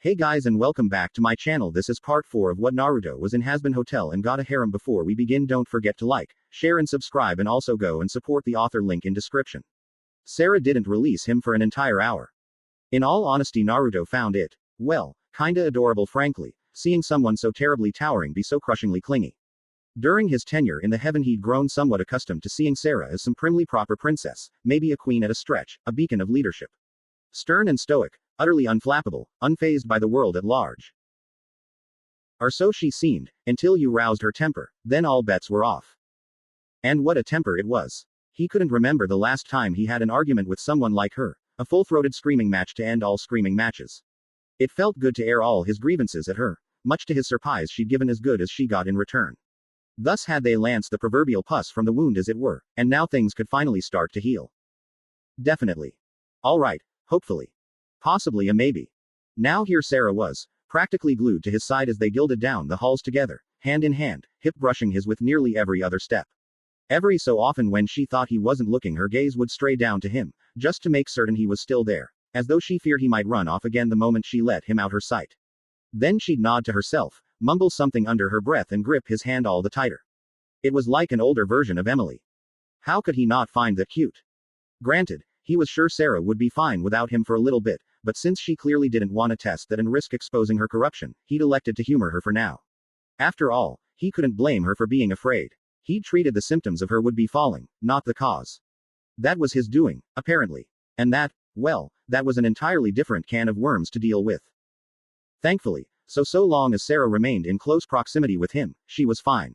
Hey guys and welcome back to my channel. This is part 4 of what Naruto was in Hazbin Hotel and got a harem. Before we begin, don't forget to like, share and subscribe, and also go and support the author, link in description. Sarah didn't release him for an entire hour. In all honesty, Naruto found it, well, kinda adorable, frankly, seeing someone so terribly towering be so crushingly clingy. During his tenure in the heaven, he'd grown somewhat accustomed to seeing Sarah as some primly proper princess, maybe a queen at a stretch, a beacon of leadership. Stern and stoic, utterly unflappable, unfazed by the world at large. Or so she seemed, until you roused her temper, then all bets were off. And what a temper it was. He couldn't remember the last time he had an argument with someone like her, a full-throated screaming match to end all screaming matches. It felt good to air all his grievances at her. Much to his surprise, she'd given as good as she got in return. Thus had they lanced the proverbial pus from the wound, as it were, and now things could finally start to heal. Definitely. Alright, hopefully. Possibly a maybe. Now here Sarah was, practically glued to his side as they gilded down the halls together, hand in hand, hip brushing his with nearly every other step. Every so often when she thought he wasn't looking, her gaze would stray down to him, just to make certain he was still there, as though she feared he might run off again the moment she let him out her sight. Then she'd nod to herself, mumble something under her breath and grip his hand all the tighter. It was like an older version of Emily. How could he not find that cute? Granted, he was sure Sarah would be fine without him for a little bit, but since she clearly didn't want to test that and risk exposing her corruption, he'd elected to humor her for now. After all, he couldn't blame her for being afraid. He'd treated the symptoms of her would-be falling, not the cause. That was his doing, apparently. And that, well, that was an entirely different can of worms to deal with. Thankfully, so long as Sarah remained in close proximity with him, she was fine.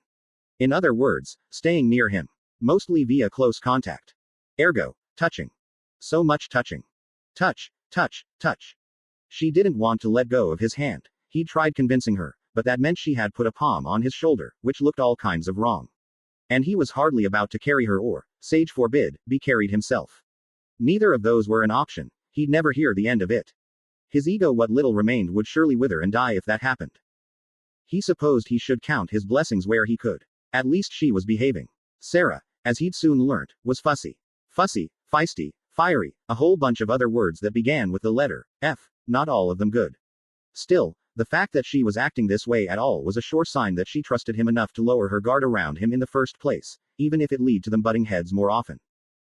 In other words, staying near him. Mostly via close contact. Ergo, touching. So much touching. Touch, touch, touch. She didn't want to let go of his hand. He'd tried convincing her, but that meant she had put a palm on his shoulder, which looked all kinds of wrong. And he was hardly about to carry her or, sage forbid, be carried himself. Neither of those were an option. He'd never hear the end of it. His ego, what little remained, would surely wither and die if that happened. He supposed he should count his blessings where he could. At least she was behaving. Sarah, as he'd soon learnt, was fussy. Fussy, feisty, fiery, a whole bunch of other words that began with the letter F, not all of them good. Still, the fact that she was acting this way at all was a sure sign that she trusted him enough to lower her guard around him in the first place, even if it led to them butting heads more often.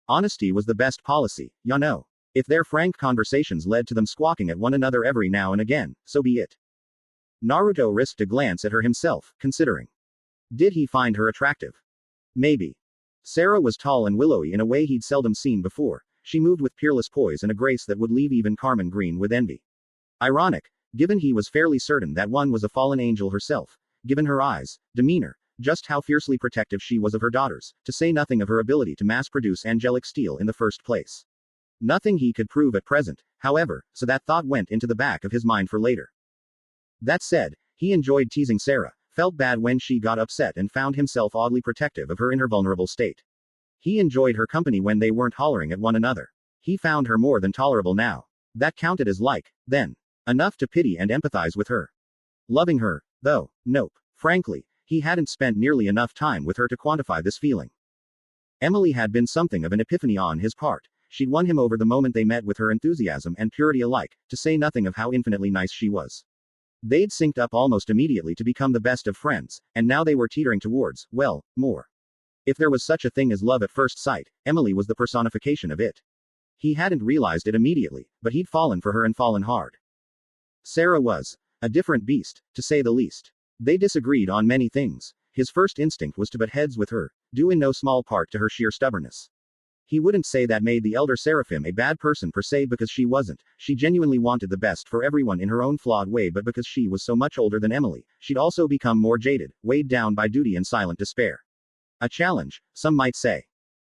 Honesty was the best policy, you know. If their frank conversations led to them squawking at one another every now and again, so be it. Naruto risked a glance at her himself, considering. Did he find her attractive? Maybe. Sarah was tall and willowy in a way he'd seldom seen before. She moved with peerless poise and a grace that would leave even Carmen green with envy. Ironic, given he was fairly certain that one was a fallen angel herself, given her eyes, demeanor, just how fiercely protective she was of her daughters, to say nothing of her ability to mass-produce angelic steel in the first place. Nothing he could prove at present, however, so that thought went into the back of his mind for later. That said, he enjoyed teasing Sarah, felt bad when she got upset, and found himself oddly protective of her in her vulnerable state. He enjoyed her company when they weren't hollering at one another. He found her more than tolerable now. That counted as like, then. Enough to pity and empathize with her. Loving her, though, nope. Frankly, he hadn't spent nearly enough time with her to quantify this feeling. Emily had been something of an epiphany on his part. She'd won him over the moment they met with her enthusiasm and purity alike, to say nothing of how infinitely nice she was. They'd synced up almost immediately to become the best of friends, and now they were teetering towards, well, more. If there was such a thing as love at first sight, Emily was the personification of it. He hadn't realized it immediately, but he'd fallen for her and fallen hard. Sarah was a different beast, to say the least. They disagreed on many things. His first instinct was to butt heads with her, due in no small part to her sheer stubbornness. He wouldn't say that made the elder Seraphim a bad person per se, because she wasn't. She genuinely wanted the best for everyone in her own flawed way, but because she was so much older than Emily, she'd also become more jaded, weighed down by duty and silent despair. A challenge, some might say.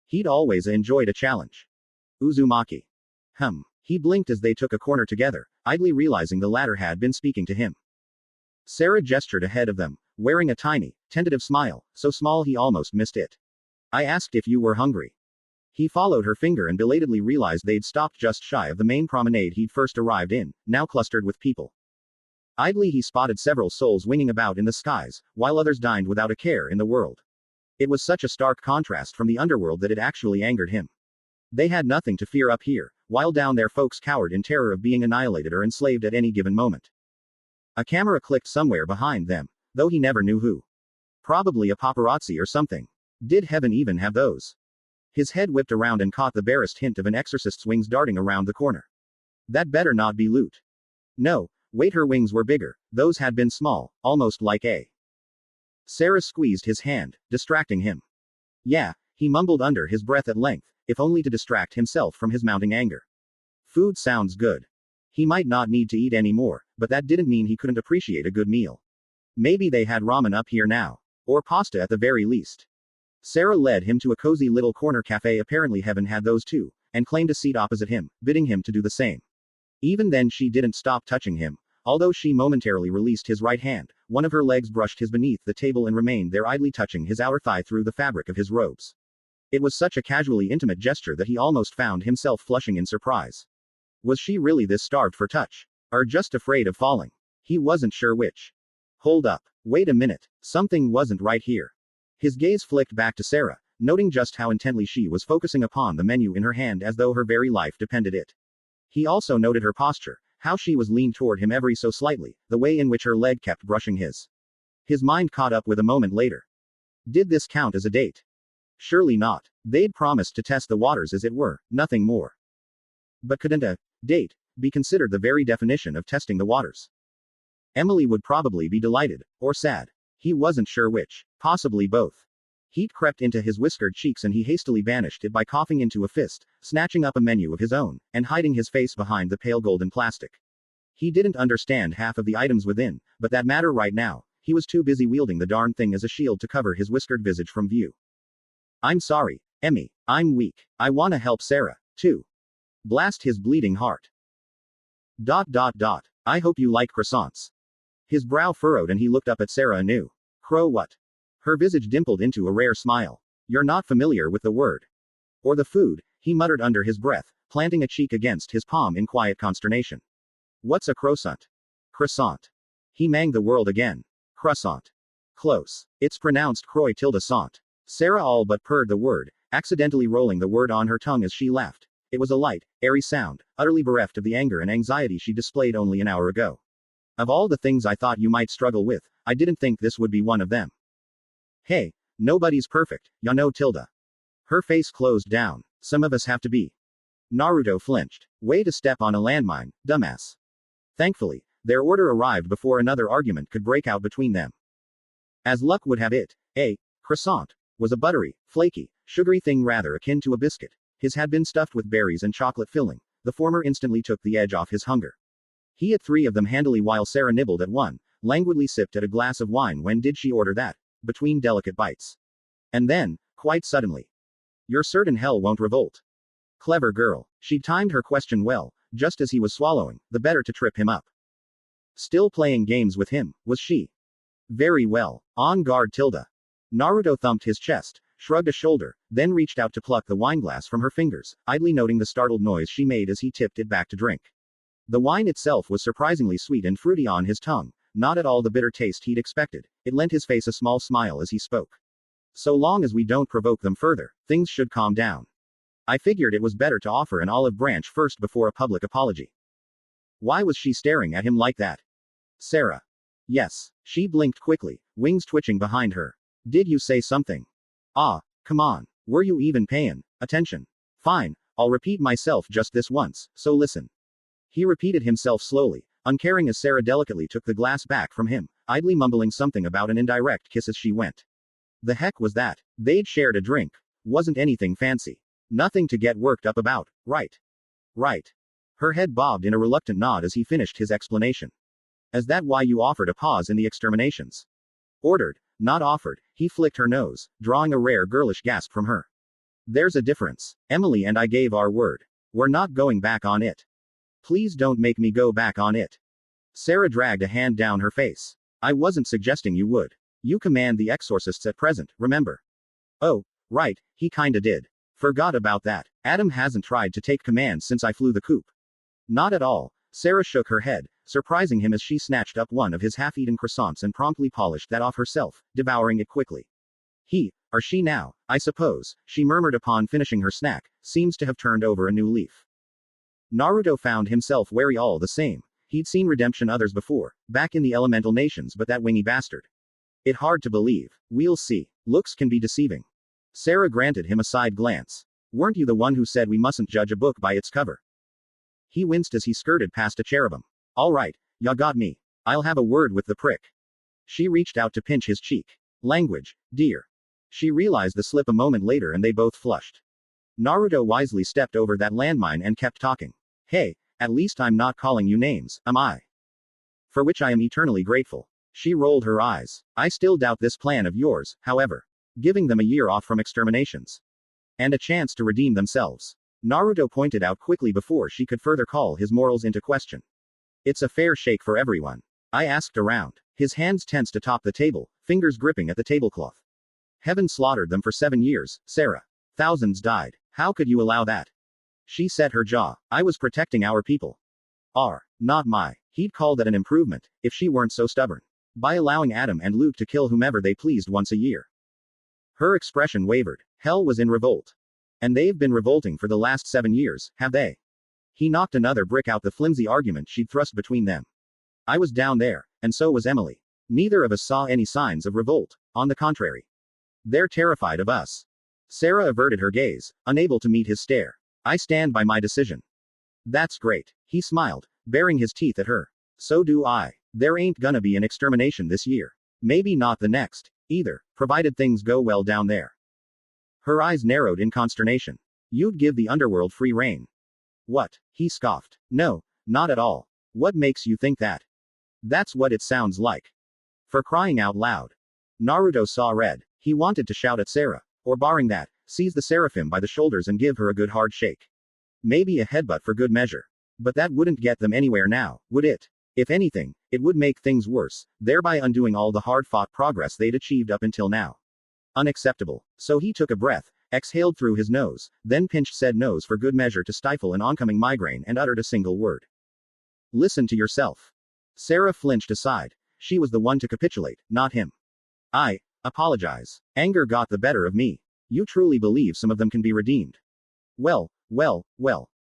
He'd always enjoyed a challenge. Uzumaki. He blinked as they took a corner together, idly realizing the latter had been speaking to him. Sarah gestured ahead of them, wearing a tiny, tentative smile, so small he almost missed it. I asked if you were hungry. He followed her finger and belatedly realized they'd stopped just shy of the main promenade he'd first arrived in, now clustered with people. Idly he spotted several souls winging about in the skies, while others dined without a care in the world. It was such a stark contrast from the underworld that it actually angered him. They had nothing to fear up here, while down there folks cowered in terror of being annihilated or enslaved at any given moment. A camera clicked somewhere behind them, though he never knew who. Probably a paparazzi or something. Did heaven even have those? His head whipped around and caught the barest hint of an exorcist's wings darting around the corner. That better not be loot. No, wait, her wings were bigger, those had been small, almost like a. Sarah squeezed his hand, distracting him. Yeah, he mumbled under his breath at length, if only to distract himself from his mounting anger. Food sounds good. He might not need to eat any more, but that didn't mean he couldn't appreciate a good meal. Maybe they had ramen up here now. Or pasta at the very least. Sarah led him to a cozy little corner cafe, apparently heaven had those too, and claimed a seat opposite him, bidding him to do the same. Even then she didn't stop touching him. Although she momentarily released his right hand, one of her legs brushed his beneath the table and remained there idly touching his outer thigh through the fabric of his robes. It was such a casually intimate gesture that he almost found himself flushing in surprise. Was she really this starved for touch? Or just afraid of falling? He wasn't sure which. Hold up. Wait a minute. Something wasn't right here. His gaze flicked back to Sarah, noting just how intently she was focusing upon the menu in her hand as though her very life depended it. He also noted her posture, how she was leaned toward him every so slightly, the way in which her leg kept brushing his. His mind caught up with a moment later. Did this count as a date? Surely not. They'd promised to test the waters as it were, nothing more. But couldn't a date be considered the very definition of testing the waters? Emily would probably be delighted, or sad. He wasn't sure which. Possibly both. Heat crept into his whiskered cheeks and he hastily banished it by coughing into a fist, snatching up a menu of his own, and hiding his face behind the pale golden plastic. He didn't understand half of the items within, but that matter right now. He was too busy wielding the darn thing as a shield to cover his whiskered visage from view. I'm sorry, Emmy. I'm weak. I wanna help Sarah, too. Blast his bleeding heart. ... I hope you like croissants. His brow furrowed and he looked up at Sarah anew. Crow what? Her visage dimpled into a rare smile. You're not familiar with the word. Or the food, he muttered under his breath, planting a cheek against his palm in quiet consternation. What's a croissant? Croissant. He manged the world again. Croissant. Close. It's pronounced croy-tilde-sant. Sarah all but purred the word, accidentally rolling the word on her tongue as she laughed. It was a light, airy sound, utterly bereft of the anger and anxiety she displayed only an hour ago. Of all the things I thought you might struggle with, I didn't think this would be one of them. Hey, nobody's perfect, ya know Tilda. Her face closed down. Some of us have to be. Naruto flinched. Way to step on a landmine, dumbass. Thankfully, their order arrived before another argument could break out between them. As luck would have it, a croissant was a buttery, flaky, sugary thing rather akin to a biscuit. His had been stuffed with berries and chocolate filling. The former instantly took the edge off his hunger. He ate 3 of them handily while Sarah nibbled at one, languidly sipped at a glass of wine. When did she order that? Between delicate bites. And then, quite suddenly. You're certain hell won't revolt. Clever girl. She timed her question well, just as he was swallowing, the better to trip him up. Still playing games with him, was she? Very well. On guard, Tilda. Naruto thumped his chest, shrugged a shoulder, then reached out to pluck the wineglass from her fingers, idly noting the startled noise she made as he tipped it back to drink. The wine itself was surprisingly sweet and fruity on his tongue, not at all the bitter taste he'd expected. It lent his face a small smile as he spoke. So long as we don't provoke them further, things should calm down. I figured it was better to offer an olive branch first before a public apology. Why was she staring at him like that? Sarah. Yes. She blinked quickly, wings twitching behind her. Did you say something? Ah, come on. Were you even paying attention? Fine, I'll repeat myself just this once, so listen. He repeated himself slowly, uncaring as Sarah delicately took the glass back from him, idly mumbling something about an indirect kiss as she went. The heck was that? They'd shared a drink. Wasn't anything fancy. Nothing to get worked up about, right? Right. Her head bobbed in a reluctant nod as he finished his explanation. Is that why you offered a pause in the exterminations? Ordered, not offered. He flicked her nose, drawing a rare girlish gasp from her. There's a difference. Emily and I gave our word. We're not going back on it. Please don't make me go back on it. Sarah dragged a hand down her face. I wasn't suggesting you would. You command the exorcists at present, remember? Oh, right, he kinda did. Forgot about that. Adam hasn't tried to take command since I flew the coop. Not at all. Sarah shook her head, surprising him as she snatched up one of his half-eaten croissants and promptly polished that off herself, devouring it quickly. He, or she now, I suppose, she murmured upon finishing her snack, seems to have turned over a new leaf. Naruto found himself wary all the same. He'd seen redemption others before, back in the elemental nations, but that wingy bastard. It hard to believe. We'll see. Looks can be deceiving. Sarah granted him a side glance. Weren't you the one who said we mustn't judge a book by its cover? He winced as he skirted past a cherubim. All right, ya got me. I'll have a word with the prick. She reached out to pinch his cheek. Language, dear. She realized the slip a moment later and they both flushed. Naruto wisely stepped over that landmine and kept talking. Hey, at least I'm not calling you names, am I? For which I am eternally grateful. She rolled her eyes. I still doubt this plan of yours, however. Giving them a year off from exterminations. And a chance to redeem themselves. Naruto pointed out quickly before she could further call his morals into question. It's a fair shake for everyone. I asked around. His hands tensed atop the table, fingers gripping at the tablecloth. Heaven slaughtered them for 7 years, Sarah. Thousands died. How could you allow that? She set her jaw. I was protecting our people. Not my. He'd call that an improvement, if she weren't so stubborn. By allowing Adam and Luke to kill whomever they pleased once a year. Her expression wavered. Hell was in revolt. And they've been revolting for the last 7 years, have they? He knocked another brick out the flimsy argument she'd thrust between them. I was down there, and so was Emily. Neither of us saw any signs of revolt. On the contrary. They're terrified of us. Sarah averted her gaze, unable to meet his stare. I stand by my decision. That's great. He smiled, baring his teeth at her. So do I. There ain't gonna be an extermination this year. Maybe not the next, either, provided things go well down there. Her eyes narrowed in consternation. You'd give the underworld free rein. What? He scoffed. No, not at all. What makes you think that? That's what it sounds like. For crying out loud. Naruto saw red. He wanted to shout at Sarah, or barring that, seize the seraphim by the shoulders and give her a good hard shake. Maybe a headbutt for good measure. But that wouldn't get them anywhere now, would it? If anything, it would make things worse, thereby undoing all the hard-fought progress they'd achieved up until now. Unacceptable. So he took a breath, exhaled through his nose, then pinched said nose for good measure to stifle an oncoming migraine and uttered a single word. Listen to yourself. Sarah flinched aside. She was the one to capitulate, not him. I apologize. Anger got the better of me. You truly believe some of them can be redeemed? Well.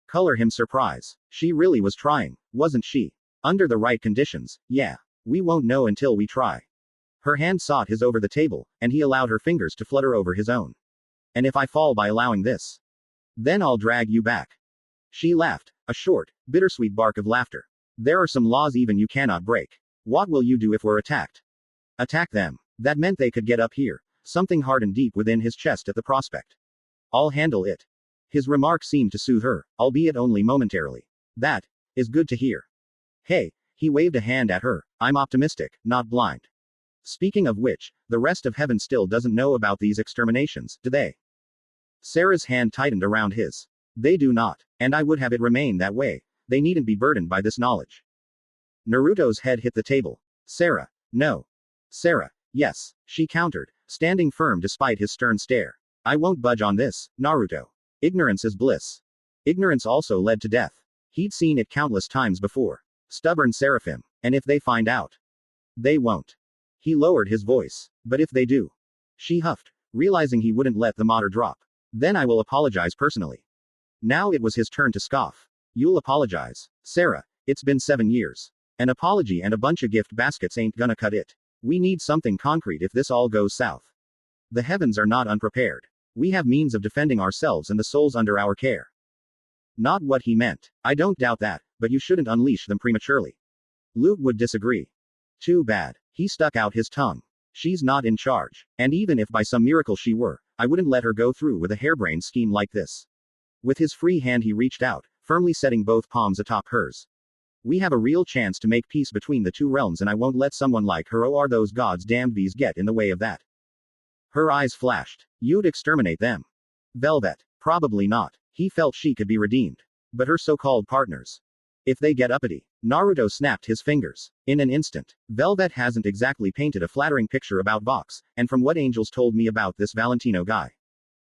Color him surprise. She really was trying, wasn't she? Under the right conditions, yeah. We won't know until we try. Her hand sought his over the table, and he allowed her fingers to flutter over his own. And if I fall by allowing this? Then I'll drag you back. She laughed, a short, bittersweet bark of laughter. There are some laws even you cannot break. What will you do if we're attacked? Attack them. That meant they could get up here. Something hardened deep within his chest at the prospect. I'll handle it. His remark seemed to soothe her, albeit only momentarily. That is good to hear. Hey, he waved a hand at her. I'm optimistic, not blind. Speaking of which, the rest of heaven still doesn't know about these exterminations, do they? Sarah's hand tightened around his. They do not, and I would have it remain that way. They needn't be burdened by this knowledge. Naruto's head hit the table. Sarah, no. Sarah, yes, she countered, standing firm despite his stern stare. I won't budge on this, Naruto. Ignorance is bliss. Ignorance also led to death. He'd seen it countless times before. Stubborn seraphim. And if they find out? They won't. He lowered his voice. But if they do? She huffed, realizing he wouldn't let the matter drop. Then I will apologize personally. Now it was his turn to scoff. You'll apologize. Sarah, it's been 7 years. An apology and a bunch of gift baskets ain't gonna cut it. We need something concrete if this all goes south. The heavens are not unprepared. We have means of defending ourselves and the souls under our care. Not what he meant. I don't doubt that, but you shouldn't unleash them prematurely. Luke would disagree. Too bad. He stuck out his tongue. She's not in charge. And even if by some miracle she were, I wouldn't let her go through with a harebrained scheme like this. With his free hand he reached out, firmly setting both palms atop hers. We have a real chance to make peace between the two realms and I won't let someone like her or those gods damned bees get in the way of that. Her eyes flashed. You'd exterminate them. Velvet. Probably not. He felt she could be redeemed. But her so-called partners. If they get uppity. Naruto snapped his fingers. In an instant. Velvet hasn't exactly painted a flattering picture about Vox, and from what angels told me about this Valentino guy.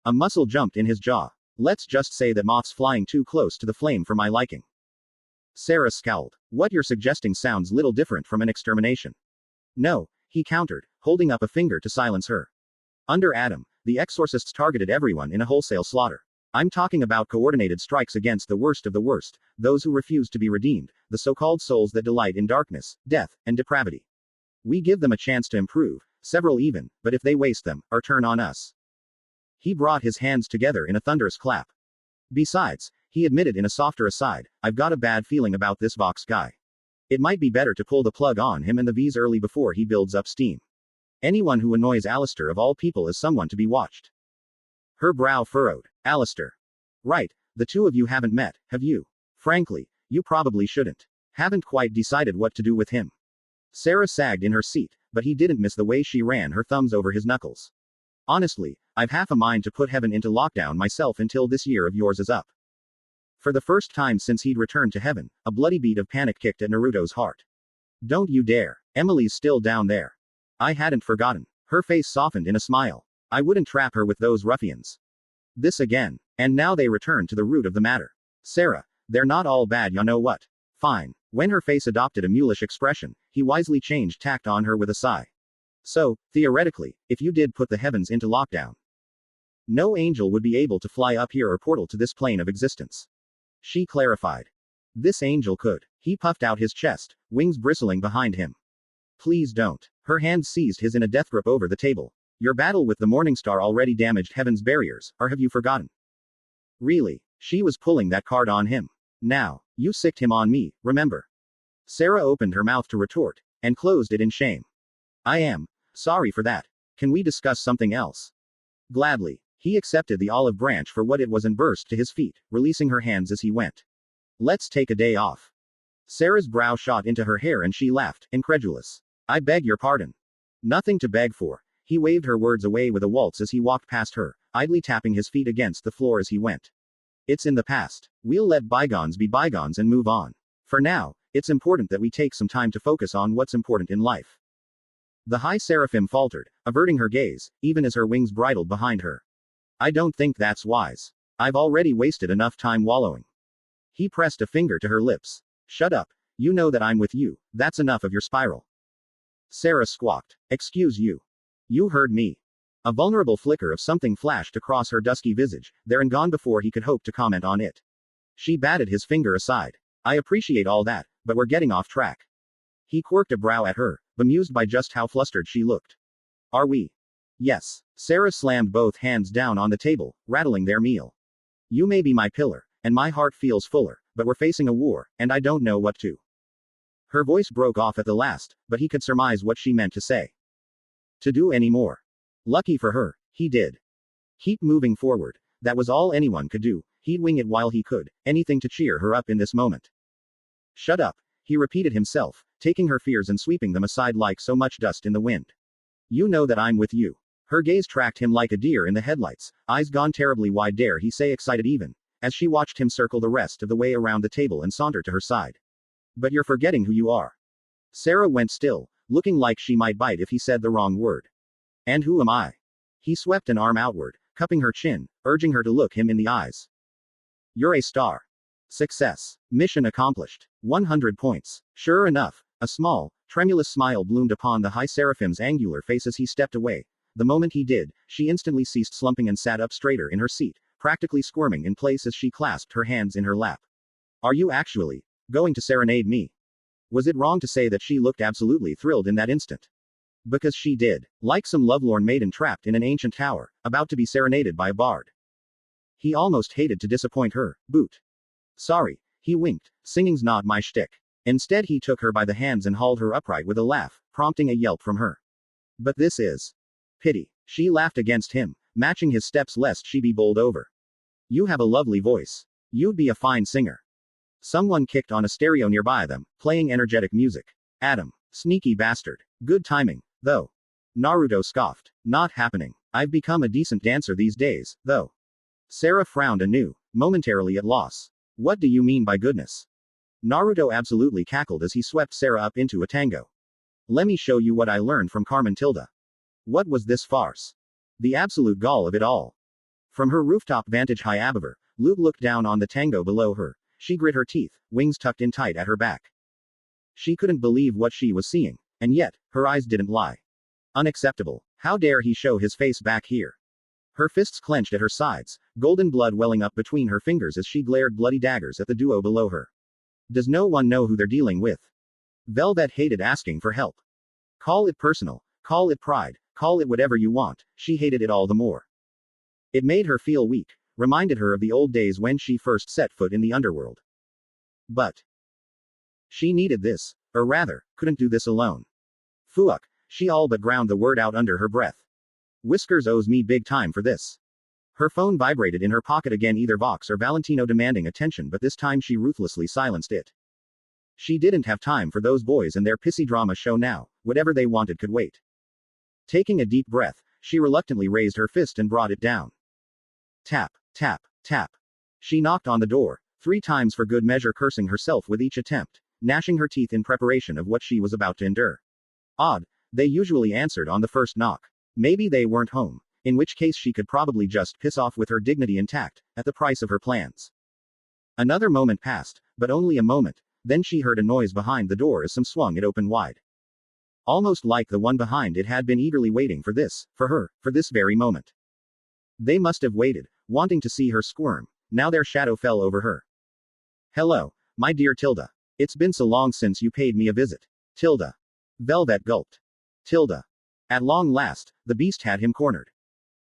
A muscle jumped in his jaw. Let's just say that moth's flying too close to the flame for my liking. Sarah scowled. What you're suggesting sounds little different from an extermination. No, he countered, holding up a finger to silence her. Under Adam, the exorcists targeted everyone in a wholesale slaughter. I'm talking about coordinated strikes against the worst of the worst, those who refuse to be redeemed, the so-called souls that delight in darkness, death, and depravity. We give them a chance to improve, several even, but if they waste them, or turn on us. He brought his hands together in a thunderous clap. Besides, he admitted in a softer aside, I've got a bad feeling about this Vox guy. It might be better to pull the plug on him and the V's early before he builds up steam. Anyone who annoys Alistair of all people is someone to be watched. Her brow furrowed. Alistair. Right, the two of you haven't met, have you? Frankly, you probably shouldn't. Haven't quite decided what to do with him. Sarah sagged in her seat, but he didn't miss the way she ran her thumbs over his knuckles. Honestly, I've half a mind to put heaven into lockdown myself until this year of yours is up. For the first time since he'd returned to heaven, a bloody beat of panic kicked at Naruto's heart. Don't you dare. Emily's still down there. I hadn't forgotten. Her face softened in a smile. I wouldn't trap her with those ruffians. This again. And now they return to the root of the matter. Sarah, they're not all bad, you know what? Fine. When her face adopted a mulish expression, he wisely changed tact on her with a sigh. So, theoretically, if you did put the heavens into lockdown, no angel would be able to fly up here or portal to this plane of existence. She clarified. This angel could. He puffed out his chest, wings bristling behind him. Please don't. Her hand seized his in a death grip over the table. Your battle with the Morningstar already damaged heaven's barriers, or have you forgotten? Really? She was pulling that card on him. Now, you sicked him on me, remember? Sarah opened her mouth to retort, and closed it in shame. I am sorry for that. Can we discuss something else? Gladly. He accepted the olive branch for what it was and burst to his feet, releasing her hands as he went. Let's take a day off. Sarah's brow shot into her hair and she laughed, incredulous. I beg your pardon. Nothing to beg for. He waved her words away with a waltz as he walked past her, idly tapping his feet against the floor as he went. It's in the past. We'll let bygones be bygones and move on. For now, it's important that we take some time to focus on what's important in life. The high seraphim faltered, averting her gaze, even as her wings bridled behind her. I don't think that's wise. I've already wasted enough time wallowing. He pressed a finger to her lips. Shut up. You know that I'm with you. That's enough of your spiral. Sarah squawked. Excuse you. You heard me. A vulnerable flicker of something flashed across her dusky visage, there and gone before he could hope to comment on it. She batted his finger aside. I appreciate all that, but we're getting off track. He quirked a brow at her, bemused by just how flustered she looked. Are we? Yes. Sarah slammed both hands down on the table, rattling their meal. You may be my pillar, and my heart feels fuller, but we're facing a war, and I don't know what to. Her voice broke off at the last, but he could surmise what she meant to say. To do any more. Lucky for her, he did. Keep moving forward. That was all anyone could do. He'd wing it while he could, anything to cheer her up in this moment. Shut up, he repeated himself, taking her fears and sweeping them aside like so much dust in the wind. You know that I'm with you. Her gaze tracked him like a deer in the headlights, eyes gone terribly wide, dare he say, excited even, as she watched him circle the rest of the way around the table and saunter to her side. But you're forgetting who you are. Sarah went still, looking like she might bite if he said the wrong word. And who am I? He swept an arm outward, cupping her chin, urging her to look him in the eyes. You're a star. Success. Mission accomplished. 100 points. Sure enough, a small, tremulous smile bloomed upon the high seraphim's angular face as he stepped away. The moment he did, she instantly ceased slumping and sat up straighter in her seat, practically squirming in place as she clasped her hands in her lap. Are you actually going to serenade me? Was it wrong to say that she looked absolutely thrilled in that instant? Because she did, like some lovelorn maiden trapped in an ancient tower, about to be serenaded by a bard. He almost hated to disappoint her, boot. Sorry, he winked, singing's not my shtick. Instead he took her by the hands and hauled her upright with a laugh, prompting a yelp from her. But this is pity. She laughed against him, matching his steps lest she be bowled over. You have a lovely voice. You'd be a fine singer. Someone kicked on a stereo nearby them, playing energetic music. Adam. Sneaky bastard. Good timing, though. Naruto scoffed. Not happening. I've become a decent dancer these days, though. Sarah frowned anew, momentarily at loss. What do you mean by goodness? Naruto absolutely cackled as he swept Sarah up into a tango. Let me show you what I learned from Carmen Tilda. What was this farce? The absolute gall of it all. From her rooftop vantage high above, Luke looked down on the tango below her. She grit her teeth, wings tucked in tight at her back. She couldn't believe what she was seeing, and yet, her eyes didn't lie. Unacceptable. How dare he show his face back here? Her fists clenched at her sides, golden blood welling up between her fingers as she glared bloody daggers at the duo below her. Does no one know who they're dealing with? Velvet hated asking for help. Call it personal, call it pride, call it whatever you want, she hated it all the more. It made her feel weak, reminded her of the old days when she first set foot in the underworld. But she needed this, or rather, couldn't do this alone. Fuck, she all but ground the word out under her breath. Whiskers owes me big time for this. Her phone vibrated in her pocket again, either Vox or Valentino demanding attention, but this time she ruthlessly silenced it. She didn't have time for those boys and their pissy drama show now, whatever they wanted could wait. Taking a deep breath, she reluctantly raised her fist and brought it down. Tap, tap, tap. She knocked on the door, 3 times for good measure, cursing herself with each attempt, gnashing her teeth in preparation of what she was about to endure. Odd, they usually answered on the first knock. Maybe they weren't home, in which case she could probably just piss off with her dignity intact, at the price of her plans. Another moment passed, but only a moment, then she heard a noise behind the door as some swung it open wide. Almost like the one behind it had been eagerly waiting for this, for her, for this very moment. They must have waited, wanting to see her squirm. Now their shadow fell over her. Hello, my dear Tilda. It's been so long since you paid me a visit. Tilda. Velvet gulped. Tilda. At long last, the beast had him cornered.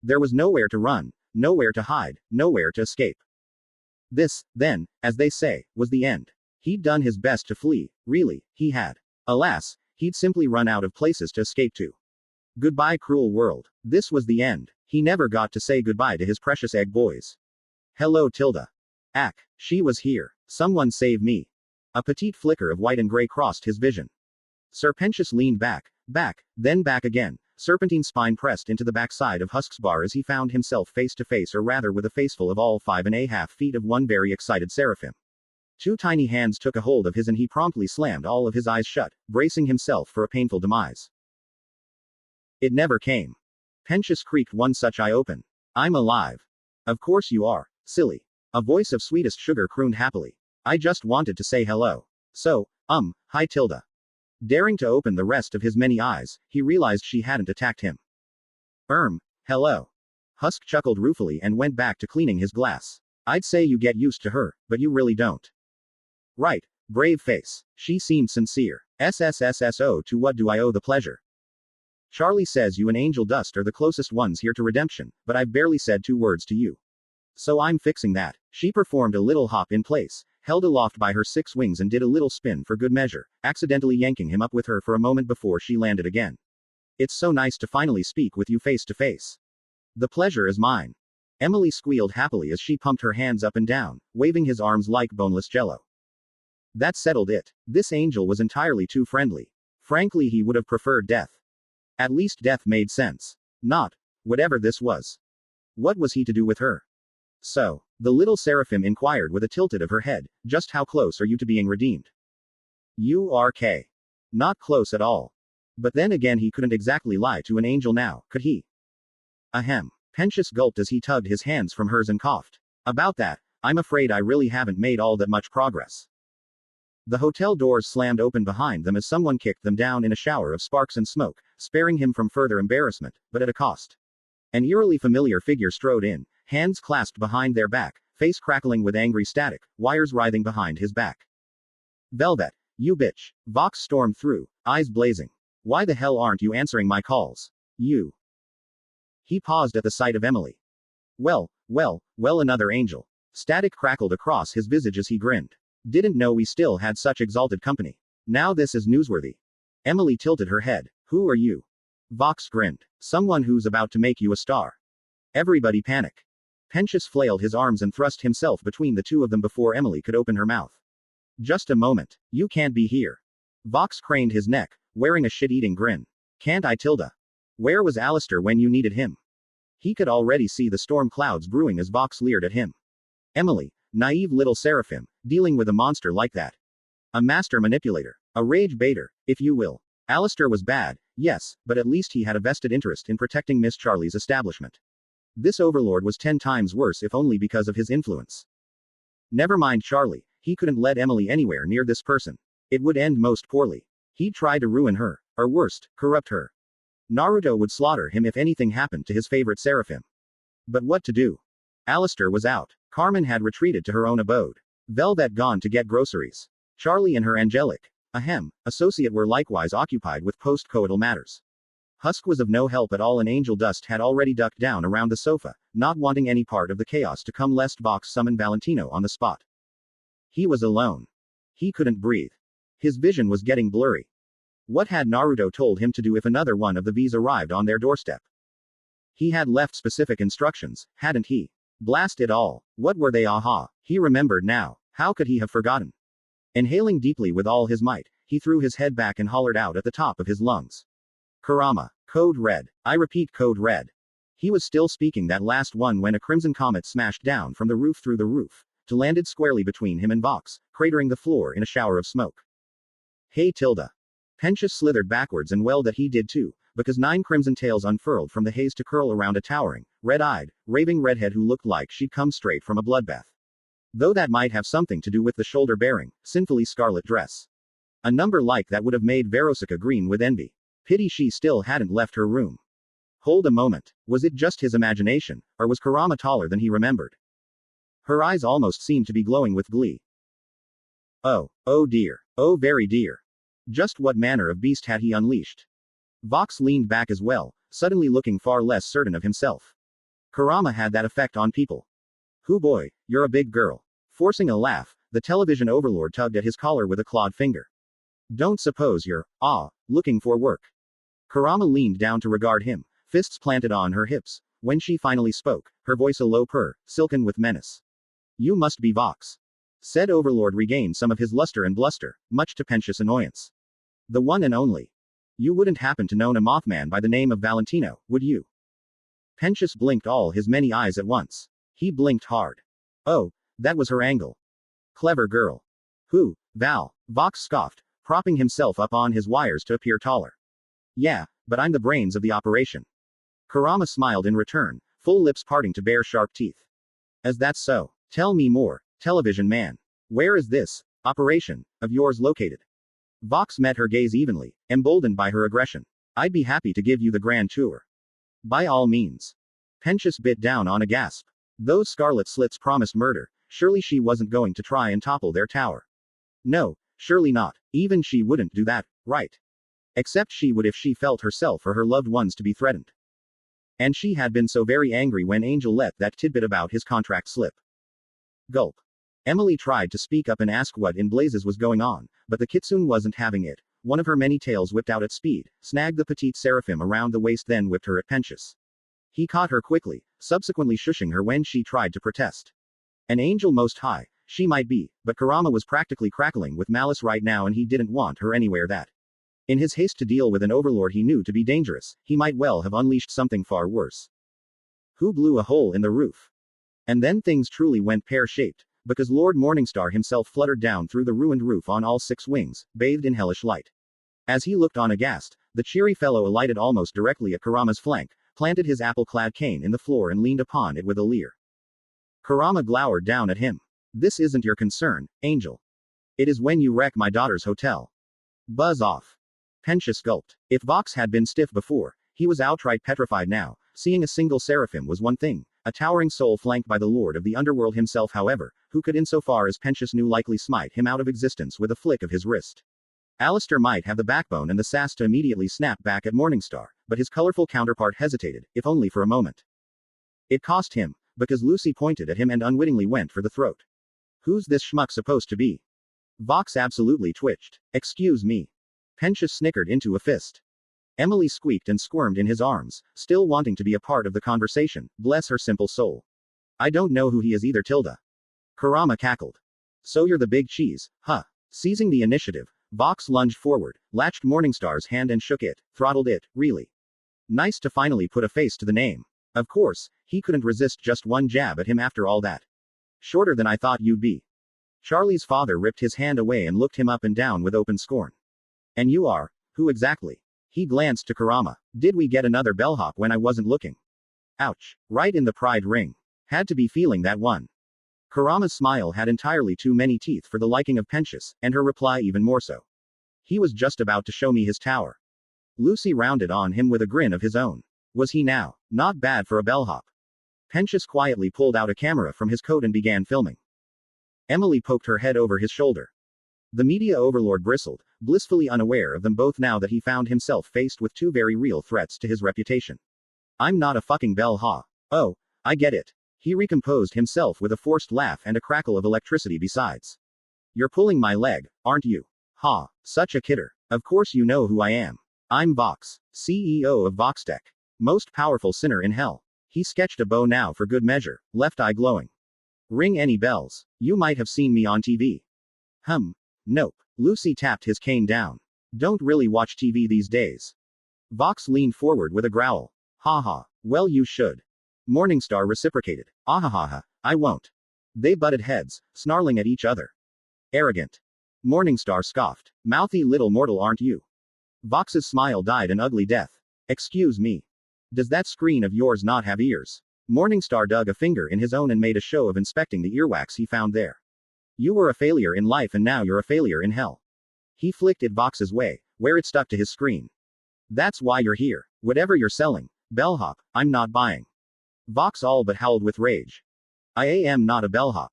There was nowhere to run, nowhere to hide, nowhere to escape. This, then, as they say, was the end. He'd done his best to flee, really, he had. Alas, he'd simply run out of places to escape to. Goodbye, cruel world. This was the end. He never got to say goodbye to his precious egg boys. Hello, Tilda. Ack, she was here. Someone save me. A petite flicker of white and gray crossed his vision. Serpentius leaned back, then back again, serpentine spine pressed into the backside of Husk's bar as he found himself face to face, or rather with a faceful of all 5.5 feet of one very excited seraphim. 2 tiny hands took a hold of his and he promptly slammed all of his eyes shut, bracing himself for a painful demise. It never came. Pentius creaked one such eye open. I'm alive. Of course you are, silly. A voice of sweetest sugar crooned happily. I just wanted to say hello. So, hi Tilda. Daring to open the rest of his many eyes, he realized she hadn't attacked him. Hello. Husk chuckled ruefully and went back to cleaning his glass. I'd say you get used to her, but you really don't. Right, brave face. She seemed sincere. SSSSO, to what do I owe the pleasure? Charlie says you and Angel Dust are the closest ones here to redemption, but I've barely said 2 words to you. So I'm fixing that. She performed a little hop in place, held aloft by her 6 wings and did a little spin for good measure, accidentally yanking him up with her for a moment before she landed again. It's so nice to finally speak with you face to face. The pleasure is mine. Emily squealed happily as she pumped her hands up and down, waving his arms like boneless jello. That settled it. This angel was entirely too friendly. Frankly, he would have preferred death. At least death made sense. Not whatever this was. What was he to do with her? So, the little seraphim inquired with a tilted of her head, just how close are you to being redeemed? URK. Not close at all. But then again, he couldn't exactly lie to an angel now, could he? Ahem. Pentius gulped as he tugged his hands from hers and coughed. About that, I'm afraid I really haven't made all that much progress. The hotel doors slammed open behind them as someone kicked them down in a shower of sparks and smoke, sparing him from further embarrassment, but at a cost. An eerily familiar figure strode in, hands clasped behind their back, face crackling with angry static, wires writhing behind his back. Velvet, you bitch. Vox stormed through, eyes blazing. Why the hell aren't you answering my calls? You. He paused at the sight of Emily. Well, another angel. Static crackled across his visage as he grinned. Didn't know we still had such exalted company. Now this is newsworthy. Emily tilted her head. Who are you? Vox grinned. Someone who's about to make you a star. Everybody panic. Pentius flailed his arms and thrust himself between the 2 of them before Emily could open her mouth. Just a moment. You can't be here. Vox craned his neck, wearing a shit-eating grin. Can't I, Tilda? Where was Alistair when you needed him? He could already see the storm clouds brewing as Vox leered at him. Emily, naive little seraphim, dealing with a monster like that. A master manipulator. A rage baiter, if you will. Alistair was bad, yes, but at least he had a vested interest in protecting Miss Charlie's establishment. This overlord was 10 times worse, if only because of his influence. Never mind Charlie, he couldn't let Emily anywhere near this person. It would end most poorly. He'd try to ruin her, or worst, corrupt her. Naruto would slaughter him if anything happened to his favorite seraphim. But what to do? Alistair was out. Carmen had retreated to her own abode. Velvet gone to get groceries. Charlie and her angelic associate were likewise occupied with post-coital matters. Husk was of no help at all, and Angel Dust had already ducked down around the sofa, not wanting any part of the chaos to come lest Vox summon Valentino on the spot. He was alone. He couldn't breathe. His vision was getting blurry. What had Naruto told him to do if another one of the V's arrived on their doorstep? He had left specific instructions, hadn't he? Blast it all. What were they? Aha. He remembered now. How could he have forgotten? Inhaling deeply with all his might, he threw his head back and hollered out at the top of his lungs. Kurama. Code Red. I repeat, Code Red. He was still speaking that last one when a crimson comet smashed down from the roof through the roof, to landed squarely between him and Vox, cratering the floor in a shower of smoke. Hey Tilda. Pentious slithered backwards, and well that he did too, because 9 crimson tails unfurled from the haze to curl around a towering, red-eyed, raving redhead who looked like she'd come straight from a bloodbath. Though that might have something to do with the shoulder-bearing, sinfully scarlet dress. A number like that would have made Veronica green with envy. Pity she still hadn't left her room. Hold a moment. Was it just his imagination, or was Kurama taller than he remembered? Her eyes almost seemed to be glowing with glee. Oh dear. Oh very dear. Just what manner of beast had he unleashed? Vox leaned back as well, suddenly looking far less certain of himself. Kurama had that effect on people. Hoo boy, you're a big girl. Forcing a laugh, the television overlord tugged at his collar with a clawed finger. Don't suppose you're, looking for work. Kurama leaned down to regard him, fists planted on her hips. When she finally spoke, her voice a low purr, silken with menace. You must be Vox. Said overlord regained some of his luster and bluster, much to Pentious' annoyance. The one and only. You wouldn't happen to know a Mothman by the name of Valentino, would you? Pentious blinked all his many eyes at once. He blinked hard. Oh, that was her angle. Clever girl. Who, Val? Vox scoffed, propping himself up on his wires to appear taller. Yeah, but I'm the brains of the operation. Kurama smiled in return, full lips parting to bare sharp teeth. As that's so, tell me more, television man. Where is this operation of yours located? Vox met her gaze evenly, emboldened by her aggression. I'd be happy to give you the grand tour. By all means. Pentious bit down on a gasp. Those scarlet slits promised murder. Surely she wasn't going to try and topple their tower. No, surely not. Even she wouldn't do that, right? Except she would if she felt herself or her loved ones to be threatened. And she had been so very angry when Angel let that tidbit about his contract slip. Gulp. Emily tried to speak up and ask what in blazes was going on, but the kitsune wasn't having it. One of her many tails whipped out at speed, snagged the petite seraphim around the waist, then whipped her at Pentious. He caught her quickly, subsequently shushing her when she tried to protest. An angel most high, she might be, but Kurama was practically crackling with malice right now, and he didn't want her anywhere that. In his haste to deal with an overlord he knew to be dangerous, he might well have unleashed something far worse. Who blew a hole in the roof? And then things truly went pear-shaped, because Lord Morningstar himself fluttered down through the ruined roof on all 6 wings, bathed in hellish light. As he looked on aghast, the cheery fellow alighted almost directly at Kurama's flank, planted his apple-clad cane in the floor and leaned upon it with a leer. Kurama glowered down at him. This isn't your concern, Angel. It is when you wreck my daughter's hotel. Buzz off. Pentious gulped. If Vox had been stiff before, he was outright petrified now. Seeing a single seraphim was one thing, a towering soul flanked by the lord of the underworld himself, however, who could insofar as Pentious knew likely smite him out of existence with a flick of his wrist. Alistair might have the backbone and the sass to immediately snap back at Morningstar, but his colorful counterpart hesitated, if only for a moment. It cost him, because Lucy pointed at him and unwittingly went for the throat. Who's this schmuck supposed to be? Vox absolutely twitched. Excuse me. Pentious snickered into a fist. Emily squeaked and squirmed in his arms, still wanting to be a part of the conversation, bless her simple soul. I don't know who he is either, Tilda. Kurama cackled. So you're the big cheese, huh? Seizing the initiative, Vox lunged forward, latched Morningstar's hand and shook it, throttled it, really. Nice to finally put a face to the name. Of course, he couldn't resist just one jab at him after all that. Shorter than I thought you'd be. Charlie's father ripped his hand away and looked him up and down with open scorn. And you are? Who exactly? He glanced to Kurama. Did we get another bellhop when I wasn't looking? Ouch. Right in the pride ring. Had to be feeling that one. Kurama's smile had entirely too many teeth for the liking of Pentious, and her reply even more so. He was just about to show me his tower. Lucy rounded on him with a grin of his own. Was he now? Not bad for a bellhop. Pensius quietly pulled out a camera from his coat and began filming. Emily poked her head over his shoulder. The media overlord bristled, blissfully unaware of them both now that he found himself faced with two very real threats to his reputation. I'm not a fucking bellhop. Oh, I get it. He recomposed himself with a forced laugh and a crackle of electricity besides. You're pulling my leg, aren't you? Ha, such a kidder. Of course you know who I am. I'm Vox, CEO of Voxtech. Most powerful sinner in hell. He sketched a bow now for good measure, left eye glowing. Ring any bells? You might have seen me on TV. Nope. Lucy tapped his cane down. Don't really watch TV these days. Vox leaned forward with a growl. Ha. Well you should. Morningstar reciprocated. Ahahaha, I won't. They butted heads, snarling at each other. Arrogant. Morningstar scoffed. Mouthy little mortal aren't you? Vox's smile died an ugly death. Excuse me. Does that screen of yours not have ears? Morningstar dug a finger in his own and made a show of inspecting the earwax he found there. You were a failure in life and now you're a failure in hell. He flicked it Vox's way, where it stuck to his screen. That's why you're here. Whatever you're selling, bellhop, I'm not buying. Vox all but howled with rage. I am not a bellhop.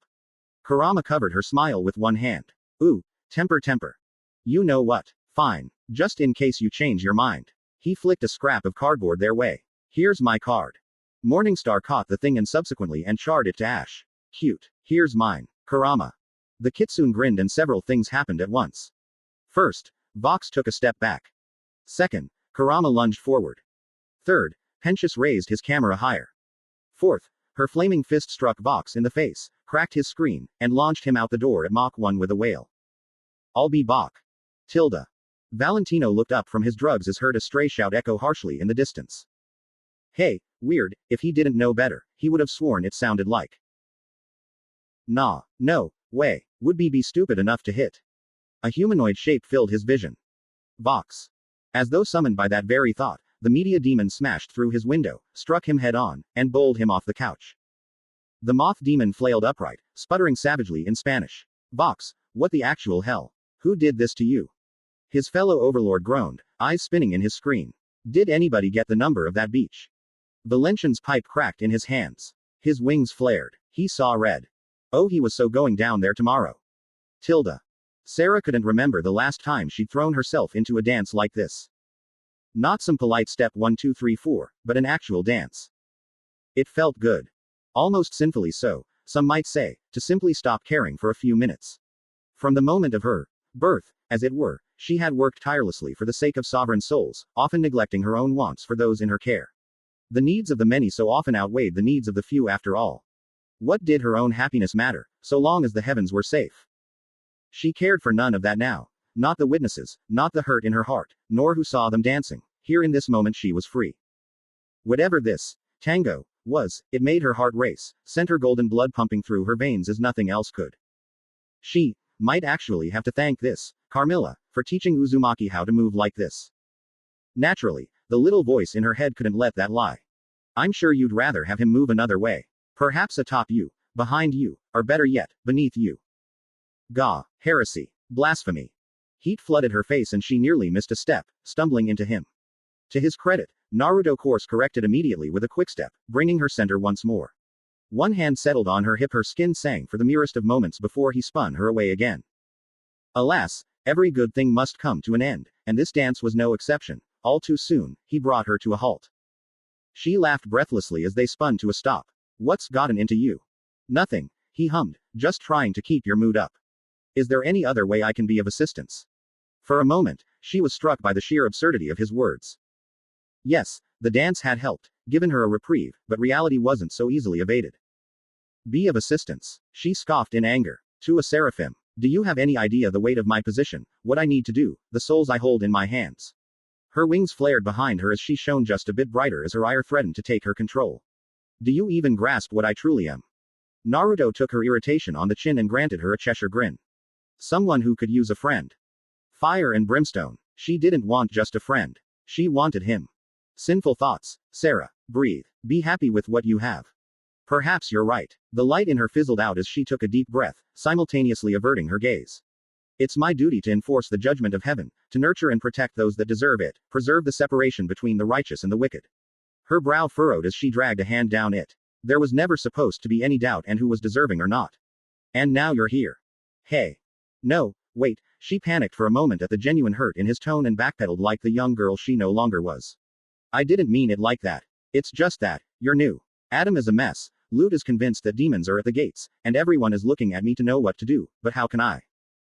Kurama covered her smile with one hand. Ooh, temper. You know what? Fine, just in case you change your mind. He flicked a scrap of cardboard their way. Here's my card. Morningstar caught the thing and subsequently charred it to ash. Cute. Here's mine. Kurama. The kitsune grinned and several things happened at once. First, Vox took a step back. Second, Kurama lunged forward. Third, Pensius raised his camera higher. Fourth, her flaming fist struck Vox in the face, cracked his screen, and launched him out the door at Mach 1 with a wail. I'll be back. Tilda. Valentino looked up from his drugs as heard a stray shout echo harshly in the distance. Hey, weird, if he didn't know better, he would have sworn it sounded like. Nah, no way, would be stupid enough to hit. A humanoid shape filled his vision. Vox. As though summoned by that very thought, the media demon smashed through his window, struck him head on, and bowled him off the couch. The moth demon flailed upright, sputtering savagely in Spanish. Vox, what the actual hell? Who did this to you? His fellow overlord groaned, eyes spinning in his screen. Did anybody get the number of that beach? Valentian's pipe cracked in his hands. His wings flared. He saw red. Oh, he was so going down there tomorrow. Tilda. Sarah couldn't remember the last time she'd thrown herself into a dance like this. Not some polite step 1 2 3 4, but an actual dance. It felt good. Almost sinfully so, some might say, to simply stop caring for a few minutes. From the moment of her birth, as it were, she had worked tirelessly for the sake of sovereign souls, often neglecting her own wants for those in her care. The needs of the many so often outweighed the needs of the few after all. What did her own happiness matter, so long as the heavens were safe? She cared for none of that now. Not the witnesses, not the hurt in her heart, nor who saw them dancing. Here in this moment she was free. Whatever this tango was, it made her heart race, sent her golden blood pumping through her veins as nothing else could. She might actually have to thank this Carmilla for teaching Uzumaki how to move like this. Naturally, the little voice in her head couldn't let that lie. I'm sure you'd rather have him move another way. Perhaps atop you, behind you, or better yet, beneath you. Gah, heresy, blasphemy. Heat flooded her face and she nearly missed a step, stumbling into him. To his credit, Naruto course corrected immediately with a quick step, bringing her center once more. One hand settled on her hip, her skin sang for the merest of moments before he spun her away again. Alas, every good thing must come to an end, and this dance was no exception. All too soon, he brought her to a halt. She laughed breathlessly as they spun to a stop. What's gotten into you? Nothing, he hummed, just trying to keep your mood up. Is there any other way I can be of assistance? For a moment, she was struck by the sheer absurdity of his words. Yes, the dance had helped, given her a reprieve, but reality wasn't so easily evaded. Be of assistance, she scoffed in anger. To a seraphim. Do you have any idea the weight of my position, what I need to do, the souls I hold in my hands? Her wings flared behind her as she shone just a bit brighter as her ire threatened to take her control. Do you even grasp what I truly am? Naruto took her irritation on the chin and granted her a Cheshire grin. Someone who could use a friend. Fire and brimstone. She didn't want just a friend. She wanted him. Sinful thoughts. Sarah, breathe. Be happy with what you have. Perhaps you're right. The light in her fizzled out as she took a deep breath, simultaneously averting her gaze. It's my duty to enforce the judgment of heaven, to nurture and protect those that deserve it, preserve the separation between the righteous and the wicked. Her brow furrowed as she dragged a hand down it. There was never supposed to be any doubt and who was deserving or not. And now you're here. Hey. No, wait, she panicked for a moment at the genuine hurt in his tone and backpedaled like the young girl she no longer was. I didn't mean it like that. It's just that, you're new. Adam is a mess, Lute is convinced that demons are at the gates, and everyone is looking at me to know what to do, but how can I?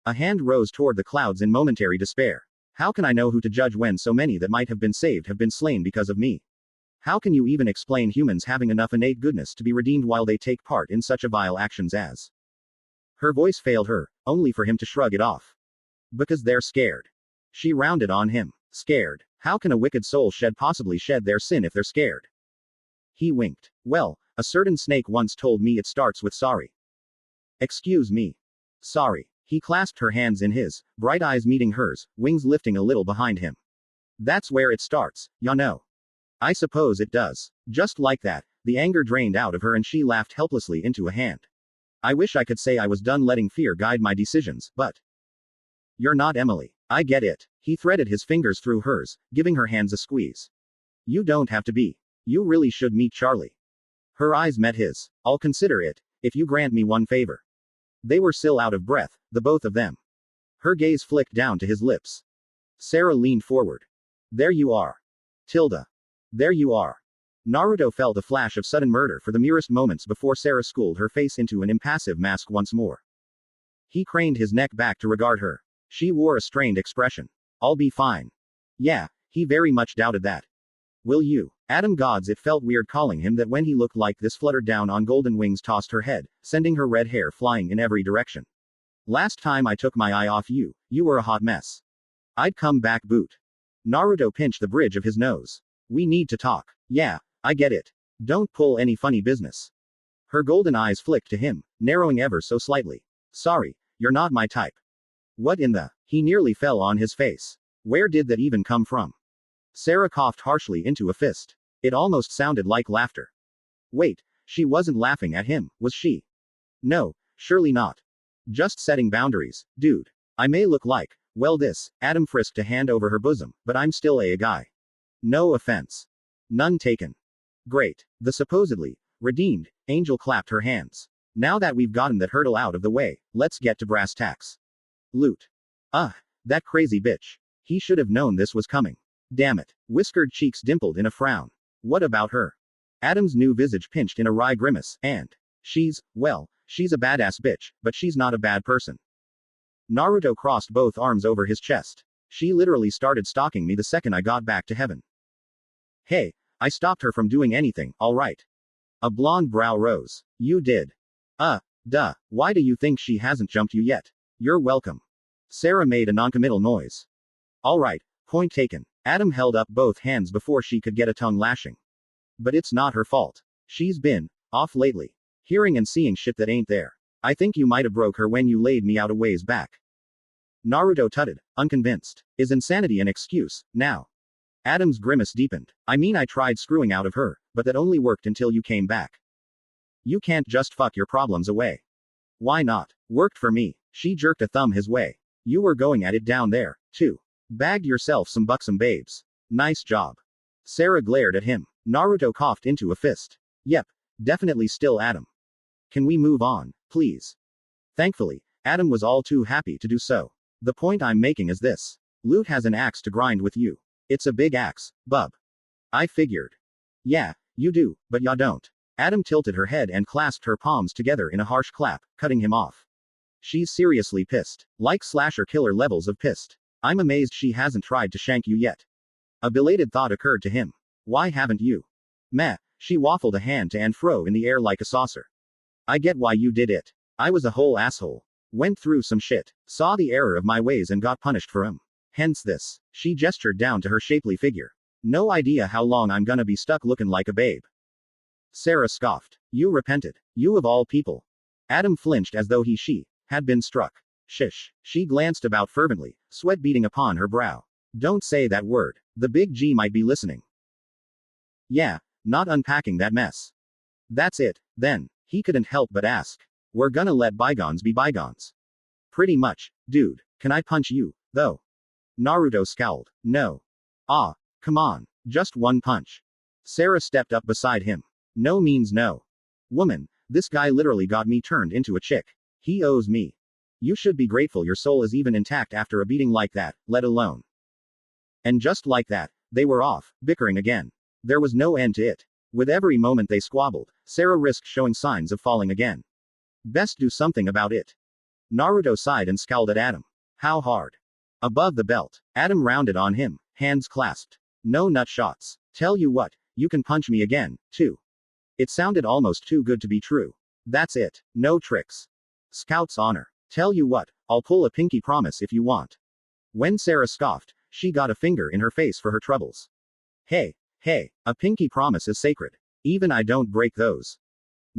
A hand rose toward the clouds in momentary despair. How can I know who to judge when so many that might have been saved have been slain because of me? How can you even explain humans having enough innate goodness to be redeemed while they take part in such a vile actions as? Her voice failed her, only for him to shrug it off. Because they're scared. She rounded on him. Scared. How can a wicked soul possibly shed their sin if they're scared? He winked. Well, a certain snake once told me it starts with sorry. Excuse me. Sorry. He clasped her hands in his, bright eyes meeting hers, wings lifting a little behind him. That's where it starts, ya know. I suppose it does. Just like that, the anger drained out of her and she laughed helplessly into a hand. I wish I could say I was done letting fear guide my decisions, but. You're not Emily. I get it. He threaded his fingers through hers, giving her hands a squeeze. You don't have to be. You really should meet Charlie. Her eyes met his. I'll consider it, if you grant me one favor. They were still out of breath, the both of them. Her gaze flicked down to his lips. Sarah leaned forward. There you are. Tilda. There you are. Naruto felt a flash of sudden murder for the merest moments before Sarah schooled her face into an impassive mask once more. He craned his neck back to regard her. She wore a strained expression. I'll be fine. Yeah, he very much doubted that. Will you? Adam gods, it felt weird calling him that when he looked like this. Fluttered down on golden wings, tossed her head, sending her red hair flying in every direction. Last time I took my eye off you, you were a hot mess. I'd come back boot. Naruto pinched the bridge of his nose. We need to talk. Yeah, I get it. Don't pull any funny business. Her golden eyes flicked to him, narrowing ever so slightly. Sorry, you're not my type. What in the? He nearly fell on his face. Where did that even come from? Sarah coughed harshly into a fist. It almost sounded like laughter. Wait, she wasn't laughing at him, was she? No, surely not. Just setting boundaries, dude. I may look like, well this, Adam frisked a hand over her bosom, but I'm still a guy. No offense. None taken. Great. The supposedly redeemed angel clapped her hands. Now that we've gotten that hurdle out of the way, let's get to brass tacks. Lute. That crazy bitch. He should have known this was coming. Damn it. Whiskered cheeks dimpled in a frown. What about her? Adam's new visage pinched in a wry grimace, and she's a badass bitch, but she's not a bad person. Naruto crossed both arms over his chest. She literally started stalking me the second I got back to heaven. Hey, I stopped her from doing anything, alright. A blonde brow rose. You did. Duh. Why do you think she hasn't jumped you yet? You're welcome. Sarah made a noncommittal noise. Alright, point taken. Adam held up both hands before she could get a tongue lashing. But it's not her fault. She's been off lately. Hearing and seeing shit that ain't there. I think you might have broke her when you laid me out a ways back. Naruto tutted, unconvinced. Is insanity an excuse, now? Adam's grimace deepened. I mean, I tried screwing out of her, but that only worked until you came back. You can't just fuck your problems away. Why not? Worked for me. She jerked a thumb his way. You were going at it down there, too. Bagged yourself some buxom babes. Nice job. Sarah glared at him. Naruto coughed into a fist. Yep, definitely still Adam. Can we move on, please? Thankfully, Adam was all too happy to do so. The point I'm making is this. Lute has an axe to grind with you. It's a big axe, bub. I figured. Yeah, you do, but ya don't. Adam tilted her head and clasped her palms together in a harsh clap, cutting him off. She's seriously pissed. Like slasher killer levels of pissed. I'm amazed she hasn't tried to shank you yet. A belated thought occurred to him. Why haven't you? Meh, she waffled a hand to and fro in the air like a saucer. I get why you did it. I was a whole asshole. Went through some shit. Saw the error of my ways and got punished for 'em. Hence this. She gestured down to her shapely figure. No idea how long I'm gonna be stuck looking like a babe. Sarah scoffed. You repented. You of all people. Adam flinched as though she had been struck. Shish. She glanced about fervently, sweat beading upon her brow. Don't say that word. The big G might be listening. Yeah, not unpacking that mess. That's it, then. He couldn't help but ask. We're gonna let bygones be bygones. Pretty much, dude. Can I punch you, though? Naruto scowled. No. Come on. Just one punch. Sarah stepped up beside him. No means no. Woman, this guy literally got me turned into a chick. He owes me. You should be grateful your soul is even intact after a beating like that, let alone. And just like that, they were off, bickering again. There was no end to it. With every moment they squabbled, Sarah risked showing signs of falling again. Best do something about it. Naruto sighed and scowled at Adam. How hard? Above the belt. Adam rounded on him, hands clasped. No nut shots. Tell you what, you can punch me again, too. It sounded almost too good to be true. That's it. No tricks. Scout's honor. Tell you what, I'll pull a pinky promise if you want. When Sarah scoffed, she got a finger in her face for her troubles. Hey, a pinky promise is sacred. Even I don't break those.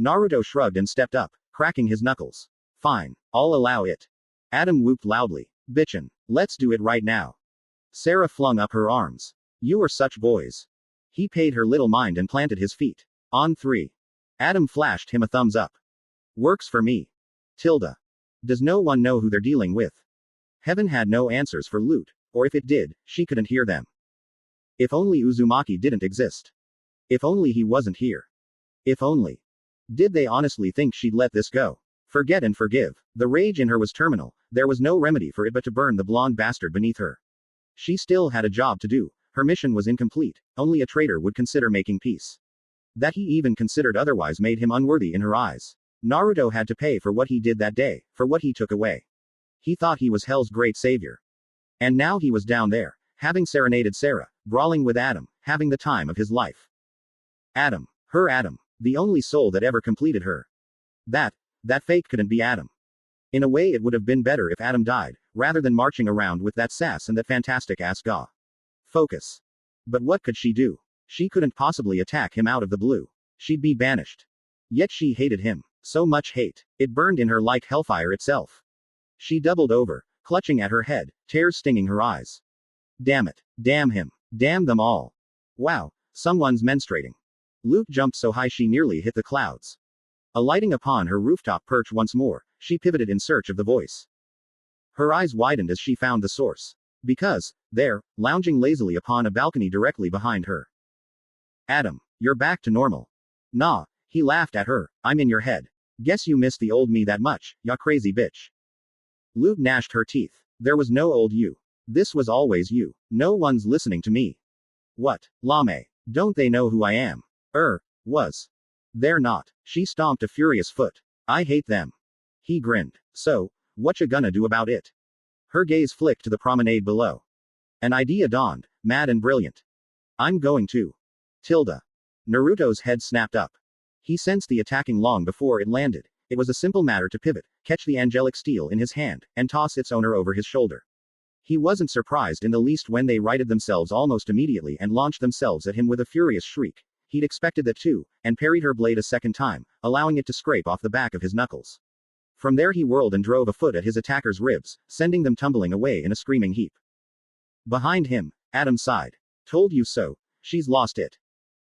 Naruto shrugged and stepped up, cracking his knuckles. Fine, I'll allow it. Adam whooped loudly. Bitchin', let's do it right now. Sarah flung up her arms. You are such boys. He paid her little mind and planted his feet. On 3. Adam flashed him a thumbs up. Works for me. Tilda. Does no one know who they're dealing with? Heaven had no answers for loot, or if it did, she couldn't hear them. If only Uzumaki didn't exist. If only he wasn't here. If only. Did they honestly think she'd let this go? Forget and forgive. The rage in her was terminal, there was no remedy for it but to burn the blonde bastard beneath her. She still had a job to do, her mission was incomplete, only a traitor would consider making peace. That he even considered otherwise made him unworthy in her eyes. Naruto had to pay for what he did that day, for what he took away. He thought he was Hell's great savior. And now he was down there, having serenaded Sarah, brawling with Adam, having the time of his life. Adam. Her Adam. The only soul that ever completed her. That fake couldn't be Adam. In a way it would have been better if Adam died, rather than marching around with that sass and that fantastic ass Ga. Focus. But what could she do? She couldn't possibly attack him out of the blue. She'd be banished. Yet she hated him. So much hate. It burned in her like hellfire itself. She doubled over, clutching at her head, tears stinging her eyes. Damn it. Damn him. Damn them all. Wow, someone's menstruating. Luke jumped so high she nearly hit the clouds. Alighting upon her rooftop perch once more, she pivoted in search of the voice. Her eyes widened as she found the source. Because, there, lounging lazily upon a balcony directly behind her. Adam, you're back to normal. Nah, he laughed at her, I'm in your head. Guess you missed the old me that much, ya crazy bitch. Luke gnashed her teeth. There was no old you. This was always you. No one's listening to me. What, Lame? Don't they know who I am? Was. They're not. She stomped a furious foot. I hate them. He grinned. So, what you gonna do about it? Her gaze flicked to the promenade below. An idea dawned, mad and brilliant. I'm going to. Tilda. Naruto's head snapped up. He sensed the attacking long before it landed. It was a simple matter to pivot, catch the angelic steel in his hand, and toss its owner over his shoulder. He wasn't surprised in the least when they righted themselves almost immediately and launched themselves at him with a furious shriek. He'd expected that too, and parried her blade a second time, allowing it to scrape off the back of his knuckles. From there he whirled and drove a foot at his attacker's ribs, sending them tumbling away in a screaming heap. Behind him, Adam sighed. Told you so. She's lost it.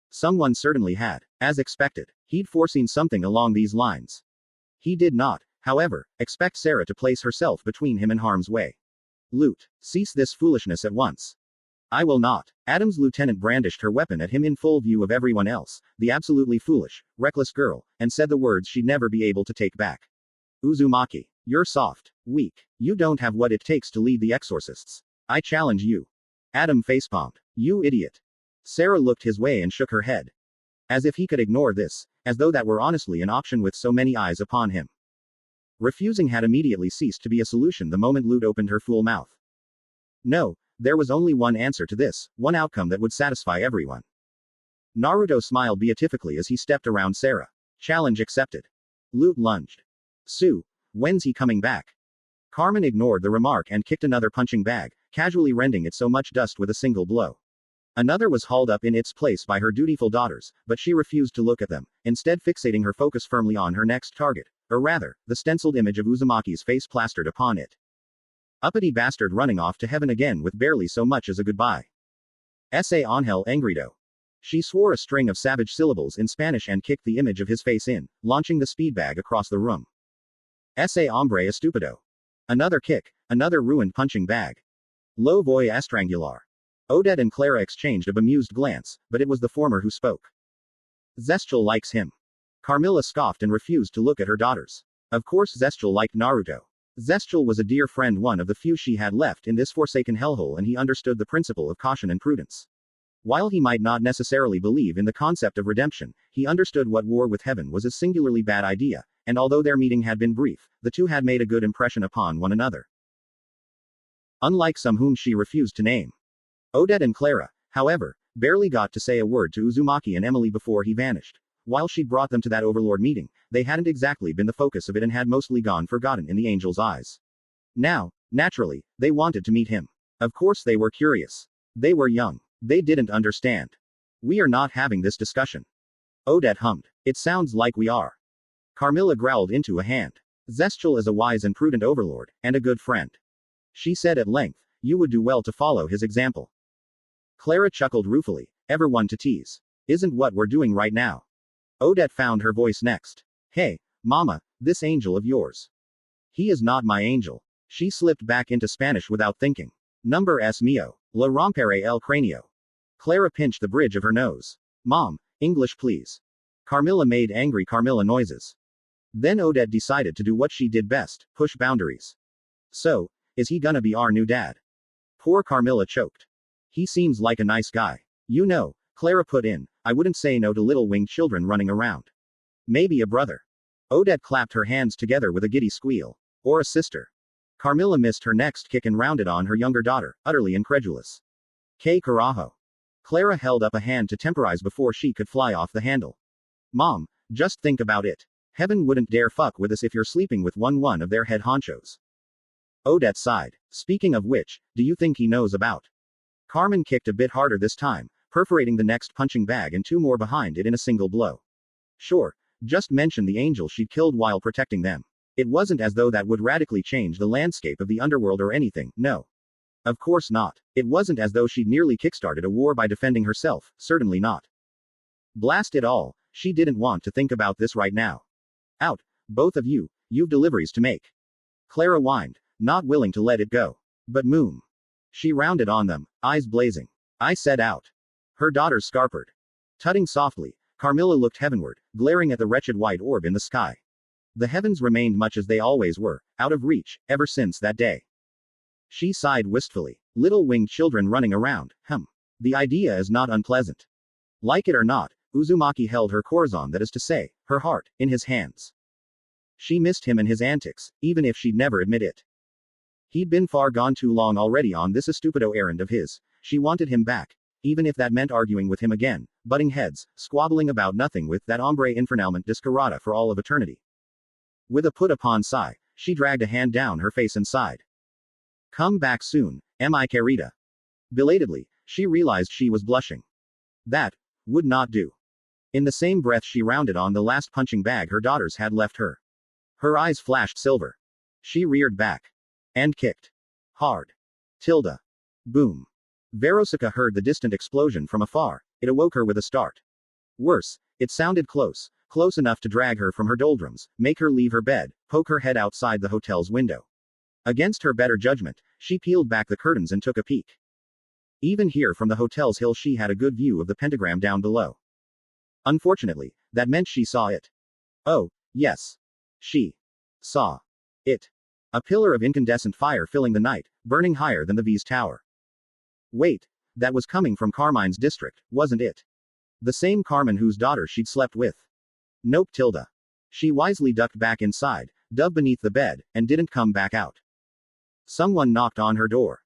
Someone certainly had. As expected, he'd foreseen something along these lines. He did not, however, expect Sarah to place herself between him and harm's way. Loot, cease this foolishness at once. I will not. Adam's lieutenant brandished her weapon at him in full view of everyone else, the absolutely foolish, reckless girl, and said the words she'd never be able to take back. Uzumaki, you're soft, weak. You don't have what it takes to lead the exorcists. I challenge you. Adam facepalmed. You idiot. Sarah looked his way and shook her head. As if he could ignore this, as though that were honestly an option with so many eyes upon him. Refusing had immediately ceased to be a solution the moment Lute opened her fool mouth. No, there was only one answer to this, one outcome that would satisfy everyone. Naruto smiled beatifically as he stepped around Sarah. Challenge accepted. Lute lunged. Sue, when's he coming back? Carmen ignored the remark and kicked another punching bag, casually rending it so much dust with a single blow. Another was hauled up in its place by her dutiful daughters, but she refused to look at them, instead fixating her focus firmly on her next target, or rather, the stenciled image of Uzumaki's face plastered upon it. Uppity bastard running off to heaven again with barely so much as a goodbye. Ese ángel engrido. She swore a string of savage syllables in Spanish and kicked the image of his face in, launching the speed bag across the room. Ese hombre estúpido. Another kick, another ruined punching bag. Lo voy a estrangular. Odette and Clara exchanged a bemused glance, but it was the former who spoke. Zestial likes him. Carmilla scoffed and refused to look at her daughters. Of course Zestial liked Naruto. Zestial was a dear friend, one of the few she had left in this forsaken hellhole, and he understood the principle of caution and prudence. While he might not necessarily believe in the concept of redemption, he understood what war with heaven was a singularly bad idea, and although their meeting had been brief, the two had made a good impression upon one another. Unlike some whom she refused to name. Odette and Clara, however, barely got to say a word to Uzumaki and Emily before he vanished. While she'd brought them to that overlord meeting, they hadn't exactly been the focus of it and had mostly gone forgotten in the angel's eyes. Now, naturally, they wanted to meet him. Of course they were curious. They were young. They didn't understand. We are not having this discussion. Odette hummed. It sounds like we are. Carmilla growled into a hand. Zestial is a wise and prudent overlord, and a good friend. She said at length, you would do well to follow his example. Clara chuckled ruefully. Ever one to tease. Isn't what we're doing right now. Odette found her voice next. Hey, Mama, this angel of yours. He is not my angel. She slipped back into Spanish without thinking. Number es mío. Le rompere el cráneo. Clara pinched the bridge of her nose. Mom, English please. Carmilla made angry Carmilla noises. Then Odette decided to do what she did best, push boundaries. So, is he gonna be our new dad? Poor Carmilla choked. He seems like a nice guy. You know, Clara put in, I wouldn't say no to little winged children running around. Maybe a brother. Odette clapped her hands together with a giddy squeal. Or a sister. Carmilla missed her next kick and rounded on her younger daughter, utterly incredulous. Que carajo. Clara held up a hand to temporize before she could fly off the handle. Mom, just think about it. Heaven wouldn't dare fuck with us if you're sleeping with one of their head honchos. Odette sighed. Speaking of which, do you think he knows about? Carmen kicked a bit harder this time, perforating the next punching bag and two more behind it in a single blow. Sure, just mention the angel she'd killed while protecting them. It wasn't as though that would radically change the landscape of the underworld or anything, no. Of course not. It wasn't as though she'd nearly kickstarted a war by defending herself, certainly not. Blast it all, she didn't want to think about this right now. Out, both of you, you've deliveries to make. Clara whined, not willing to let it go. But Moon. She rounded on them, eyes blazing. I said out. Her daughters scarpered. Tutting softly, Carmilla looked heavenward, glaring at the wretched white orb in the sky. The heavens remained much as they always were, out of reach, ever since that day. She sighed wistfully. Little winged children running around, The idea is not unpleasant. Like it or not, Uzumaki held her corazon, that is to say, her heart, in his hands. She missed him and his antics, even if she'd never admit it. He'd been far gone too long already on this estupido errand of his. She wanted him back, even if that meant arguing with him again, butting heads, squabbling about nothing with that hombre infernalmente descarada for all of eternity. With a put-upon sigh, she dragged a hand down her face and sighed. Come back soon, mi querida. Belatedly, she realized she was blushing. That would not do. In the same breath she rounded on the last punching bag her daughters had left her. Her eyes flashed silver. She reared back. And kicked. Hard. Tilda. Boom. Veronica heard the distant explosion from afar. It awoke her with a start. Worse, it sounded close. Close enough to drag her from her doldrums, make her leave her bed, poke her head outside the hotel's window. Against her better judgment, she peeled back the curtains and took a peek. Even here from the hotel's hill she had a good view of the pentagram down below. Unfortunately, that meant she saw it. Oh, yes. She saw it. A pillar of incandescent fire filling the night, burning higher than the V's tower. Wait, that was coming from Carmine's district, wasn't it? The same Carmine whose daughter she'd slept with. Nope, Tilda. She wisely ducked back inside, dug beneath the bed, and didn't come back out. Someone knocked on her door.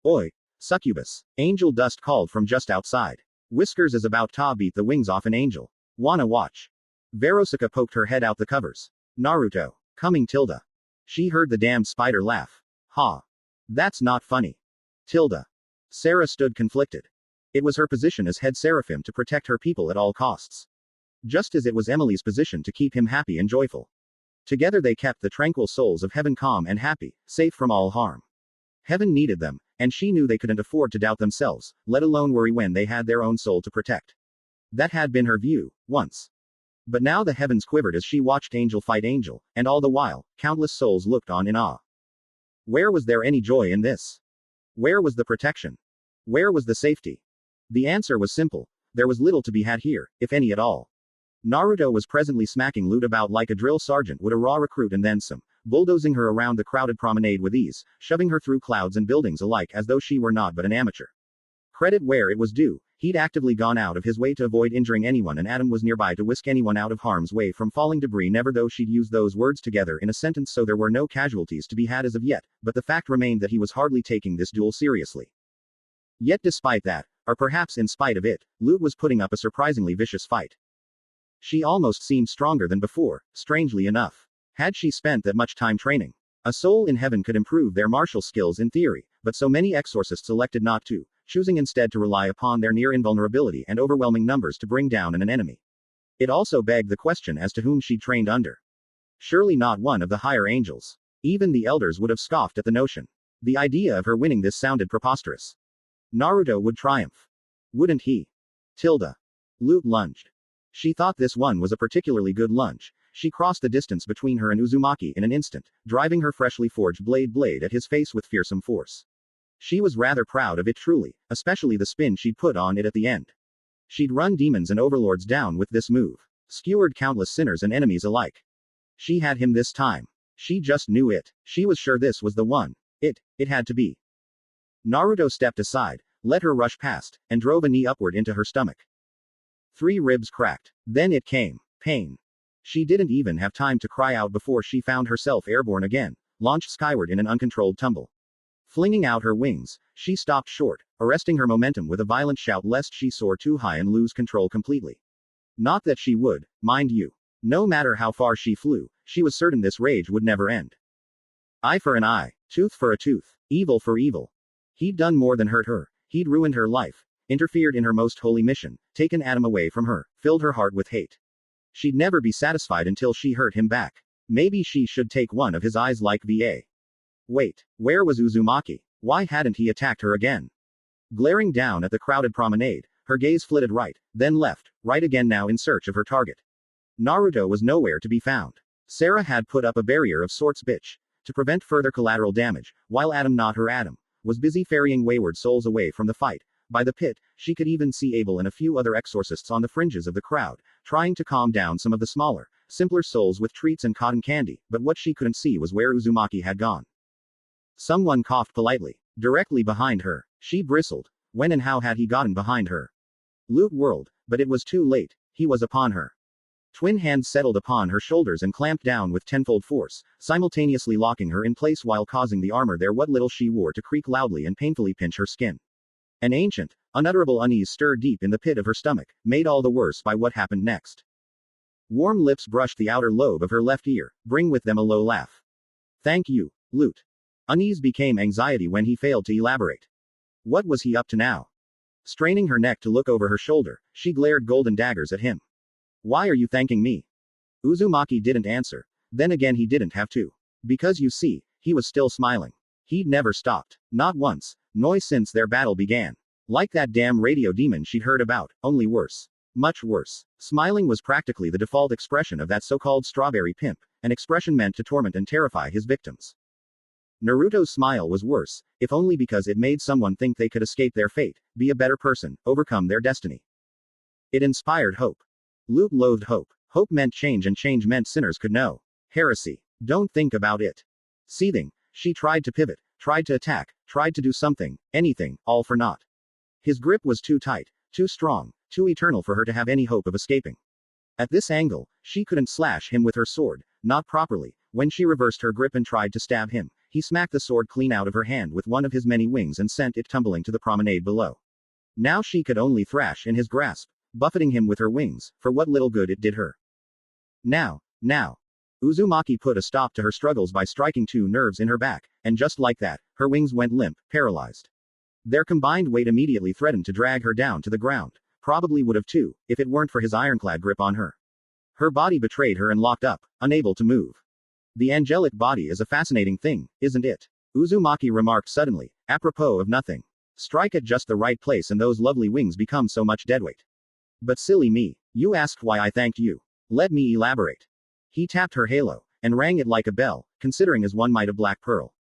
Oi, succubus. Angel Dust called from just outside. Whiskers is about to beat the wings off an angel. Wanna watch? Veronica poked her head out the covers. Naruto. Coming, Tilda. She heard the damned spider laugh. Ha. That's not funny. Tilda. Sarah stood conflicted. It was her position as head seraphim to protect her people at all costs. Just as it was Emily's position to keep him happy and joyful. Together they kept the tranquil souls of heaven calm and happy, safe from all harm. Heaven needed them, and she knew they couldn't afford to doubt themselves, let alone worry when they had their own soul to protect. That had been her view, once. But now the heavens quivered as she watched angel fight angel, and all the while, countless souls looked on in awe. Where was there any joy in this? Where was the protection? Where was the safety? The answer was simple. There was little to be had here, if any at all. Naruto was presently smacking Lute about like a drill sergeant would a raw recruit and then some, bulldozing her around the crowded promenade with ease, shoving her through clouds and buildings alike as though she were not but an amateur. Credit where it was due, he'd actively gone out of his way to avoid injuring anyone, and Adam was nearby to whisk anyone out of harm's way from falling debris. Never though she'd used those words together in a sentence, so there were no casualties to be had as of yet, but the fact remained that he was hardly taking this duel seriously. Yet despite that, or perhaps in spite of it, Lute was putting up a surprisingly vicious fight. She almost seemed stronger than before, strangely enough. Had she spent that much time training? A soul in heaven could improve their martial skills in theory, but so many exorcists elected not to, choosing instead to rely upon their near invulnerability and overwhelming numbers to bring down an enemy. It also begged the question as to whom she'd trained under. Surely not one of the higher angels. Even the elders would have scoffed at the notion. The idea of her winning this sounded preposterous. Naruto would triumph. Wouldn't he? Lute lunged. She thought this one was a particularly good lunge. She crossed the distance between her and Uzumaki in an instant, driving her freshly forged blade at his face with fearsome force. She was rather proud of it truly, especially the spin she'd put on it at the end. She'd run demons and overlords down with this move. Skewered countless sinners and enemies alike. She had him this time. She just knew it. She was sure this was the one. It had to be. Naruto stepped aside, let her rush past, and drove a knee upward into her stomach. 3 ribs cracked. Then it came. Pain. She didn't even have time to cry out before she found herself airborne again, launched skyward in an uncontrolled tumble. Flinging out her wings, she stopped short, arresting her momentum with a violent shout lest she soar too high and lose control completely. Not that she would, mind you. No matter how far she flew, she was certain this rage would never end. Eye for an eye, tooth for a tooth, evil for evil. He'd done more than hurt her. He'd ruined her life, interfered in her most holy mission, taken Adam away from her, filled her heart with hate. She'd never be satisfied until she hurt him back. Maybe she should take one of his eyes like VA. Wait, where was Uzumaki? Why hadn't he attacked her again? Glaring down at the crowded promenade, her gaze flitted right, then left, right again, now in search of her target. Naruto was nowhere to be found. Sarah had put up a barrier of sorts to prevent further collateral damage, while Adam, not her Adam, was busy ferrying wayward souls away from the fight. By the pit, she could even see Abel and a few other exorcists on the fringes of the crowd, trying to calm down some of the smaller, simpler souls with treats and cotton candy, but what she couldn't see was where Uzumaki had gone. Someone coughed politely, directly behind her. She bristled. When and how had he gotten behind her? Lute whirled, but it was too late. He was upon her. Twin hands settled upon her shoulders and clamped down with tenfold force, simultaneously locking her in place while causing the armor there what little she wore to creak loudly and painfully pinch her skin. An ancient, unutterable unease stirred deep in the pit of her stomach, made all the worse by what happened next. Warm lips brushed the outer lobe of her left ear, bring with them a low laugh. Thank you, Lute. Unease became anxiety when he failed to elaborate. What was he up to now? Straining her neck to look over her shoulder, she glared golden daggers at him. Why are you thanking me? Uzumaki didn't answer. Then again, he didn't have to. Because you see, he was still smiling. He'd never stopped. Not once. Nor since their battle began. Like that damn radio demon she'd heard about, only worse. Much worse. Smiling was practically the default expression of that so-called strawberry pimp, an expression meant to torment and terrify his victims. Naruto's smile was worse, if only because it made someone think they could escape their fate, be a better person, overcome their destiny. It inspired hope. Lute loathed hope. Hope meant change, and change meant sinners could know. Heresy. Don't think about it. Seething, she tried to pivot, tried to attack, tried to do something, anything, all for naught. His grip was too tight, too strong, too eternal for her to have any hope of escaping. At this angle, she couldn't slash him with her sword, not properly. When she reversed her grip and tried to stab him, he smacked the sword clean out of her hand with one of his many wings and sent it tumbling to the promenade below. Now she could only thrash in his grasp, buffeting him with her wings, for what little good it did her. Now. Uzumaki put a stop to her struggles by striking 2 nerves in her back, and just like that, her wings went limp, paralyzed. Their combined weight immediately threatened to drag her down to the ground. Probably would have too, if it weren't for his ironclad grip on her. Her body betrayed her and locked up, unable to move. The angelic body is a fascinating thing, isn't it? Uzumaki remarked suddenly, apropos of nothing. Strike at just the right place and those lovely wings become so much deadweight. But silly me, you asked why I thanked you. Let me elaborate. He tapped her halo, and rang it like a bell, considering as one might a black pearl.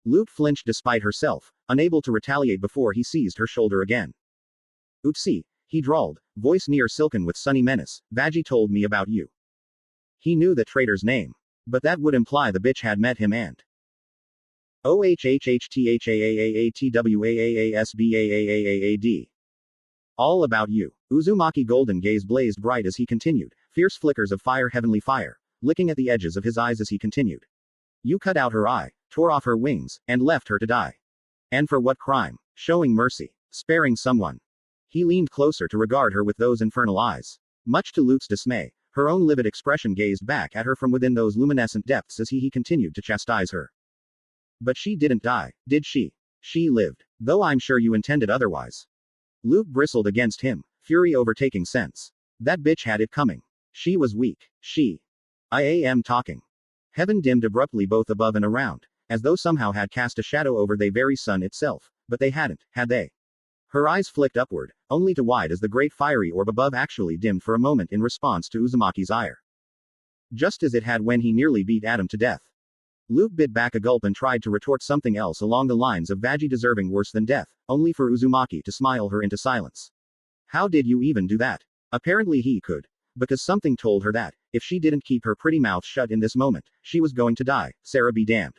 Lute flinched despite herself, unable to retaliate before he seized her shoulder again. Oopsie, He drawled, voice near silken with sunny menace. Veggie told me about you. He knew the traitor's name. But that would imply the bitch had met him and. OHHHTHAAAATWAAASBAAAAD. All about you. Uzumaki golden gaze blazed bright as he continued, fierce flickers of fire, heavenly fire, licking at the edges of his eyes as he continued. You cut out her eye, tore off her wings, and left her to die. And for what crime? Showing mercy. Sparing someone. He leaned closer to regard her with those infernal eyes. Much to Luke's dismay, her own livid expression gazed back at her from within those luminescent depths as he continued to chastise her. But she didn't die, did she? She lived. Though I'm sure you intended otherwise. Luke bristled against him, fury overtaking sense. That bitch had it coming. She was weak. I am talking. Heaven dimmed abruptly both above and around, as though somehow had cast a shadow over the very sun itself, but they hadn't, had they? Her eyes flicked upward, only to wide as the great fiery orb above actually dimmed for a moment in response to Uzumaki's ire. Just as it had when he nearly beat Adam to death. Luke bit back a gulp and tried to retort something else along the lines of Veggie deserving worse than death, only for Uzumaki to smile her into silence. How did you even do that? Apparently he could. Because something told her that, if she didn't keep her pretty mouth shut in this moment, she was going to die, Sarah be damned.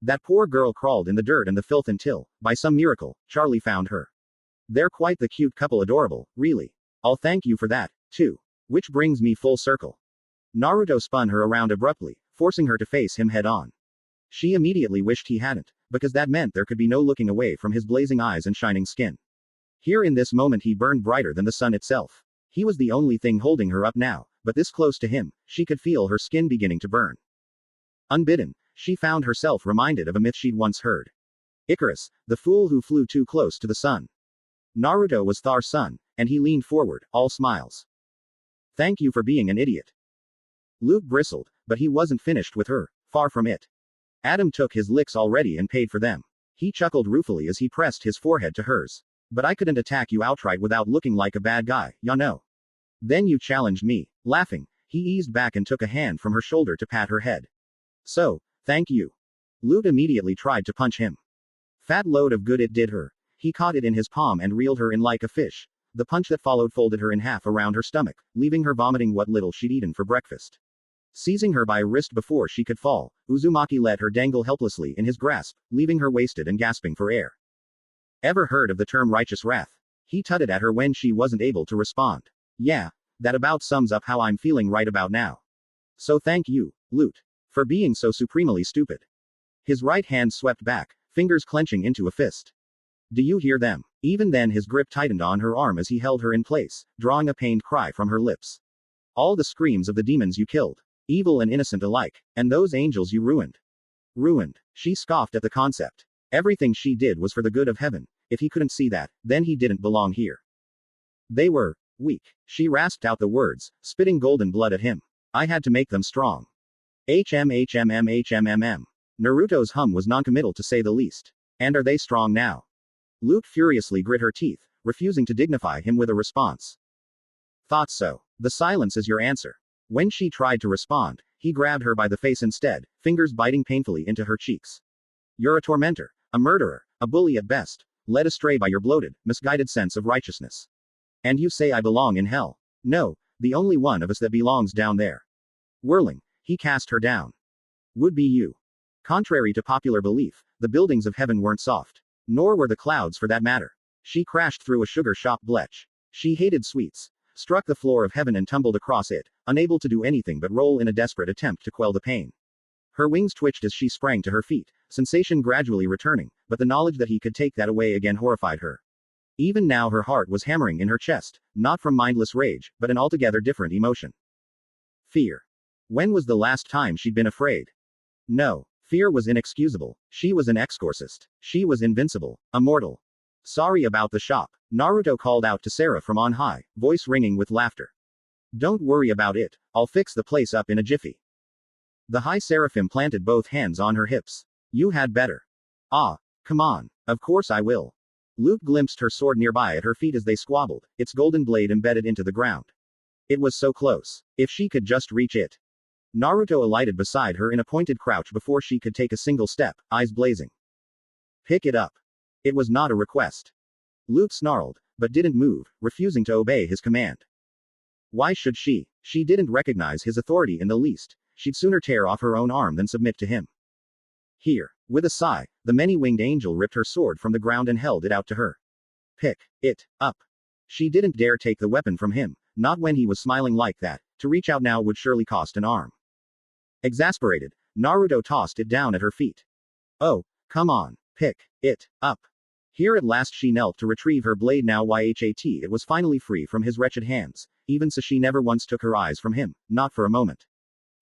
That poor girl crawled in the dirt and the filth until, by some miracle, Charlie found her. They're quite the cute couple, adorable, really. I'll thank you for that, too. Which brings me full circle. Naruto spun her around abruptly, forcing her to face him head on. She immediately wished he hadn't, because that meant there could be no looking away from his blazing eyes and shining skin. Here in this moment he burned brighter than the sun itself. He was the only thing holding her up now, but this close to him, she could feel her skin beginning to burn. Unbidden, she found herself reminded of a myth she'd once heard. Icarus, the fool who flew too close to the sun. Naruto was Thar's son, and he leaned forward, all smiles. Thank you for being an idiot. Luke bristled, but he wasn't finished with her, far from it. Adam took his licks already and paid for them. He chuckled ruefully as he pressed his forehead to hers. But I couldn't attack you outright without looking like a bad guy, ya know. Then you challenged me. Laughing, he eased back and took a hand from her shoulder to pat her head. So, thank you. Luke immediately tried to punch him. Fat load of good it did her. He caught it in his palm and reeled her in like a fish. The punch that followed folded her in half around her stomach, leaving her vomiting what little she'd eaten for breakfast. Seizing her by a wrist before she could fall, Uzumaki let her dangle helplessly in his grasp, leaving her wasted and gasping for air. Ever heard of the term righteous wrath? He tutted at her when she wasn't able to respond. Yeah, that about sums up how I'm feeling right about now. So thank you, Luke, for being so supremely stupid. His right hand swept back, fingers clenching into a fist. Do you hear them? Even then his grip tightened on her arm as he held her in place, drawing a pained cry from her lips. All the screams of the demons you killed. Evil and innocent alike. And those angels you ruined. Ruined. She scoffed at the concept. Everything she did was for the good of heaven. If he couldn't see that, then he didn't belong here. They were weak. She rasped out the words, spitting golden blood at him. I had to make them strong. HMHMMHMMM. Naruto's hum was noncommittal to say the least. And are they strong now? Luke furiously grit her teeth, refusing to dignify him with a response. Thought so. The silence is your answer. When she tried to respond, he grabbed her by the face instead, fingers biting painfully into her cheeks. You're a tormentor, a murderer, a bully at best, led astray by your bloated, misguided sense of righteousness. And you say I belong in hell. No, the only one of us that belongs down there. Whirling, he cast her down. Would be you. Contrary to popular belief, the buildings of heaven weren't soft. Nor were the clouds for that matter. She crashed through a sugar shop blech. She hated sweets. Struck the floor of heaven and tumbled across it, unable to do anything but roll in a desperate attempt to quell the pain. Her wings twitched as she sprang to her feet, sensation gradually returning, but the knowledge that he could take that away again horrified her. Even now her heart was hammering in her chest, not from mindless rage, but an altogether different emotion. Fear. When was the last time she'd been afraid? No. Fear was inexcusable. She was an exorcist. She was invincible. Immortal. Sorry about the shop. Naruto called out to Sarah from on high, voice ringing with laughter. Don't worry about it. I'll fix the place up in a jiffy. The high seraphim planted both hands on her hips. You had better. Ah, come on. Of course I will. Luke glimpsed her sword nearby at her feet as they squabbled, its golden blade embedded into the ground. It was so close. If she could just reach it. Naruto alighted beside her in a pointed crouch before she could take a single step, eyes blazing. Pick it up. It was not a request. Luke snarled, but didn't move, refusing to obey his command. Why should she? She didn't recognize his authority in the least. She'd sooner tear off her own arm than submit to him. Here. With a sigh, the many-winged angel ripped her sword from the ground and held it out to her. Pick it up. She didn't dare take the weapon from him, not when he was smiling like that. To reach out now would surely cost an arm. Exasperated, Naruto tossed it down at her feet. Oh, come on, pick it up. Here at last she knelt to retrieve her blade. Now it was finally free from his wretched hands. Even so, she never once took her eyes from him, not for a moment.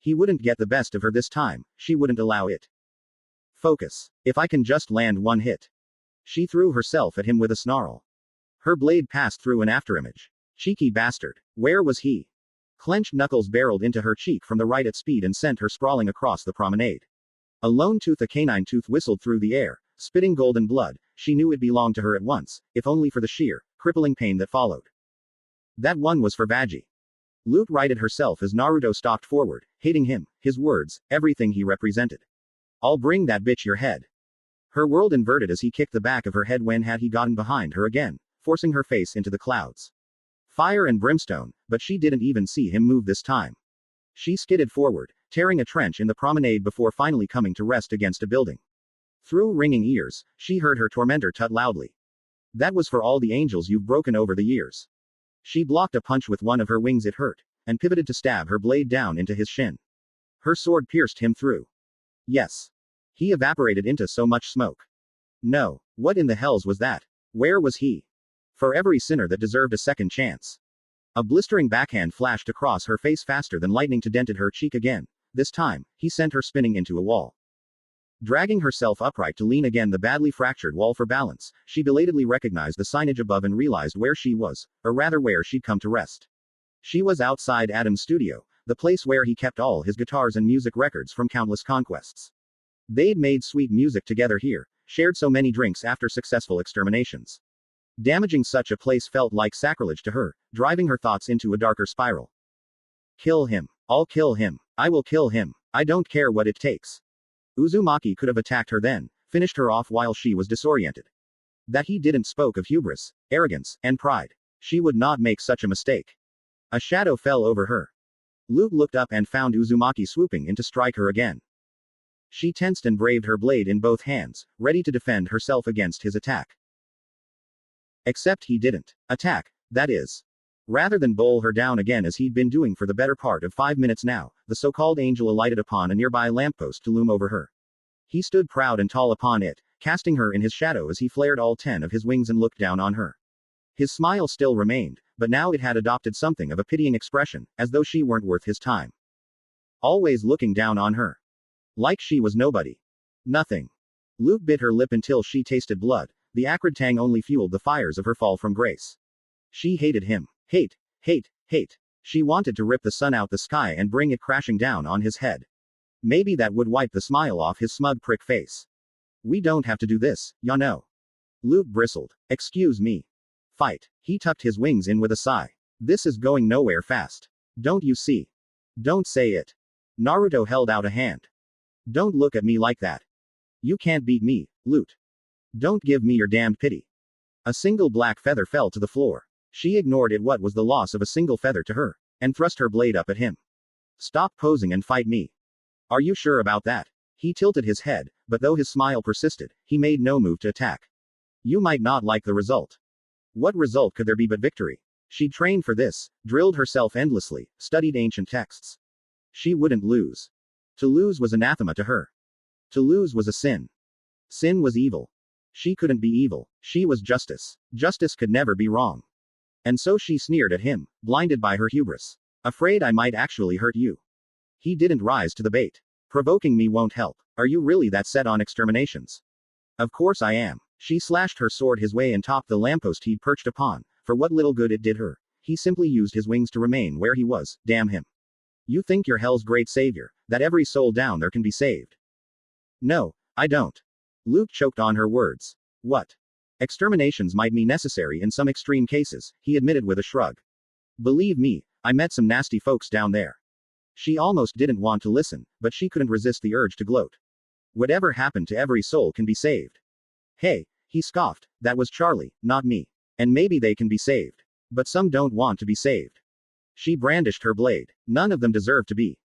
He wouldn't get the best of her this time, she wouldn't allow it. Focus. If I can just land one hit. She threw herself at him with a snarl. Her blade passed through an afterimage. Cheeky bastard. Where was he? Clenched knuckles barreled into her cheek from the right at speed and sent her sprawling across the promenade. A lone tooth, a canine tooth, whistled through the air, spitting golden blood. She knew it belonged to her at once, if only for the sheer, crippling pain that followed. That one was for Veggie. Luke righted herself as Naruto stalked forward, hating him, his words, everything he represented. I'll bring that bitch your head. Her world inverted as he kicked the back of her head. When had he gotten behind her again, forcing her face into the clouds? Fire and brimstone, but she didn't even see him move this time. She skidded forward, tearing a trench in the promenade before finally coming to rest against a building. Through ringing ears, she heard her tormentor tut loudly. That was for all the angels you've broken over the years. She blocked a punch with one of her wings. It hurt, and pivoted to stab her blade down into his shin. Her sword pierced him through. Yes. He evaporated into so much smoke. No. What in the hells was that? Where was he? For every sinner that deserved a second chance. A blistering backhand flashed across her face faster than lightning to dented her cheek again. This time, he sent her spinning into a wall. Dragging herself upright to lean against the badly fractured wall for balance, she belatedly recognized the signage above and realized where she was, or rather where she'd come to rest. She was outside Adam's studio, the place where he kept all his guitars and music records from countless conquests. They'd made sweet music together here, shared so many drinks after successful exterminations. Damaging such a place felt like sacrilege to her, driving her thoughts into a darker spiral. Kill him. I'll kill him. I will kill him. I don't care what it takes. Uzumaki could have attacked her then, finished her off while she was disoriented. That he didn't spoke of hubris, arrogance, and pride. She would not make such a mistake. A shadow fell over her. Luke looked up and found Uzumaki swooping in to strike her again. She tensed and braved her blade in both hands, ready to defend herself against his attack. Except he didn't attack, that is. Rather than bowl her down again as he'd been doing for the better part of 5 minutes now, the so-called angel alighted upon a nearby lamppost to loom over her. He stood proud and tall upon it, casting her in his shadow as he flared all 10 of his wings and looked down on her. His smile still remained, but now it had adopted something of a pitying expression, as though she weren't worth his time. Always looking down on her. Like she was nobody. Nothing. Luke bit her lip until she tasted blood. The acrid tang only fueled the fires of her fall from grace. She hated him. Hate. Hate. Hate. She wanted to rip the sun out the sky and bring it crashing down on his head. Maybe that would wipe the smile off his smug prick face. We don't have to do this, ya know. Luke bristled. Excuse me. Fight. He tucked his wings in with a sigh. This is going nowhere fast. Don't you see? Don't say it. Naruto held out a hand. Don't look at me like that. You can't beat me, Luke. Don't give me your damned pity. A single black feather fell to the floor. She ignored it. What was the loss of a single feather to her? And thrust her blade up at him. Stop posing and fight me. Are you sure about that? He tilted his head, but though his smile persisted, he made no move to attack. You might not like the result. What result could there be but victory? She'd trained for this, drilled herself endlessly, studied ancient texts. She wouldn't lose. To lose was anathema to her. To lose was a sin. Sin was evil. She couldn't be evil. She was justice. Justice could never be wrong. And so she sneered at him, blinded by her hubris. Afraid I might actually hurt you. He didn't rise to the bait. Provoking me won't help. Are you really that set on exterminations? Of course I am. She slashed her sword his way and topped the lamppost he'd perched upon. For what little good it did her, he simply used his wings to remain where he was, damn him. You think you're hell's great savior, that every soul down there can be saved. No, I don't. Luke choked on her words. What? Exterminations might be necessary in some extreme cases, he admitted with a shrug. Believe me, I met some nasty folks down there. She almost didn't want to listen, but she couldn't resist the urge to gloat. Whatever happened to every soul can be saved. Hey, he scoffed, that was Charlie, not me. And maybe they can be saved. But some don't want to be saved. She brandished her blade. None of them deserve to be.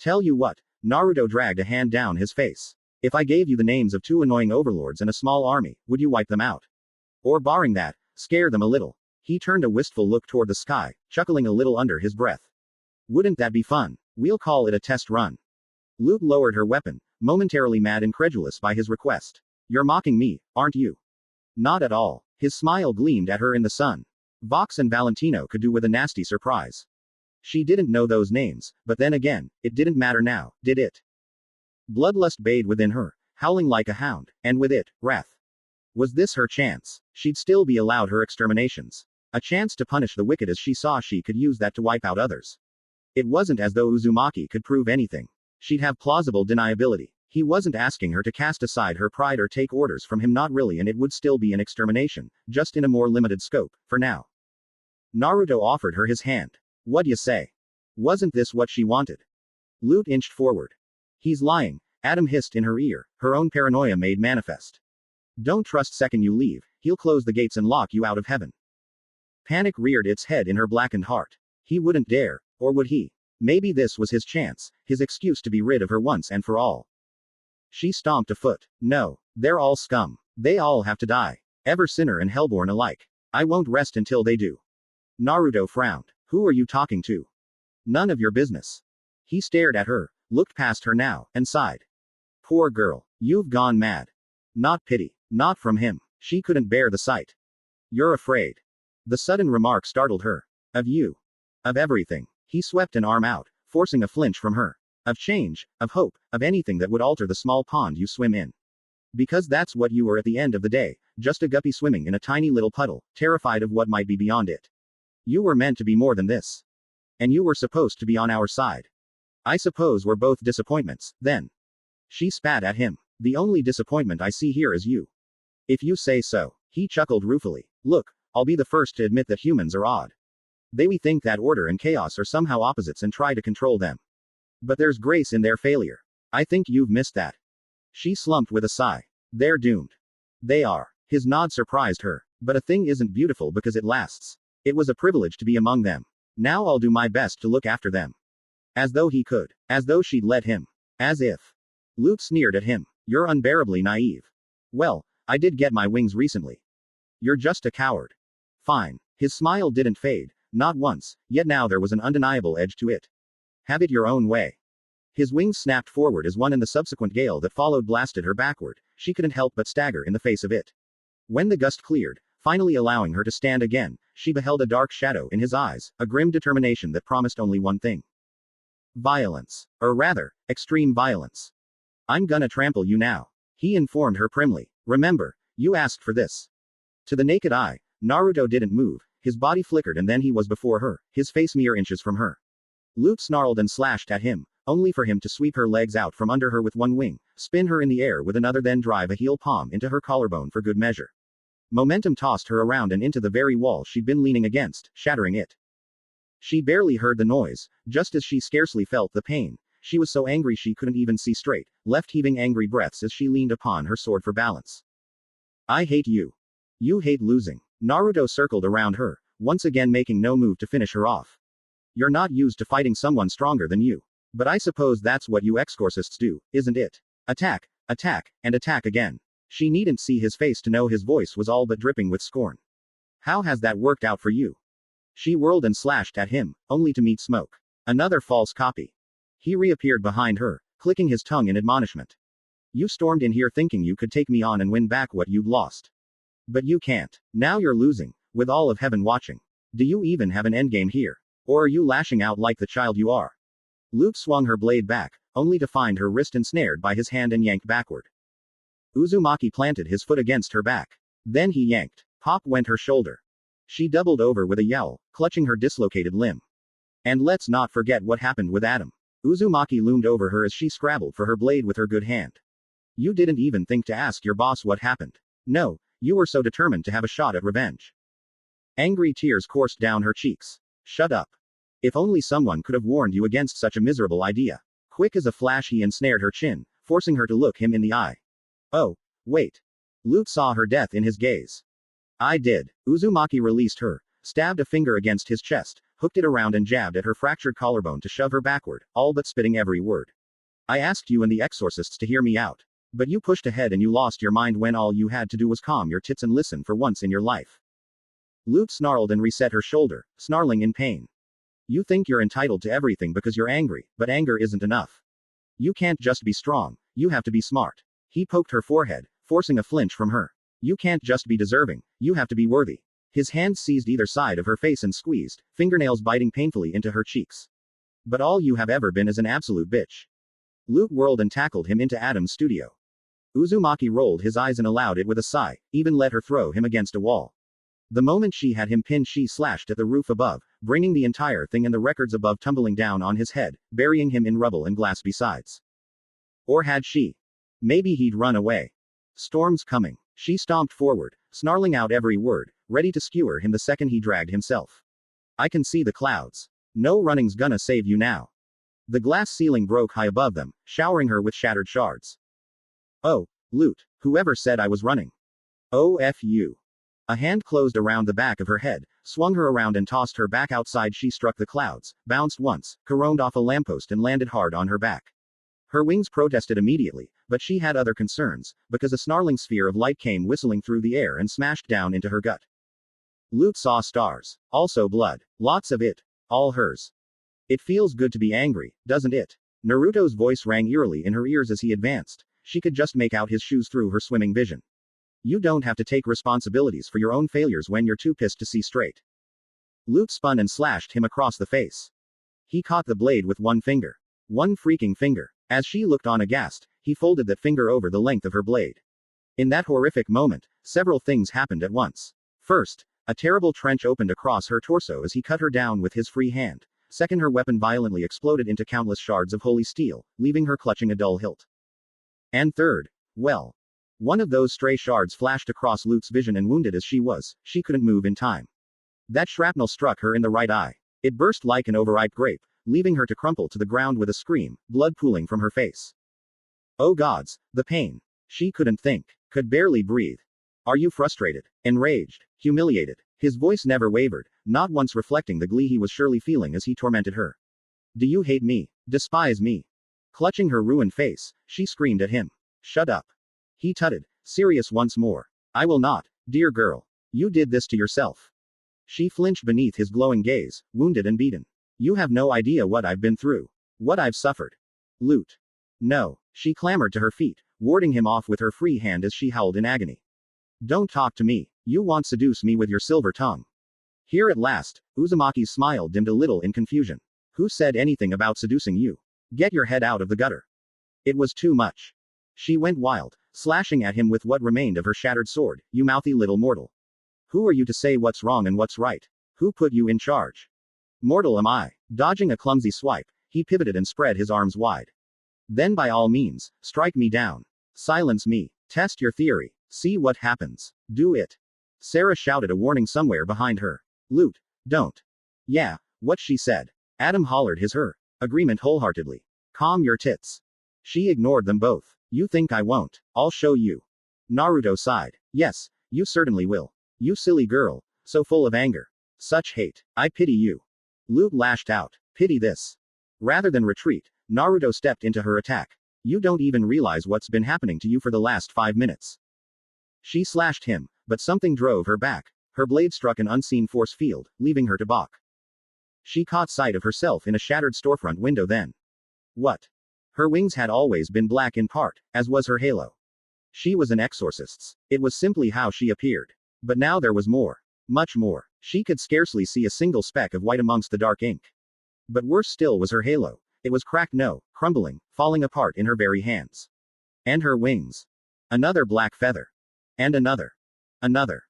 Tell you what, Naruto dragged a hand down his face. If I gave you the names of 2 annoying overlords and a small army, would you wipe them out? Or barring that, scare them a little? He turned a wistful look toward the sky, chuckling a little under his breath. Wouldn't that be fun? We'll call it a test run. Lute lowered her weapon, momentarily mad and incredulous by his request. You're mocking me, aren't you? Not at all. His smile gleamed at her in the sun. Vox and Valentino could do with a nasty surprise. She didn't know those names, but then again, it didn't matter now, did it? Bloodlust bayed within her, howling like a hound, and with it, wrath. Was this her chance? She'd still be allowed her exterminations. A chance to punish the wicked as she saw she could use that to wipe out others. It wasn't as though Uzumaki could prove anything. She'd have plausible deniability. He wasn't asking her to cast aside her pride or take orders from him, not really, and it would still be an extermination, just in a more limited scope, for now. Naruto offered her his hand. What'd you say? Wasn't this what she wanted? Lute inched forward. He's lying, Adam hissed in her ear, her own paranoia made manifest. Don't trust second you leave, he'll close the gates and lock you out of heaven. Panic reared its head in her blackened heart. He wouldn't dare, or would he? Maybe this was his chance, his excuse to be rid of her once and for all. She stomped a foot. No, they're all scum. They all have to die. Ever sinner and hellborn alike. I won't rest until they do. Naruto frowned. Who are you talking to? None of your business. He stared at her, looked past her now, and sighed. Poor girl. You've gone mad. Not pity. Not from him. She couldn't bear the sight. You're afraid. The sudden remark startled her. Of you. Of everything. He swept an arm out, forcing a flinch from her. Of change, of hope, of anything that would alter the small pond you swim in. Because that's what you were at the end of the day, just a guppy swimming in a tiny little puddle, terrified of what might be beyond it. You were meant to be more than this. And you were supposed to be on our side. I suppose we're both disappointments, then. She spat at him. The only disappointment I see here is you. If you say so. He chuckled ruefully. Look, I'll be the first to admit that humans are odd. We think that order and chaos are somehow opposites and try to control them. But there's grace in their failure. I think you've missed that. She slumped with a sigh. They're doomed. They are. His nod surprised her. But a thing isn't beautiful because it lasts. It was a privilege to be among them. Now I'll do my best to look after them. As though he could. As though she'd let him. As if. Lute sneered at him. You're unbearably naive. Well, I did get my wings recently. You're just a coward. Fine. His smile didn't fade. Not once, yet now there was an undeniable edge to it. Have it your own way. His wings snapped forward as one, and the subsequent gale that followed blasted her backward. She couldn't help but stagger in the face of it. When the gust cleared, finally allowing her to stand again, she beheld a dark shadow in his eyes, a grim determination that promised only one thing. Violence. Or rather, extreme violence. I'm gonna trample you now. He informed her primly. Remember, you asked for this. To the naked eye, Naruto didn't move. His body flickered and then he was before her, his face mere inches from her. Lute snarled and slashed at him, only for him to sweep her legs out from under her with one wing, spin her in the air with another, then drive a heel palm into her collarbone for good measure. Momentum tossed her around and into the very wall she'd been leaning against, shattering it. She barely heard the noise, just as she scarcely felt the pain. She was so angry she couldn't even see straight, left heaving angry breaths as she leaned upon her sword for balance. I hate you. You hate losing. Naruto circled around her, once again making no move to finish her off. You're not used to fighting someone stronger than you. But I suppose that's what you exorcists do, isn't it? Attack, attack, and attack again. She needn't see his face to know his voice was all but dripping with scorn. How has that worked out for you? She whirled and slashed at him, only to meet smoke. Another false copy. He reappeared behind her, clicking his tongue in admonishment. You stormed in here thinking you could take me on and win back what you'd lost. But you can't. Now you're losing, with all of heaven watching. Do you even have an endgame here? Or are you lashing out like the child you are? Lute swung her blade back, only to find her wrist ensnared by his hand and yanked backward. Uzumaki planted his foot against her back. Then he yanked. Pop went her shoulder. She doubled over with a yowl, clutching her dislocated limb. And let's not forget what happened with Adam. Uzumaki loomed over her as she scrabbled for her blade with her good hand. You didn't even think to ask your boss what happened. No, you were so determined to have a shot at revenge. Angry tears coursed down her cheeks. Shut up. If only someone could have warned you against such a miserable idea. Quick as a flash he ensnared her chin, forcing her to look him in the eye. Oh, wait. Lute saw her death in his gaze. I did. Uzumaki released her, stabbed a finger against his chest, hooked it around and jabbed at her fractured collarbone to shove her backward, all but spitting every word. I asked you and the exorcists to hear me out. But you pushed ahead and you lost your mind when all you had to do was calm your tits and listen for once in your life. Lute snarled and reset her shoulder, snarling in pain. You think you're entitled to everything because you're angry, but anger isn't enough. You can't just be strong, you have to be smart. He poked her forehead, forcing a flinch from her. You can't just be deserving, you have to be worthy. His hands seized either side of her face and squeezed, fingernails biting painfully into her cheeks. But all you have ever been is an absolute bitch. Lute whirled and tackled him into Adam's studio. Uzumaki rolled his eyes and allowed it with a sigh, even let her throw him against a wall. The moment she had him pinned, she slashed at the roof above, bringing the entire thing and the records above tumbling down on his head, burying him in rubble and glass besides. Or had she? Maybe he'd run away. Storm's coming. She stomped forward, snarling out every word, ready to skewer him the second he dragged himself. I can see the clouds. No running's gonna save you now. The glass ceiling broke high above them, showering her with shattered shards. Oh, Lute, whoever said I was running? Oh, F you. A hand closed around the back of her head, swung her around and tossed her back outside. She struck the clouds, bounced once, caromed off a lamppost and landed hard on her back. Her wings protested immediately, but she had other concerns, because a snarling sphere of light came whistling through the air and smashed down into her gut. Lute saw stars. Also blood. Lots of it. All hers. It feels good to be angry, doesn't it? Naruto's voice rang eerily in her ears as he advanced. She could just make out his shoes through her swimming vision. You don't have to take responsibilities for your own failures when you're too pissed to see straight. Lute spun and slashed him across the face. He caught the blade with one finger. One freaking finger. As she looked on aghast, he folded that finger over the length of her blade. In that horrific moment, several things happened at once. First, a terrible trench opened across her torso as he cut her down with his free hand. Second, her weapon violently exploded into countless shards of holy steel, leaving her clutching a dull hilt. And third, well, one of those stray shards flashed across Lute's vision and wounded as she was, she couldn't move in time. That shrapnel struck her in the right eye. It burst like an overripe grape, leaving her to crumple to the ground with a scream, blood pooling from her face. Oh gods, the pain. She couldn't think, could barely breathe. Are you frustrated, enraged, humiliated? His voice never wavered, not once reflecting the glee he was surely feeling as he tormented her. Do you hate me? Despise me? Clutching her ruined face, she screamed at him. Shut up. He tutted, serious once more. I will not, dear girl. You did this to yourself. She flinched beneath his glowing gaze, wounded and beaten. You have no idea what I've been through. What I've suffered. Lute. No. She clambered to her feet, warding him off with her free hand as she howled in agony. Don't talk to me. You won't seduce me with your silver tongue. Here at last, Uzumaki's smile dimmed a little in confusion. Who said anything about seducing you? Get your head out of the gutter. It was too much. She went wild, slashing at him with what remained of her shattered sword. You mouthy little mortal. Who are you to say what's wrong and what's right? Who put you in charge? Mortal am I. Dodging a clumsy swipe, he pivoted and spread his arms wide. Then by all means, strike me down. Silence me. Test your theory. See what happens. Do it. Sarah shouted a warning somewhere behind her. Lute, don't. Yeah, what she said. Adam hollered his agreement wholeheartedly. Calm your tits. She ignored them both. You think I won't? I'll show you. Naruto sighed. Yes, you certainly will. You silly girl, so full of anger. Such hate. I pity you. Lute lashed out. Pity this. Rather than retreat, Naruto stepped into her attack. You don't even realize what's been happening to you for the last 5 minutes. She slashed him, but something drove her back. Her blade struck an unseen force field, leaving her to balk. She caught sight of herself in a shattered storefront window then. What? Her wings had always been black in part, as was her halo. She was an exorcist's. It was simply how she appeared. But now there was more. Much more. She could scarcely see a single speck of white amongst the dark ink. But worse still was her halo. It was cracked, no, crumbling, falling apart in her very hands. And her wings. Another black feather. And another. Another.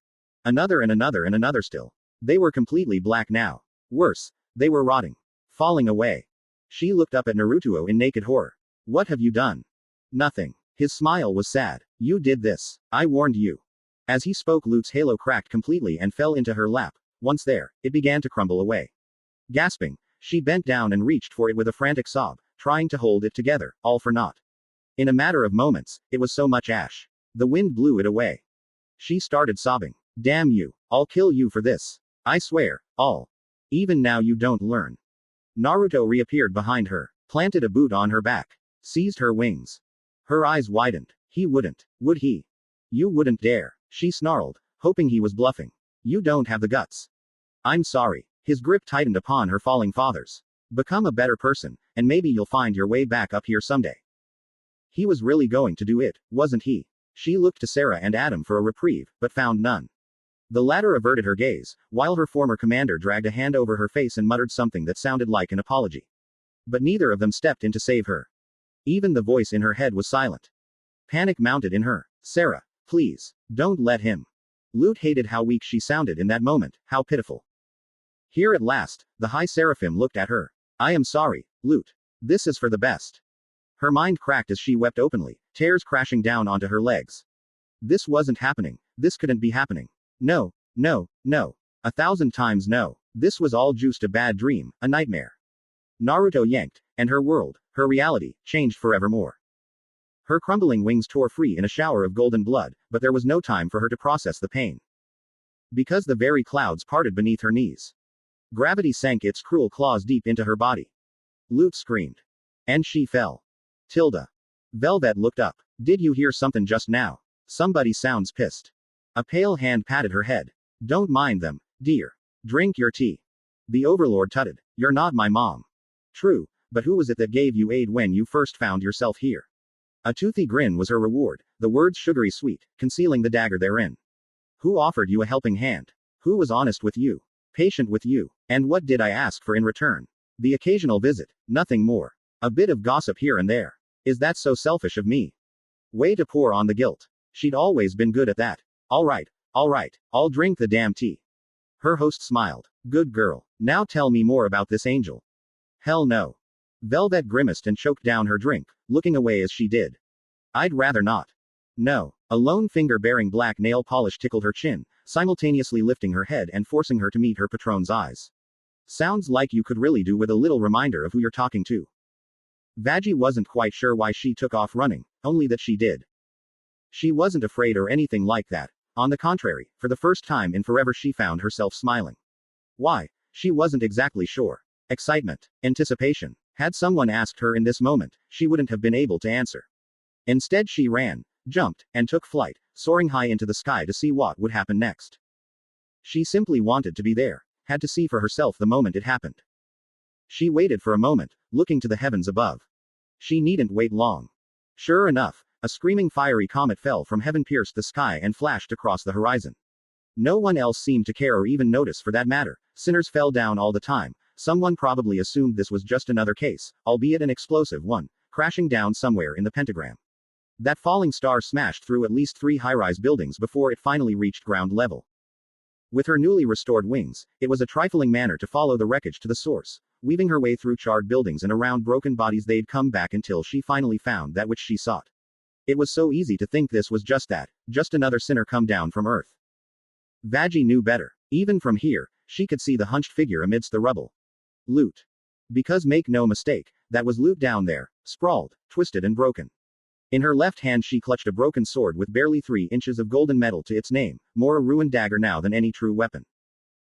Another and another and another still. They were completely black now. Worse, they were rotting. Falling away. She looked up at Naruto in naked horror. What have you done? Nothing. His smile was sad. You did this. I warned you. As he spoke, Lute's halo cracked completely and fell into her lap. Once there, it began to crumble away. Gasping, she bent down and reached for it with a frantic sob, trying to hold it together, all for naught. In a matter of moments, it was so much ash. The wind blew it away. She started sobbing. Damn you. I'll kill you for this. I swear. All. Even now you don't learn. Naruto reappeared behind her, planted a boot on her back, seized her wings. Her eyes widened. He wouldn't. Would he? You wouldn't dare. She snarled, hoping he was bluffing. You don't have the guts. I'm sorry. His grip tightened upon her falling fathers. Become a better person, and maybe you'll find your way back up here someday. He was really going to do it, wasn't he? She looked to Sarah and Adam for a reprieve, but found none. The latter averted her gaze, while her former commander dragged a hand over her face and muttered something that sounded like an apology. But neither of them stepped in to save her. Even the voice in her head was silent. Panic mounted in her. Sarah, please, don't let him. Lute hated how weak she sounded in that moment, how pitiful. Here at last, the High Seraphim looked at her. I am sorry, Lute. This is for the best. Her mind cracked as she wept openly, tears crashing down onto her legs. This wasn't happening. This couldn't be happening. No, no, no. 1,000 times no. This was all just a bad dream, a nightmare. Naruto yanked, and her world, her reality, changed forevermore. Her crumbling wings tore free in a shower of golden blood, but there was no time for her to process the pain. Because the very clouds parted beneath her knees. Gravity sank its cruel claws deep into her body. Lute screamed. And she fell. Tilda. Velvet looked up. Did you hear something just now? Somebody sounds pissed. A pale hand patted her head. Don't mind them, dear. Drink your tea. The overlord tutted. You're not my mom. True, but who was it that gave you aid when you first found yourself here? A toothy grin was her reward, the words sugary sweet, concealing the dagger therein. Who offered you a helping hand? Who was honest with you? Patient with you? And what did I ask for in return? The occasional visit, nothing more. A bit of gossip here and there. Is that so selfish of me? Way to pour on the guilt. She'd always been good at that. All right, I'll drink the damn tea. Her host smiled. Good girl. Now tell me more about this angel. Hell no. Velvet grimaced and choked down her drink, looking away as she did. I'd rather not. No. A lone finger-bearing black nail polish tickled her chin, simultaneously lifting her head and forcing her to meet her patron's eyes. Sounds like you could really do with a little reminder of who you're talking to. Vaggie wasn't quite sure why she took off running, only that she did. She wasn't afraid or anything like that. On the contrary, for the first time in forever she found herself smiling. Why? She wasn't exactly sure. Excitement. Anticipation. Had someone asked her in this moment, she wouldn't have been able to answer. Instead she ran, jumped, and took flight, soaring high into the sky to see what would happen next. She simply wanted to be there, had to see for herself the moment it happened. She waited for a moment, looking to the heavens above. She needn't wait long. Sure enough, a screaming fiery comet fell from heaven, pierced the sky and flashed across the horizon. No one else seemed to care or even notice for that matter. Sinners fell down all the time. Someone probably assumed this was just another case, albeit an explosive one, crashing down somewhere in the pentagram. That falling star smashed through at least 3 high-rise buildings before it finally reached ground level. With her newly restored wings, it was a trifling matter to follow the wreckage to the source, weaving her way through charred buildings and around broken bodies. They'd come back until she finally found that which she sought. It was so easy to think this was just that, just another sinner come down from earth. Vaggie knew better. Even from here, she could see the hunched figure amidst the rubble. Lute. Because make no mistake, that was Lute down there, sprawled, twisted and broken. In her left hand she clutched a broken sword with barely 3 inches of golden metal to its name, more a ruined dagger now than any true weapon.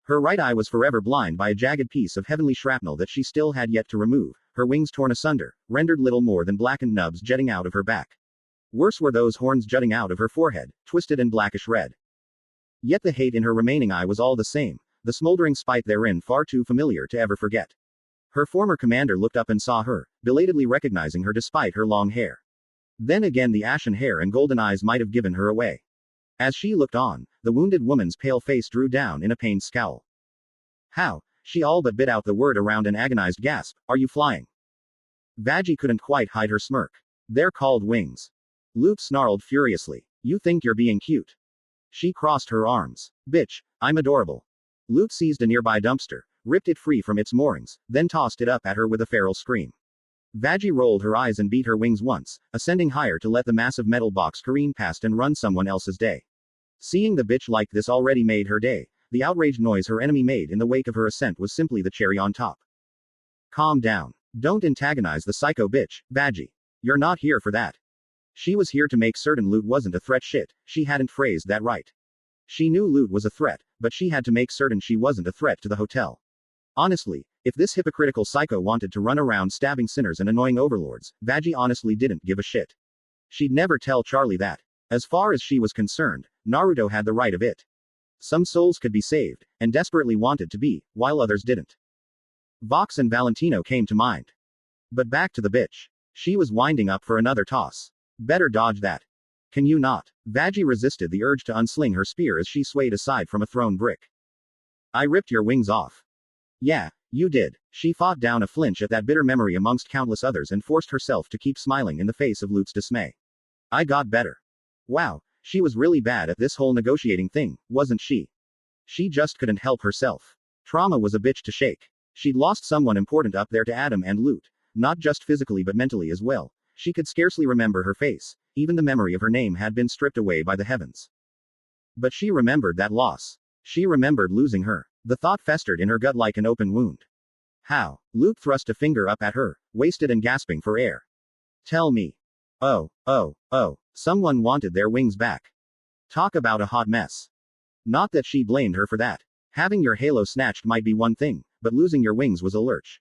Her right eye was forever blind by a jagged piece of heavenly shrapnel that she still had yet to remove, her wings torn asunder, rendered little more than blackened nubs jetting out of her back. Worse were those horns jutting out of her forehead, twisted and blackish red. Yet the hate in her remaining eye was all the same, the smoldering spite therein far too familiar to ever forget. Her former commander looked up and saw her, belatedly recognizing her despite her long hair. Then again the ashen hair and golden eyes might have given her away. As she looked on, the wounded woman's pale face drew down in a pained scowl. How? She all but bit out the word around an agonized gasp. Are you flying? Vaggie couldn't quite hide her smirk. They're called wings. Lute snarled furiously. You think you're being cute? She crossed her arms. Bitch, I'm adorable. Lute seized a nearby dumpster, ripped it free from its moorings, then tossed it up at her with a feral scream. Vaggie rolled her eyes and beat her wings once, ascending higher to let the massive metal box careen past and run someone else's day. Seeing the bitch like this already made her day. The outraged noise her enemy made in the wake of her ascent was simply the cherry on top. Calm down. Don't antagonize the psycho bitch, Vaggie. You're not here for that. She was here to make certain Lute wasn't a threat. Shit, she hadn't phrased that right. She knew Loot was a threat, but she had to make certain she wasn't a threat to the hotel. Honestly, if this hypocritical psycho wanted to run around stabbing sinners and annoying overlords, Vaggie honestly didn't give a shit. She'd never tell Charlie that. As far as she was concerned, Naruto had the right of it. Some souls could be saved, and desperately wanted to be, while others didn't. Vox and Valentino came to mind. But back to the bitch. She was winding up for another toss. Better dodge that. Can you not? Vaggie resisted the urge to unsling her spear as she swayed aside from a thrown brick. I ripped your wings off. Yeah, you did. She fought down a flinch at that bitter memory amongst countless others and forced herself to keep smiling in the face of Lute's dismay. I got better. Wow, she was really bad at this whole negotiating thing, wasn't she? She just couldn't help herself. Trauma was a bitch to shake. She'd lost someone important up there to Adam and Lute, not just physically but mentally as well. She could scarcely remember her face, even the memory of her name had been stripped away by the heavens. But she remembered that loss. She remembered losing her. The thought festered in her gut like an open wound. How? Lute thrust a finger up at her, wasted and gasping for air. Tell me. Oh, someone wanted their wings back. Talk about a hot mess. Not that she blamed her for that. Having your halo snatched might be one thing, but losing your wings was a lurch.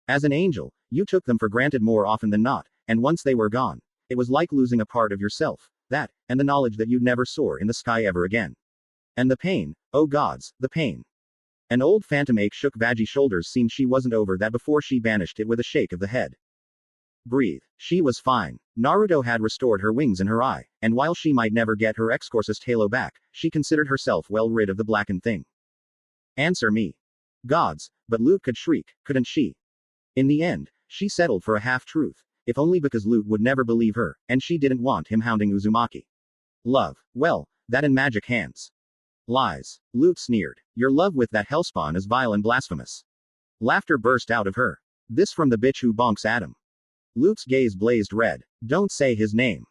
As an angel, you took them for granted more often than not, and once they were gone, it was like losing a part of yourself, that, and the knowledge that you'd never soar in the sky ever again. And the pain, oh gods, the pain. An old phantom ache shook Vaggie's shoulders, seemed she wasn't over that before she banished it with a shake of the head. Breathe. She was fine. Naruto had restored her wings in her eye, and while she might never get her exorcist halo back, she considered herself well rid of the blackened thing. Answer me. Gods, but Lute could shriek, couldn't she? In the end, she settled for a half-truth, if only because Lute would never believe her, and she didn't want him hounding Uzumaki. Love, well, that in magic hands. Lies. Lute sneered. Your love with that hellspawn is vile and blasphemous. Laughter burst out of her. This from the bitch who bonks Adam. Lute's gaze blazed red. Don't say his name.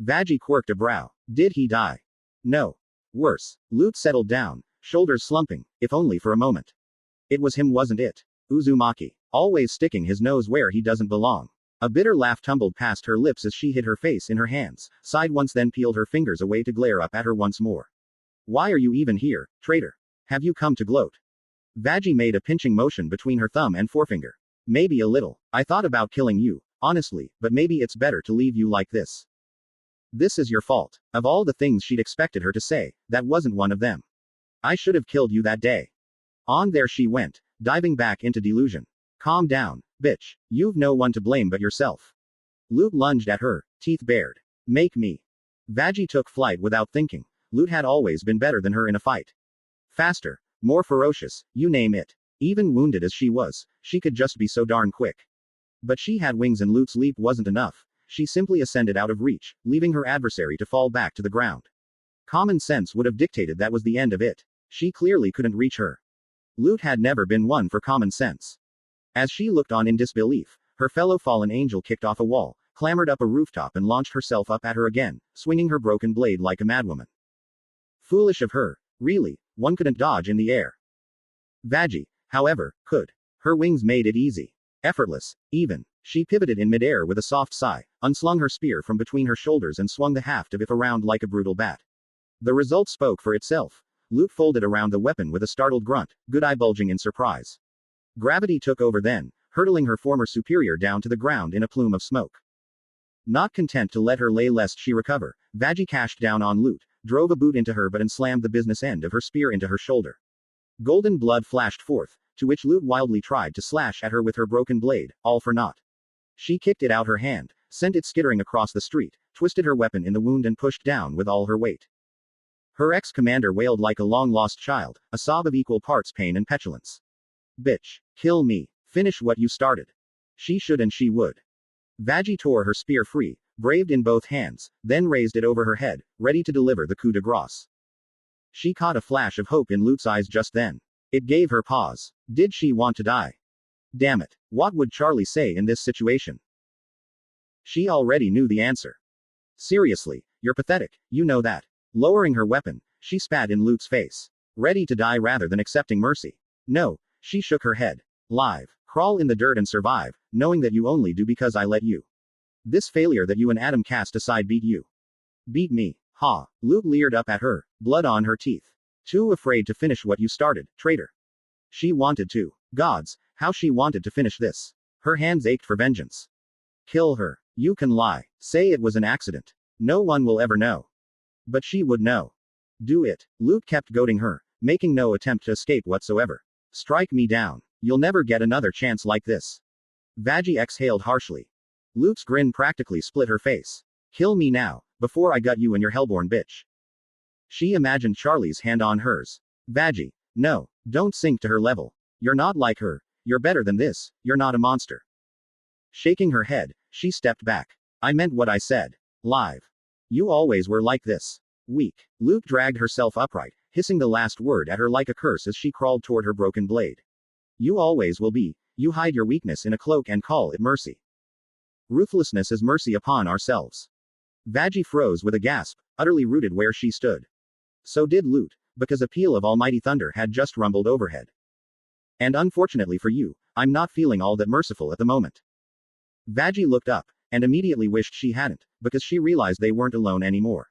Vaggie quirked a brow. Did he die? No. Worse. Lute settled down, shoulders slumping, if only for a moment. It was him, wasn't it? Uzumaki. Always sticking his nose where he doesn't belong. A bitter laugh tumbled past her lips as she hid her face in her hands, sighed once, then peeled her fingers away to glare up at her once more. Why are you even here, traitor? Have you come to gloat? Vaggie made a pinching motion between her thumb and forefinger. Maybe a little. I thought about killing you, honestly, but maybe it's better to leave you like this. This is your fault. Of all the things she'd expected her to say, that wasn't one of them. I should have killed you that day. On there she went, diving back into delusion. Calm down, bitch. You've no one to blame but yourself. Lute lunged at her, teeth bared. Make me. Vaggie took flight without thinking. Lute had always been better than her in a fight. Faster, more ferocious, you name it. Even wounded as she was, she could just be so darn quick. But she had wings and Lute's leap wasn't enough. She simply ascended out of reach, leaving her adversary to fall back to the ground. Common sense would have dictated that was the end of it. She clearly couldn't reach her. Lute had never been one for common sense. As she looked on in disbelief, her fellow fallen angel kicked off a wall, clambered up a rooftop and launched herself up at her again, swinging her broken blade like a madwoman. Foolish of her. Really, one couldn't dodge in the air. Vaggie, however, could. Her wings made it easy. Effortless, even. She pivoted in midair with a soft sigh, unslung her spear from between her shoulders and swung the haft of it around like a brutal bat. The result spoke for itself. Lute folded around the weapon with a startled grunt, good eye bulging in surprise. Gravity took over then, hurtling her former superior down to the ground in a plume of smoke. Not content to let her lay lest she recover, Vaggie cashed down on Lute, drove a boot into her but and slammed the business end of her spear into her shoulder. Golden blood flashed forth, to which Lute wildly tried to slash at her with her broken blade, all for naught. She kicked it out her hand, sent it skittering across the street, twisted her weapon in the wound and pushed down with all her weight. Her ex-commander wailed like a long-lost child, a sob of equal parts pain and petulance. Bitch. Kill me. Finish what you started. She should and she would. Vaggie tore her spear free, braved in both hands, then raised it over her head, ready to deliver the coup de grace. She caught a flash of hope in Lute's eyes just then. It gave her pause. Did she want to die? Damn it. What would Charlie say in this situation? She already knew the answer. Seriously, you're pathetic, you know that. Lowering her weapon, she spat in Lute's face. Ready to die rather than accepting mercy. No, she shook her head. Live. Crawl in the dirt and survive, knowing that you only do because I let you. This failure that you and Adam cast aside beat you. Beat me. Ha. Lute leered up at her, blood on her teeth. Too afraid to finish what you started, traitor. She wanted to. Gods, how she wanted to finish this. Her hands ached for vengeance. Kill her. You can lie. Say it was an accident. No one will ever know. But she would know. Do it. Luke kept goading her, making no attempt to escape whatsoever. Strike me down. You'll never get another chance like this. Vaggie exhaled harshly. Luke's grin practically split her face. Kill me now, before I gut you and your hellborn bitch. She imagined Charlie's hand on hers. Vaggie, no, don't sink to her level. You're not like her. You're better than this. You're not a monster. Shaking her head, she stepped back. I meant what I said. Live. You always were like this. Weak. Luke dragged herself upright, hissing the last word at her like a curse as she crawled toward her broken blade. You always will be. You hide your weakness in a cloak and call it mercy. Ruthlessness is mercy upon ourselves. Vaggie froze with a gasp, utterly rooted where she stood. So did Lute, because a peal of almighty thunder had just rumbled overhead. And unfortunately for you, I'm not feeling all that merciful at the moment. Vaggie looked up, and immediately wished she hadn't, because she realized they weren't alone anymore.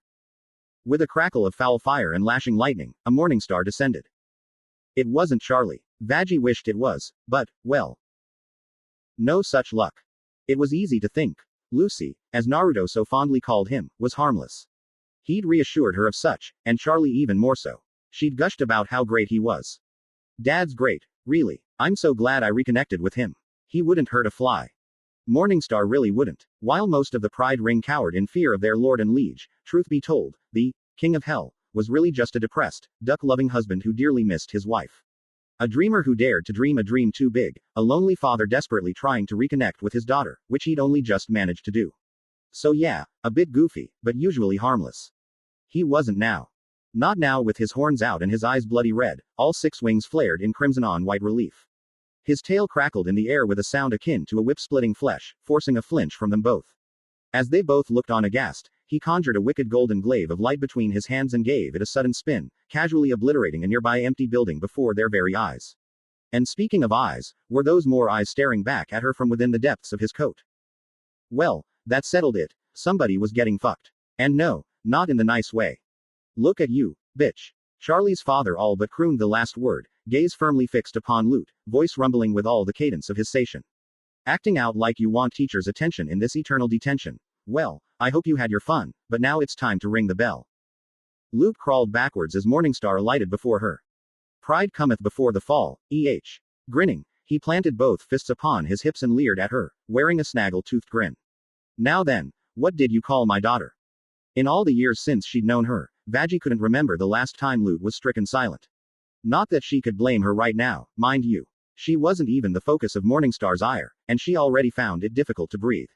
With a crackle of foul fire and lashing lightning, a morning star descended. It wasn't Charlie. Vaggie wished it was, but, well. No such luck. It was easy to think. Lucy, as Naruto so fondly called him, was harmless. He'd reassured her of such, and Charlie even more so. She'd gushed about how great he was. Dad's great, really. I'm so glad I reconnected with him. He wouldn't hurt a fly. Morningstar really wouldn't. While most of the Pride Ring cowered in fear of their lord and liege, truth be told, the King of Hell was really just a depressed, duck-loving husband who dearly missed his wife. A dreamer who dared to dream a dream too big, a lonely father desperately trying to reconnect with his daughter, which he'd only just managed to do. So yeah, a bit goofy, but usually harmless. He wasn't now. Not now with his horns out and his eyes bloody red, all six wings flared in crimson on white relief. His tail crackled in the air with a sound akin to a whip-splitting flesh, forcing a flinch from them both. As they both looked on aghast, he conjured a wicked golden glaive of light between his hands and gave it a sudden spin, casually obliterating a nearby empty building before their very eyes. And speaking of eyes, were those more eyes staring back at her from within the depths of his coat? Well, that settled it. Somebody was getting fucked. And no, not in the nice way. Look at you, bitch. Charlie's father all but crooned the last word, gaze firmly fixed upon Lute, voice rumbling with all the cadence of his station. Acting out like you want teacher's attention in this eternal detention. Well, I hope you had your fun, but now it's time to ring the bell. Lute crawled backwards as Morningstar alighted before her. Pride cometh before the fall, Grinning, he planted both fists upon his hips and leered at her, wearing a snaggle-toothed grin. Now then, what did you call my daughter? In all the years since she'd known her, Vaggie couldn't remember the last time Lute was stricken silent. Not that she could blame her right now, mind you. She wasn't even the focus of Morningstar's ire, and she already found it difficult to breathe.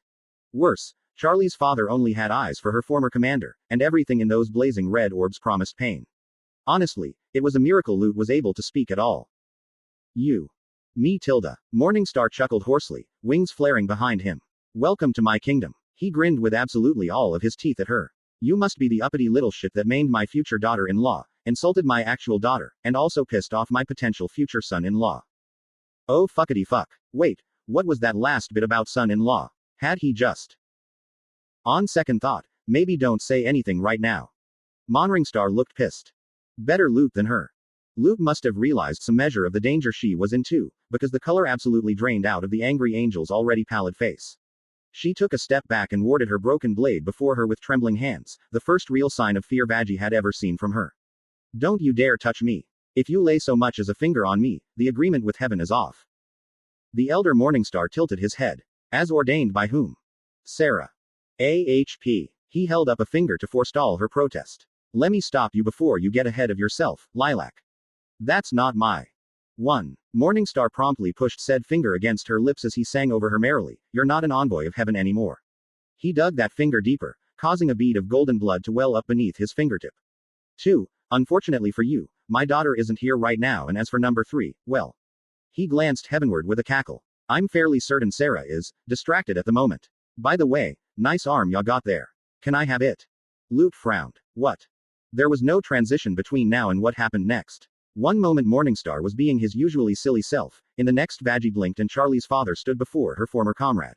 Worse, Charlie's father only had eyes for her former commander, and everything in those blazing red orbs promised pain. Honestly, it was a miracle Lute was able to speak at all. You. Me Tilda. Morningstar chuckled hoarsely, wings flaring behind him. Welcome to my kingdom. He grinned with absolutely all of his teeth at her. You must be the uppity little shit that maimed my future daughter-in-law, insulted my actual daughter, and also pissed off my potential future son-in-law. Oh fuckity fuck. Wait, what was that last bit about son-in-law? Had he just... On second thought, maybe don't say anything right now. Morningstar looked pissed. Better Lute than her. Lute must have realized some measure of the danger she was in too, because the color absolutely drained out of the angry angel's already pallid face. She took a step back and warded her broken blade before her with trembling hands, the first real sign of fear Vaggie had ever seen from her. Don't you dare touch me. If you lay so much as a finger on me, the agreement with heaven is off. The elder Morningstar tilted his head. As ordained by whom? Sarah. AHP. He held up a finger to forestall her protest. Let me stop you before you get ahead of yourself, Lilac. That's not my. 1. Morningstar promptly pushed said finger against her lips as he sang over her merrily, You're not an envoy of heaven anymore. He dug that finger deeper, causing a bead of golden blood to well up beneath his fingertip. 2. Unfortunately for you, my daughter isn't here right now, and as for number 3, well. He glanced heavenward with a cackle. I'm fairly certain Sarah is distracted at the moment. By the way, nice arm ya got there. Can I have it? Lute frowned. What? There was no transition between now and what happened next. One moment Morningstar was being his usually silly self, in the next Vaggie blinked and Charlie's father stood before her former comrade.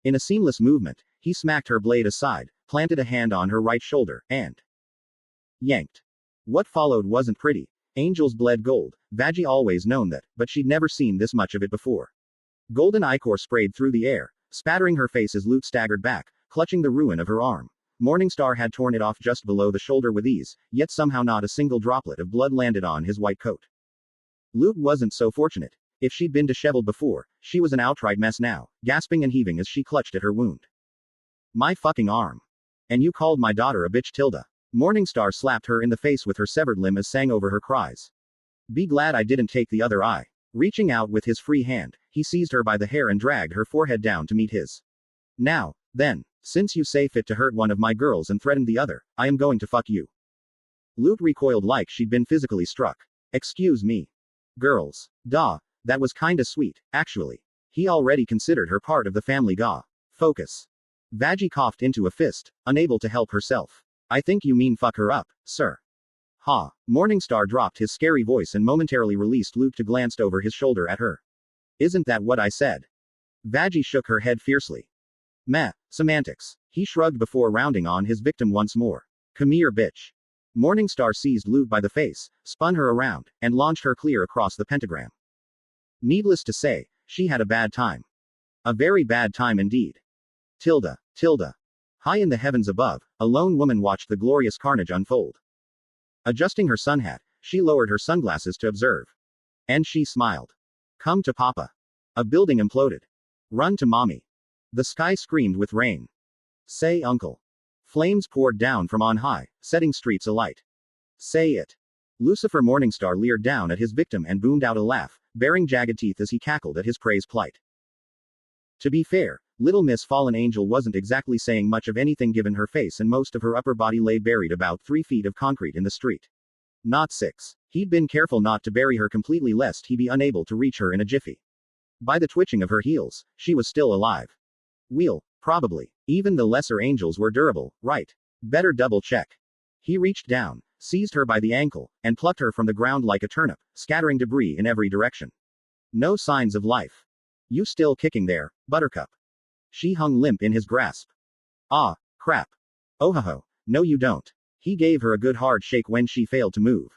In a seamless movement, he smacked her blade aside, planted a hand on her right shoulder, and yanked. What followed wasn't pretty. Angels bled gold. Vaggie always known that, but she'd never seen this much of it before. Golden ichor sprayed through the air, spattering her face as Lute staggered back, clutching the ruin of her arm. Morningstar had torn it off just below the shoulder with ease, yet somehow not a single droplet of blood landed on his white coat. Lute wasn't so fortunate. If she'd been disheveled before, she was an outright mess now, gasping and heaving as she clutched at her wound. My fucking arm. And you called my daughter a bitch, Tilda. Morningstar slapped her in the face with her severed limb as sang over her cries. Be glad I didn't take the other eye. Reaching out with his free hand, he seized her by the hair and dragged her forehead down to meet his. Now, then, since you say fit to hurt one of my girls and threatened the other, I am going to fuck you. Lute recoiled like she'd been physically struck. Excuse me. Girls. Duh, that was kinda sweet, actually. He already considered her part of the family. Gah. Focus. Vaggie coughed into a fist, unable to help herself. I think you mean fuck her up, sir. Ha. Morningstar dropped his scary voice and momentarily released Lute to glance over his shoulder at her. Isn't that what I said? Vaggie shook her head fiercely. Meh, semantics. He shrugged before rounding on his victim once more. Come here, bitch. Morningstar seized Lute by the face, spun her around, and launched her clear across the pentagram. Needless to say, she had a bad time. A very bad time indeed. Tilda. High in the heavens above, a lone woman watched the glorious carnage unfold. Adjusting her sun hat, she lowered her sunglasses to observe. And she smiled. Come to Papa. A building imploded. Run to Mommy. The sky screamed with rain. Say uncle. Flames poured down from on high, setting streets alight. Say it. Lucifer Morningstar leered down at his victim and boomed out a laugh, baring jagged teeth as he cackled at his prey's plight. To be fair, little Miss Fallen Angel wasn't exactly saying much of anything given her face and most of her upper body lay buried about 3 feet of concrete in the street. Not 6. He'd been careful not to bury her completely lest he be unable to reach her in a jiffy. By the twitching of her heels, she was still alive. Wheel, probably. Even the lesser angels were durable, right? Better double check. He reached down, seized her by the ankle, and plucked her from the ground like a turnip, scattering debris in every direction. No signs of life. You still kicking there, Buttercup? She hung limp in his grasp. Ah, crap. Oh ho, no you don't. He gave her a good hard shake when she failed to move.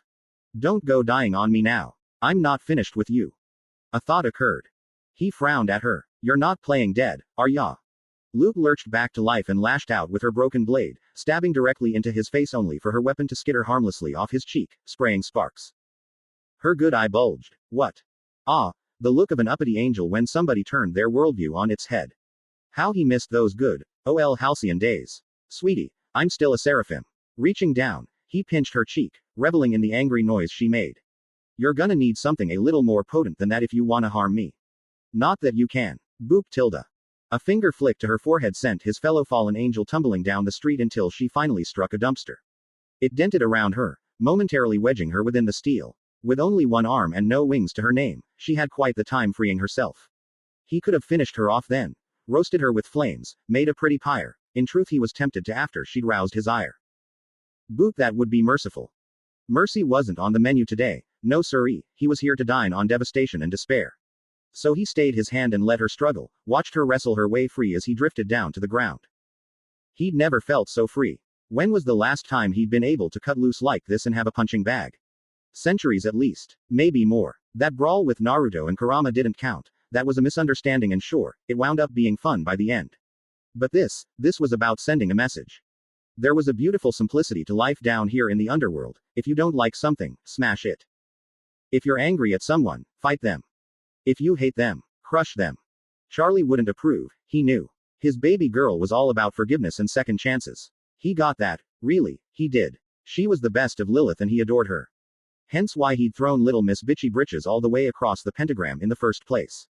Don't go dying on me now. I'm not finished with you. A thought occurred. He frowned at her. You're not playing dead, are ya? Lute lurched back to life and lashed out with her broken blade, stabbing directly into his face only for her weapon to skitter harmlessly off his cheek, spraying sparks. Her good eye bulged. What? Ah, the look of an uppity angel when somebody turned their worldview on its head. How he missed those good, halcyon days. Sweetie, I'm still a seraphim. Reaching down, he pinched her cheek, reveling in the angry noise she made. You're gonna need something a little more potent than that if you wanna harm me. Not that you can. Boop Tilda. A finger flick to her forehead sent his fellow fallen angel tumbling down the street until she finally struck a dumpster. It dented around her, momentarily wedging her within the steel. With only one arm and no wings to her name, she had quite the time freeing herself. He could have finished her off then. Roasted her with flames, made a pretty pyre. In truth he was tempted to after she'd roused his ire. Boop that would be merciful. Mercy wasn't on the menu today, no siree, he was here to dine on devastation and despair. So he stayed his hand and let her struggle, watched her wrestle her way free as he drifted down to the ground. He'd never felt so free. When was the last time he'd been able to cut loose like this and have a punching bag? Centuries at least. Maybe more. That brawl with Naruto and Kurama didn't count. That was a misunderstanding and sure, it wound up being fun by the end. But this was about sending a message. There was a beautiful simplicity to life down here in the underworld. If you don't like something, smash it. If you're angry at someone, fight them. If you hate them, crush them. Charlie wouldn't approve, he knew. His baby girl was all about forgiveness and second chances. He got that, really, he did. She was the best of Lilith and he adored her. Hence why he'd thrown little Miss Bitchy Britches all the way across the pentagram in the first place.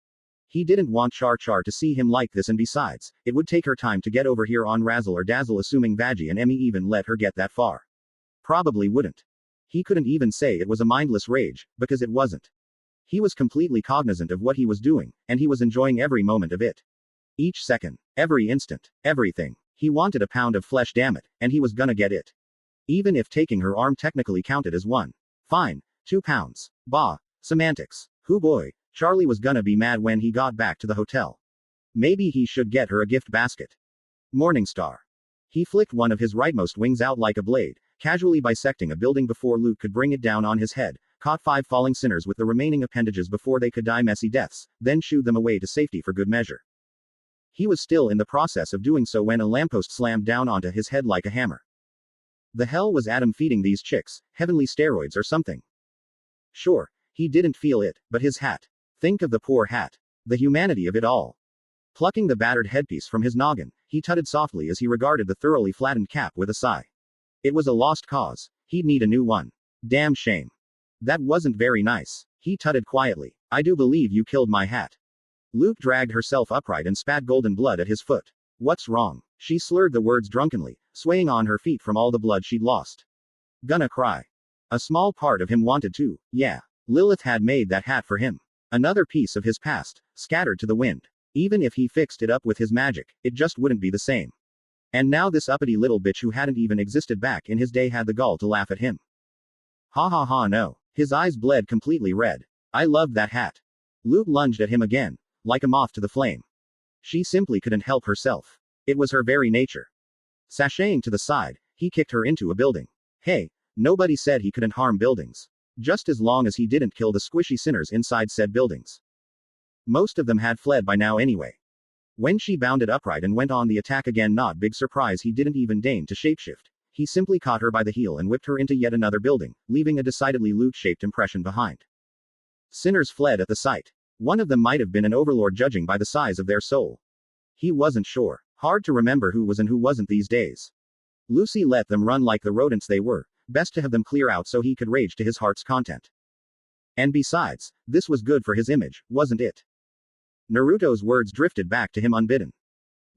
He didn't want Char Char to see him like this, and besides, it would take her time to get over here on Razzle or Dazzle, assuming Vaggie and Emmy even let her get that far. Probably wouldn't. He couldn't even say it was a mindless rage, because it wasn't. He was completely cognizant of what he was doing, and he was enjoying every moment of it. Each second, every instant, everything. He wanted a pound of flesh, damn it, and he was gonna get it. Even if taking her arm technically counted as one. Fine, 2 pounds. Bah, semantics. Hoo boy. Charlie was gonna be mad when he got back to the hotel. Maybe he should get her a gift basket. Morningstar. He flicked one of his rightmost wings out like a blade, casually bisecting a building before Lute could bring it down on his head, caught 5 falling sinners with the remaining appendages before they could die messy deaths, then shooed them away to safety for good measure. He was still in the process of doing so when a lamppost slammed down onto his head like a hammer. The hell was Adam feeding these chicks? Heavenly steroids or something? Sure, he didn't feel it, but his hat. Think of the poor hat. The humanity of it all. Plucking the battered headpiece from his noggin, he tutted softly as he regarded the thoroughly flattened cap with a sigh. It was a lost cause. He'd need a new one. Damn shame. That wasn't very nice. He tutted quietly. I do believe you killed my hat. Luke dragged herself upright and spat golden blood at his foot. What's wrong? She slurred the words drunkenly, swaying on her feet from all the blood she'd lost. Gonna cry. A small part of him wanted to, yeah. Lilith had made that hat for him. Another piece of his past, scattered to the wind. Even if he fixed it up with his magic, it just wouldn't be the same. And now this uppity little bitch who hadn't even existed back in his day had the gall to laugh at him. Ha ha ha no. His eyes bled completely red. I loved that hat. Luke lunged at him again, like a moth to the flame. She simply couldn't help herself. It was her very nature. Sashaying to the side, he kicked her into a building. Hey, nobody said he couldn't harm buildings. Just as long as he didn't kill the squishy sinners inside said buildings. Most of them had fled by now anyway. When she bounded upright and went on the attack again, not big surprise, he didn't even deign to shapeshift. He simply caught her by the heel and whipped her into yet another building, leaving a decidedly loot-shaped impression behind. Sinners fled at the sight. One of them might have been an overlord, judging by the size of their soul. He wasn't sure. Hard to remember who was and who wasn't these days. Lucy let them run like the rodents they were. Best to have them clear out so he could rage to his heart's content. And besides, this was good for his image, wasn't it? Naruto's words drifted back to him unbidden.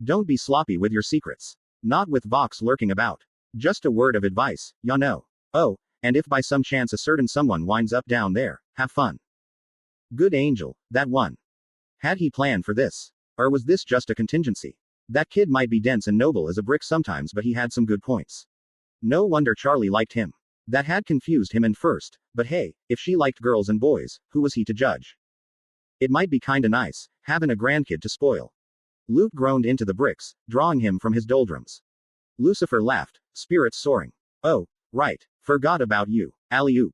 Don't be sloppy with your secrets. Not with Vox lurking about. Just a word of advice, ya know. Oh, and if by some chance a certain someone winds up down there, have fun. Good angel, that one. Had he planned for this? Or was this just a contingency? That kid might be dense and noble as a brick sometimes, but he had some good points. No wonder Charlie liked him. That had confused him in first, but hey, if she liked girls and boys, who was he to judge? It might be kinda nice, having a grandkid to spoil. Luke groaned into the bricks, drawing him from his doldrums. Lucifer laughed, spirits soaring. Oh, right, forgot about you. Alley-oop.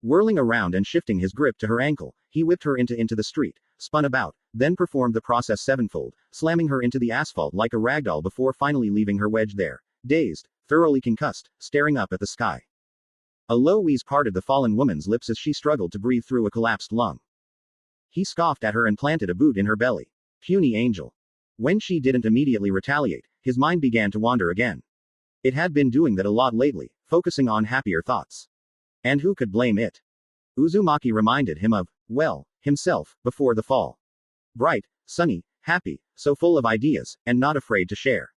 Whirling around and shifting his grip to her ankle, he whipped her into the street, spun about, then performed the process sevenfold, slamming her into the asphalt like a ragdoll before finally leaving her wedged there, dazed, thoroughly concussed, staring up at the sky. A low wheeze parted the fallen woman's lips as she struggled to breathe through a collapsed lung. He scoffed at her and planted a boot in her belly. Puny angel. When she didn't immediately retaliate, his mind began to wander again. It had been doing that a lot lately, focusing on happier thoughts. And who could blame it? Uzumaki reminded him of, well, himself, before the fall. Bright, sunny, happy, so full of ideas, and not afraid to share.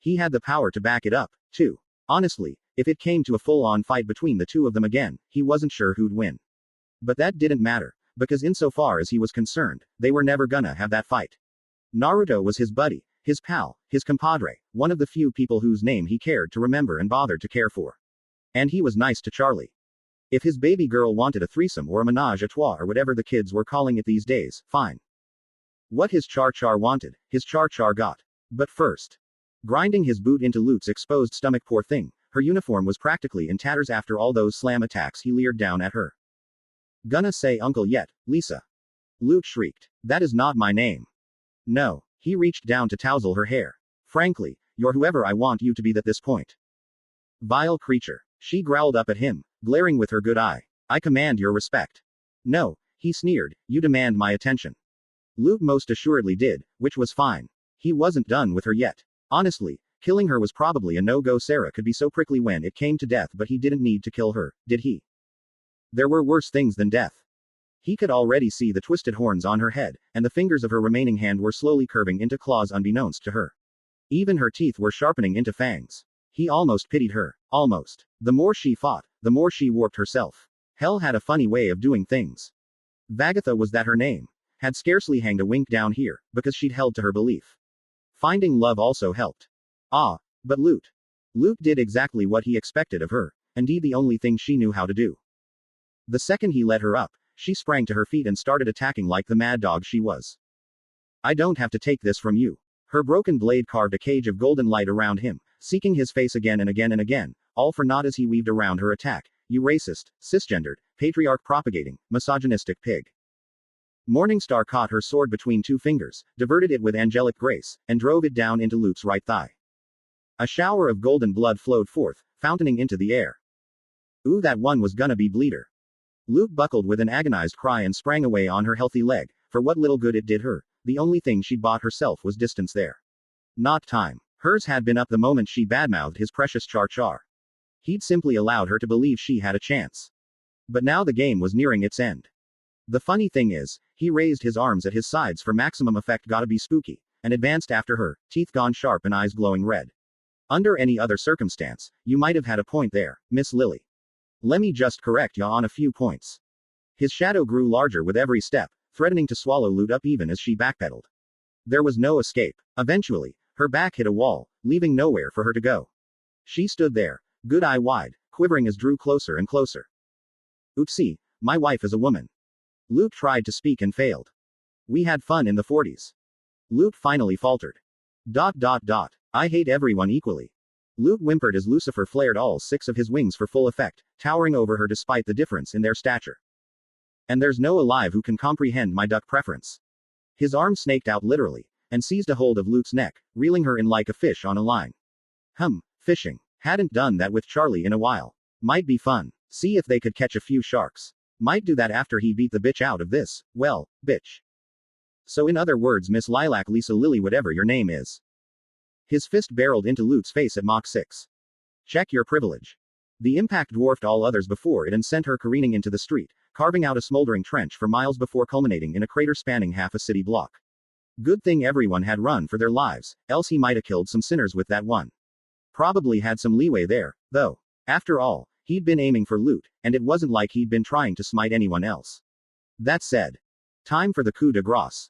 He had the power to back it up, too. Honestly, if it came to a full-on fight between the two of them again, he wasn't sure who'd win. But that didn't matter, because insofar as he was concerned, they were never gonna have that fight. Naruto was his buddy, his pal, his compadre, one of the few people whose name he cared to remember and bothered to care for. And he was nice to Charlie. If his baby girl wanted a threesome or a menage a trois or whatever the kids were calling it these days, fine. What his Char-Char wanted, his Char-Char got. But first. Grinding his boot into Lute's exposed stomach, poor thing, her uniform was practically in tatters after all those slam attacks he leered down at her. Gonna say uncle yet, Lisa? Lute shrieked. That is not my name. No. He reached down to tousle her hair. Frankly, you're whoever I want you to be at this point. Vile creature. She growled up at him, glaring with her good eye. I command your respect. No, he sneered, you demand my attention. Luke most assuredly did, which was fine. He wasn't done with her yet. Honestly, killing her was probably a no-go. Sarah could be so prickly when it came to death, but he didn't need to kill her, did he? There were worse things than death. He could already see the twisted horns on her head, and the fingers of her remaining hand were slowly curving into claws unbeknownst to her. Even her teeth were sharpening into fangs. He almost pitied her. Almost. The more she fought, the more she warped herself. Hell had a funny way of doing things. Vagatha was that her name. Had scarcely hanged a wink down here, because she'd held to her belief. Finding love also helped. Ah, but Lute. Luke did exactly what he expected of her, indeed the only thing she knew how to do. The second he let her up, she sprang to her feet and started attacking like the mad dog she was. I don't have to take this from you. Her broken blade carved a cage of golden light around him, seeking his face again and again and again, all for naught as he weaved around her attack, You racist, cisgendered, patriarch propagating, misogynistic pig. Morningstar caught her sword between two fingers, diverted it with angelic grace, and drove it down into Luke's right thigh. A shower of golden blood flowed forth, fountaining into the air. Ooh, that one was gonna be bleeder. Luke buckled with an agonized cry and sprang away on her healthy leg, for what little good it did her. The only thing she'd bought herself was distance there. Not time. Hers had been up the moment she badmouthed his precious Char. He'd simply allowed her to believe she had a chance. But now the game was nearing its end. The funny thing is, he raised his arms at his sides for maximum effect, gotta be spooky, and advanced after her, teeth gone sharp and eyes glowing red. Under any other circumstance, you might have had a point there, Miss Lily. Lemme just correct ya on a few points. His shadow grew larger with every step, threatening to swallow Lute up even as she backpedaled. There was no escape. Eventually, her back hit a wall, leaving nowhere for her to go. She stood there, good eye wide, quivering as drew closer and closer. Oopsie, my wife is a woman. Luke tried to speak and failed. We had fun in the 40s. Luke finally faltered. I hate everyone equally. Luke whimpered as Lucifer flared all 6 of his wings for full effect, towering over her despite the difference in their stature. And there's no alive who can comprehend my duck preference. His arm snaked out literally, and seized a hold of Luke's neck, reeling her in like a fish on a line. Fishing. Hadn't done that with Charlie in a while. Might be fun. See if they could catch a few sharks. Might do that after he beat the bitch out of this, well, bitch. So in other words, Miss Lilac Lisa Lily whatever your name is. His fist barreled into Luke's face at Mach 6. Check your privilege. The impact dwarfed all others before it and sent her careening into the street, carving out a smoldering trench for miles before culminating in a crater spanning half a city block. Good thing everyone had run for their lives, else he might have killed some sinners with that one. Probably had some leeway there, though. After all, he'd been aiming for loot, and it wasn't like he'd been trying to smite anyone else. That said, time for the coup de grace.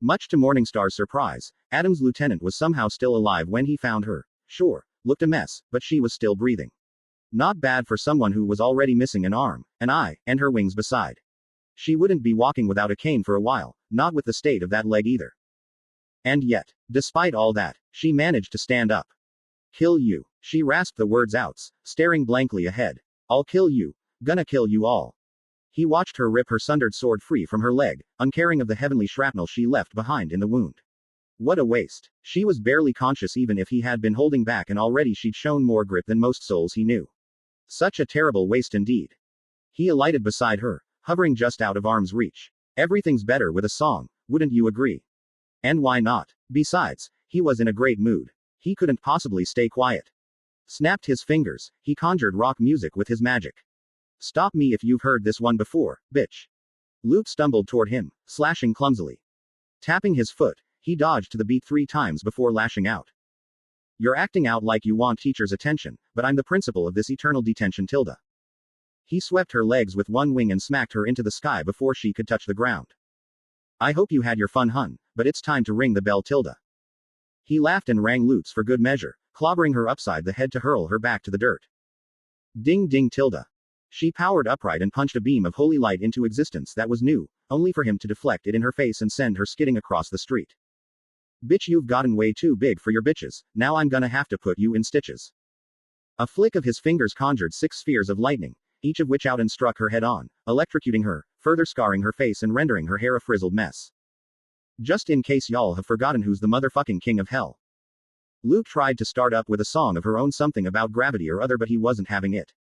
Much to Morningstar's surprise, Adam's lieutenant was somehow still alive when he found her. Sure, looked a mess, but she was still breathing. Not bad for someone who was already missing an arm, an eye, and her wings beside. She wouldn't be walking without a cane for a while, not with the state of that leg either. And yet, despite all that, she managed to stand up. Kill you. She rasped the words out, staring blankly ahead. I'll kill you. Gonna kill you all. He watched her rip her sundered sword free from her leg, uncaring of the heavenly shrapnel she left behind in the wound. What a waste. She was barely conscious even if he had been holding back, and already she'd shown more grip than most souls he knew. Such a terrible waste indeed. He alighted beside her, hovering just out of arm's reach. Everything's better with a song, wouldn't you agree? And why not? Besides, he was in a great mood. He couldn't possibly stay quiet. Snapped his fingers, he conjured rock music with his magic. Stop me if you've heard this one before, bitch. Luke stumbled toward him, slashing clumsily. Tapping his foot, he dodged to the beat 3 times before lashing out. You're acting out like you want teacher's attention, but I'm the principal of this eternal detention, Tilda. He swept her legs with one wing and smacked her into the sky before she could touch the ground. I hope you had your fun, hun, but it's time to ring the bell, Tilda. He laughed and rang Luke's for good measure, clobbering her upside the head to hurl her back to the dirt. Ding ding, Tilda. She powered upright and punched a beam of holy light into existence that was new, only for him to deflect it in her face and send her skidding across the street. Bitch, you've gotten way too big for your bitches, now I'm gonna have to put you in stitches. A flick of his fingers conjured 6 spheres of lightning, each of which out and struck her head on, electrocuting her, further scarring her face and rendering her hair a frizzled mess. Just in case y'all have forgotten who's the motherfucking king of hell. Luke tried to start up with a song of her own, something about gravity or other, but he wasn't having it.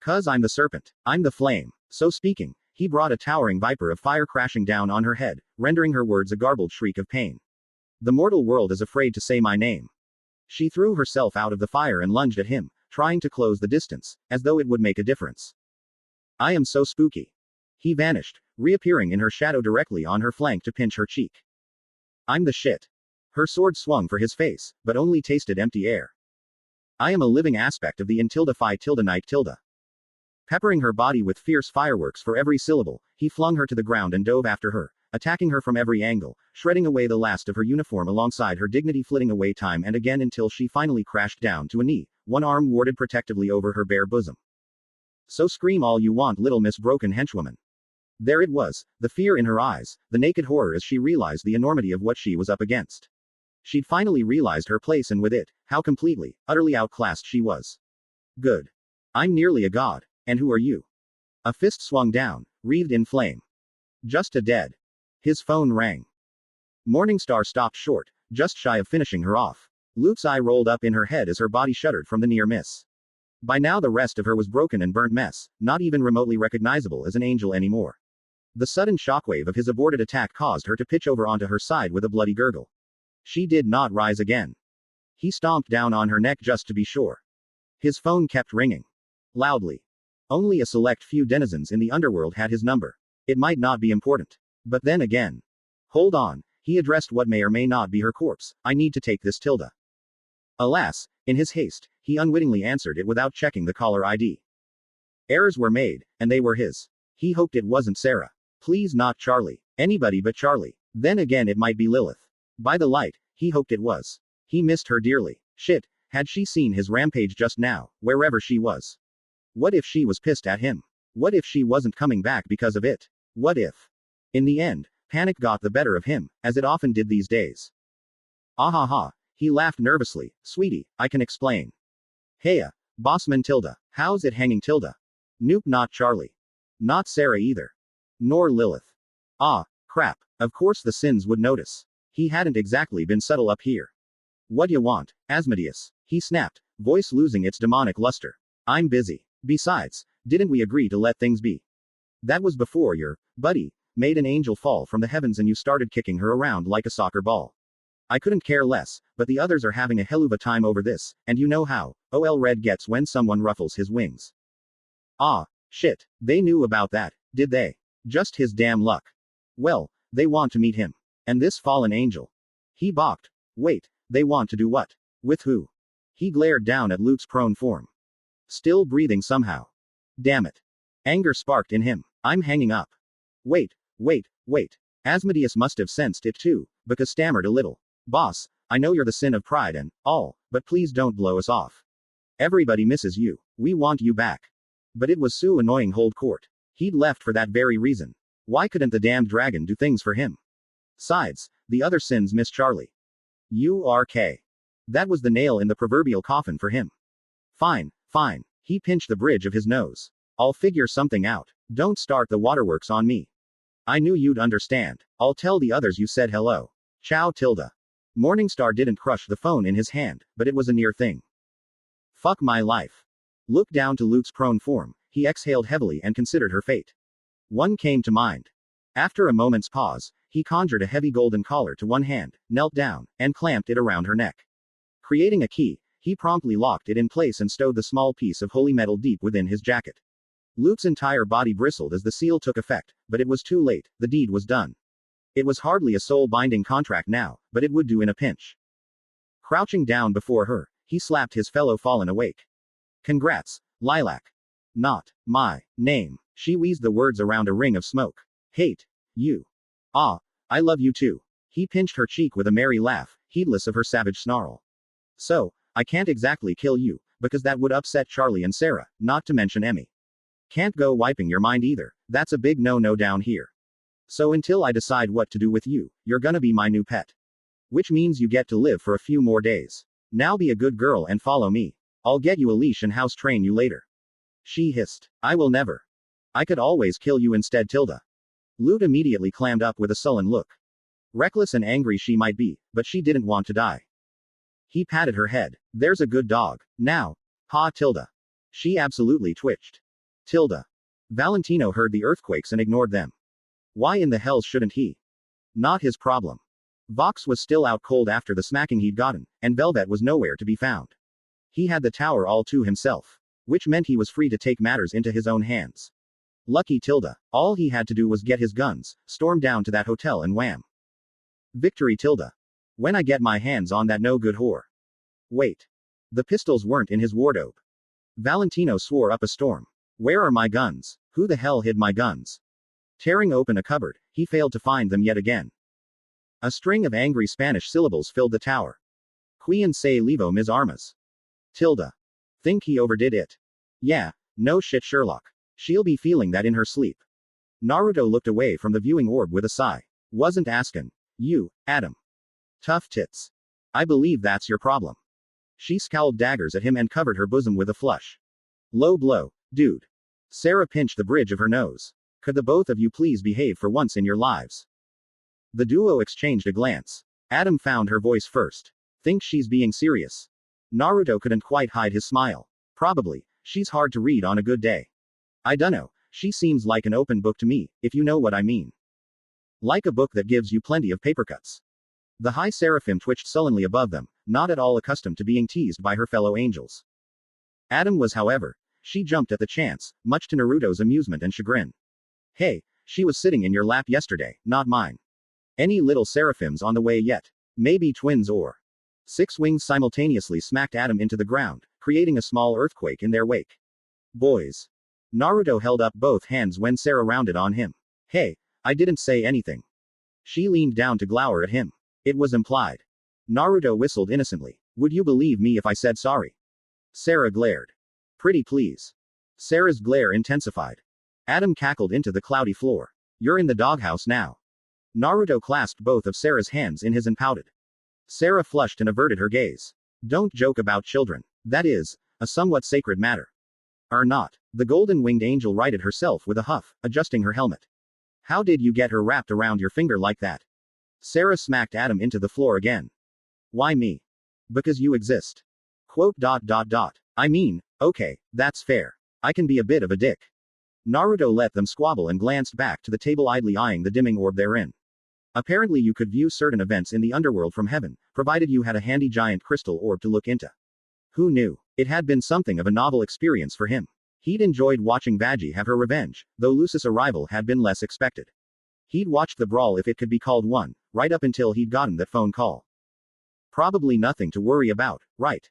'Cause I'm the serpent. I'm the flame. So speaking, he brought a towering viper of fire crashing down on her head, rendering her words a garbled shriek of pain. The mortal world is afraid to say my name. She threw herself out of the fire and lunged at him, trying to close the distance, as though it would make a difference. I am so spooky. He vanished, reappearing in her shadow directly on her flank to pinch her cheek. I'm the shit. Her sword swung for his face, but only tasted empty air. I am a living aspect of the Tilda Phi Tilda Night Tilda. Peppering her body with fierce fireworks for every syllable, he flung her to the ground and dove after her, attacking her from every angle, shredding away the last of her uniform alongside her dignity, flitting away time and again until she finally crashed down to a knee, one arm warded protectively over her bare bosom. So scream all you want, little Miss Broken Henchwoman. There it was, the fear in her eyes, the naked horror as she realized the enormity of what she was up against. She'd finally realized her place, and with it, how completely, utterly outclassed she was. Good. I'm nearly a god. And who are you? A fist swung down, wreathed in flame. Just a dead. His phone rang. Morningstar stopped short, just shy of finishing her off. Luke's eye rolled up in her head as her body shuddered from the near miss. By now the rest of her was broken and burnt mess, not even remotely recognizable as an angel anymore. The sudden shockwave of his aborted attack caused her to pitch over onto her side with a bloody gurgle. She did not rise again. He stomped down on her neck just to be sure. His phone kept ringing. Loudly. Only a select few denizens in the underworld had his number. It might not be important. But then again. Hold on, he addressed what may or may not be her corpse. I need to take this Tilda. Alas, in his haste, he unwittingly answered it without checking the caller ID. Errors were made, and they were his. He hoped it wasn't Sarah. Please not Charlie. Anybody but Charlie. Then again it might be Lilith. By the light, he hoped it was. He missed her dearly. Shit, had she seen his rampage just now, wherever she was? What if she was pissed at him? What if she wasn't coming back because of it? What if? In the end, panic got the better of him, as it often did these days. Ah ha ha, he laughed nervously. Sweetie, I can explain. Heya, bossman Tilda. How's it hanging Tilda? Nope, not Charlie. Not Sarah either. Nor Lilith. Ah, crap. Of course the sins would notice. He hadn't exactly been subtle up here. What you want, Asmodeus? He snapped, voice losing its demonic luster. I'm busy. Besides, didn't we agree to let things be? That was before your buddy made an angel fall from the heavens and you started kicking her around like a soccer ball. I couldn't care less, but the others are having a hell of a time over this, and you know how OL Red gets when someone ruffles his wings. Ah, shit, they knew about that, did they? Just his damn luck. Well, they want to meet him. And this fallen angel. He balked. Wait, they want to do what? With who? He glared down at Luke's prone form. Still breathing somehow. Damn it. Anger sparked in him. I'm hanging up. Wait. Asmodeus must have sensed it too, because stammered a little. Boss, I know you're the sin of pride and all, but please don't blow us off. Everybody misses you. We want you back. But it was so annoying hold court. He'd left for that very reason. Why couldn't the damned dragon do things for him? Sides, the other sins miss Charlie. URK. That was the nail in the proverbial coffin for him. Fine. He pinched the bridge of his nose. I'll figure something out. Don't start the waterworks on me. I knew you'd understand. I'll tell the others you said hello. Ciao Tilda. Morningstar didn't crush the phone in his hand, but it was a near thing. Fuck my life. Looked down to Luke's prone form, he exhaled heavily and considered her fate. One came to mind. After a moment's pause, he conjured a heavy golden collar to one hand, knelt down, and clamped it around her neck. Creating a key, he promptly locked it in place and stowed the small piece of holy metal deep within his jacket. Luke's entire body bristled as the seal took effect, but it was too late, the deed was done. It was hardly a soul-binding contract now, but it would do in a pinch. Crouching down before her, he slapped his fellow fallen awake. Congrats, Lilac. Not my name. She wheezed the words around a ring of smoke. Hate you. Ah, I love you too. He pinched her cheek with a merry laugh, heedless of her savage snarl. So, I can't exactly kill you, because that would upset Charlie and Sarah, not to mention Emmy. Can't go wiping your mind either, that's a big no-no down here. So until I decide what to do with you, you're gonna be my new pet. Which means you get to live for a few more days. Now be a good girl and follow me. I'll get you a leash and house train you later. She hissed. I will never. I could always kill you instead Tilda. Lute immediately clammed up with a sullen look. Reckless and angry she might be, but she didn't want to die. He patted her head. There's a good dog. Now. Ha Tilda. She absolutely twitched. Tilda. Valentino heard the earthquakes and ignored them. Why in the hell shouldn't he? Not his problem. Vox was still out cold after the smacking he'd gotten, and Velvet was nowhere to be found. He had the tower all to himself. Which meant he was free to take matters into his own hands. Lucky Tilda. All he had to do was get his guns, storm down to that hotel and wham. Victory Tilda. When I get my hands on that no-good whore. Wait. The pistols weren't in his wardrobe. Valentino swore up a storm. Where are my guns? Who the hell hid my guns? Tearing open a cupboard, he failed to find them yet again. A string of angry Spanish syllables filled the tower. Quien se levo mis armas. Tilda. Think he overdid it? Yeah, no shit Sherlock. She'll be feeling that in her sleep. Naruto looked away from the viewing orb with a sigh. Wasn't asking. You, Adam. Tough tits. I believe that's your problem. She scowled daggers at him and covered her bosom with a flush. Low blow, dude. Sarah pinched the bridge of her nose. Could the both of you please behave for once in your lives? The duo exchanged a glance. Adam found her voice first. Think she's being serious? Naruto couldn't quite hide his smile. Probably. She's hard to read on a good day. I dunno. She seems like an open book to me, if you know what I mean. Like a book that gives you plenty of paper cuts. The high seraphim twitched sullenly above them, not at all accustomed to being teased by her fellow angels. Adam was, however. She jumped at the chance, much to Naruto's amusement and chagrin. Hey, she was sitting in your lap yesterday, not mine. Any little seraphims on the way yet? Maybe twins or. Six wings simultaneously smacked Adam into the ground, creating a small earthquake in their wake. Boys. Naruto held up both hands when Sarah rounded on him. Hey, I didn't say anything. She leaned down to glower at him. It was implied. Naruto whistled innocently. Would you believe me if I said sorry? Sarah glared. Pretty please. Sarah's glare intensified. Adam cackled into the cloudy floor. You're in the doghouse now. Naruto clasped both of Sarah's hands in his and pouted. Sarah flushed and averted her gaze. Don't joke about children. That is, a somewhat sacred matter. Or not. The golden-winged angel righted herself with a huff, adjusting her helmet. How did you get her wrapped around your finger like that? Sarah smacked Adam into the floor again. Why me? Because you exist. Quote. I mean, okay, that's fair. I can be a bit of a dick. Naruto let them squabble and glanced back to the table idly eyeing the dimming orb therein. Apparently you could view certain events in the underworld from heaven, provided you had a handy giant crystal orb to look into. Who knew? It had been something of a novel experience for him. He'd enjoyed watching Veggie have her revenge, though Lucis' arrival had been less expected. He'd watched the brawl if it could be called one, right up until he'd gotten that phone call. Probably nothing to worry about, right?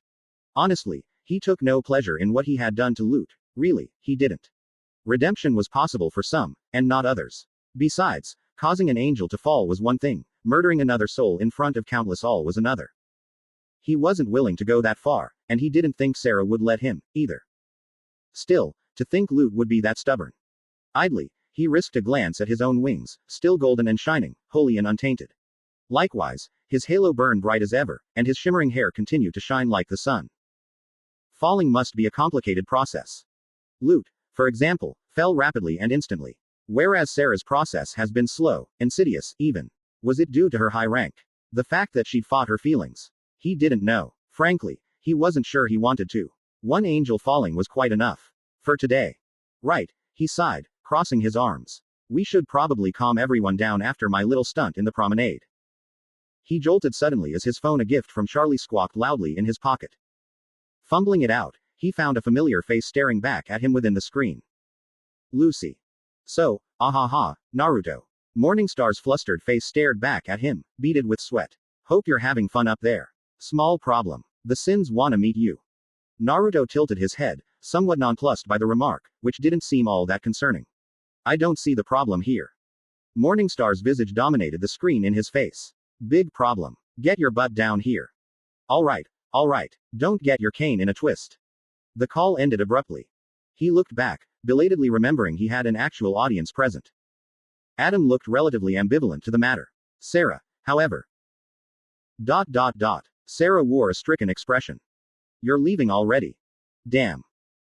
Honestly, he took no pleasure in what he had done to Lute. Really, he didn't. Redemption was possible for some, and not others. Besides, causing an angel to fall was one thing, murdering another soul in front of countless all was another. He wasn't willing to go that far, and he didn't think Sarah would let him, either. Still, to think Lute would be that stubborn. Idly, he risked a glance at his own wings, still golden and shining, holy and untainted. Likewise, his halo burned bright as ever, and his shimmering hair continued to shine like the sun. Falling must be a complicated process. Lute, for example, fell rapidly and instantly. Whereas Sarah's process has been slow, insidious, even. Was it due to her high rank? The fact that she'd fought her feelings? He didn't know. Frankly, he wasn't sure he wanted to. One angel falling was quite enough. For today. Right, he sighed, crossing his arms. We should probably calm everyone down after my little stunt in the promenade. He jolted suddenly as his phone, a gift from Charlie, squawked loudly in his pocket. Fumbling it out, he found a familiar face staring back at him within the screen. Lucy. So, ahaha, Naruto. Morningstar's flustered face stared back at him, beaded with sweat. Hope you're having fun up there. Small problem. The Sins wanna meet you. Naruto tilted his head, somewhat nonplussed by the remark, which didn't seem all that concerning. I don't see the problem here. Morningstar's visage dominated the screen in his face. Big problem. Get your butt down here. Alright, don't get your cane in a twist. The call ended abruptly. He looked back, belatedly remembering he had an actual audience present. Adam looked relatively ambivalent to the matter. Sarah, however. Sarah wore a stricken expression. You're leaving already. Damn.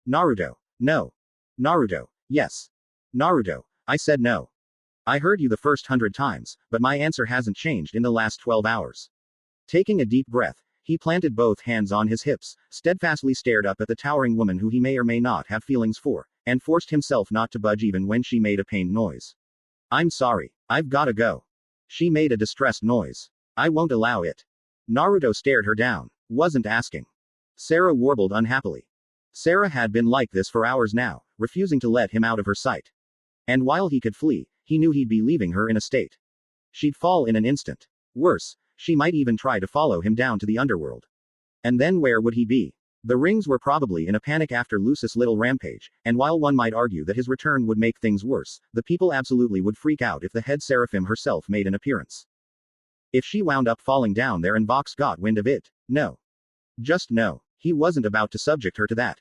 Naruto. No. Naruto. Yes. Naruto. I said no. I heard you the first 100 times, but my answer hasn't changed in the last 12 hours. Taking a deep breath, he planted both hands on his hips, steadfastly stared up at the towering woman who he may or may not have feelings for, and forced himself not to budge even when she made a pained noise. I'm sorry. I've gotta go. She made a distressed noise. I won't allow it. Naruto stared her down. Wasn't asking. Sarah warbled unhappily. Sarah had been like this for hours now, refusing to let him out of her sight. And while he could flee, he knew he'd be leaving her in a state. She'd fall in an instant. Worse, she might even try to follow him down to the underworld. And then where would he be? The rings were probably in a panic after Lucis' little rampage, and while one might argue that his return would make things worse, the people absolutely would freak out if the head seraphim herself made an appearance. If she wound up falling down there and Vox got wind of it, no. Just no. He wasn't about to subject her to that.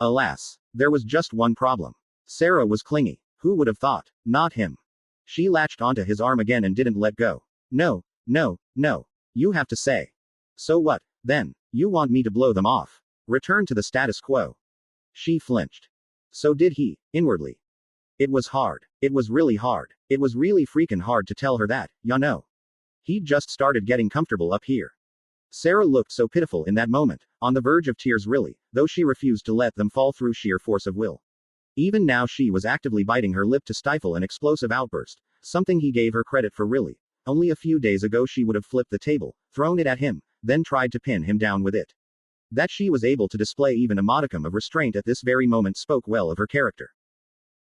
Alas, there was just one problem. Sarah was clingy. Who would have thought? Not him. She latched onto his arm again and didn't let go. No. You have to say. So what, then? You want me to blow them off? Return to the status quo. She flinched. So did he, inwardly. It was hard. It was really hard. It was really freaking hard to tell her that, ya know. He'd just started getting comfortable up here. Sarah looked so pitiful in that moment, on the verge of tears really, though she refused to let them fall through sheer force of will. Even now she was actively biting her lip to stifle an explosive outburst, something he gave her credit for really. Only a few days ago she would have flipped the table, thrown it at him, then tried to pin him down with it. That she was able to display even a modicum of restraint at this very moment spoke well of her character.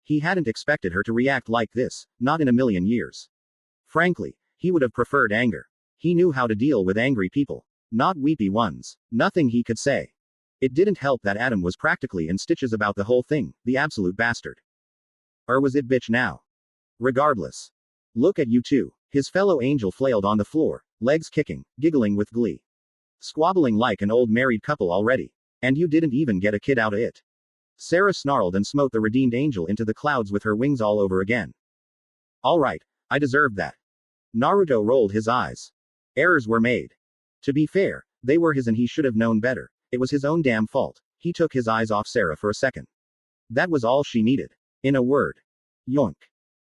He hadn't expected her to react like this, not in a million years. Frankly, he would have preferred anger. He knew how to deal with angry people, not weepy ones. Nothing he could say. It didn't help that Adam was practically in stitches about the whole thing, the absolute bastard. Or was it bitch now? Regardless. Look at you two. His fellow angel flailed on the floor, legs kicking, giggling with glee. Squabbling like an old married couple already. And you didn't even get a kid out of it. Sarah snarled and smote the redeemed angel into the clouds with her wings all over again. Alright, I deserved that. Naruto rolled his eyes. Errors were made. To be fair, they were his and he should have known better. It was his own damn fault. He took his eyes off Sarah for a second. That was all she needed. In a word. Yoink.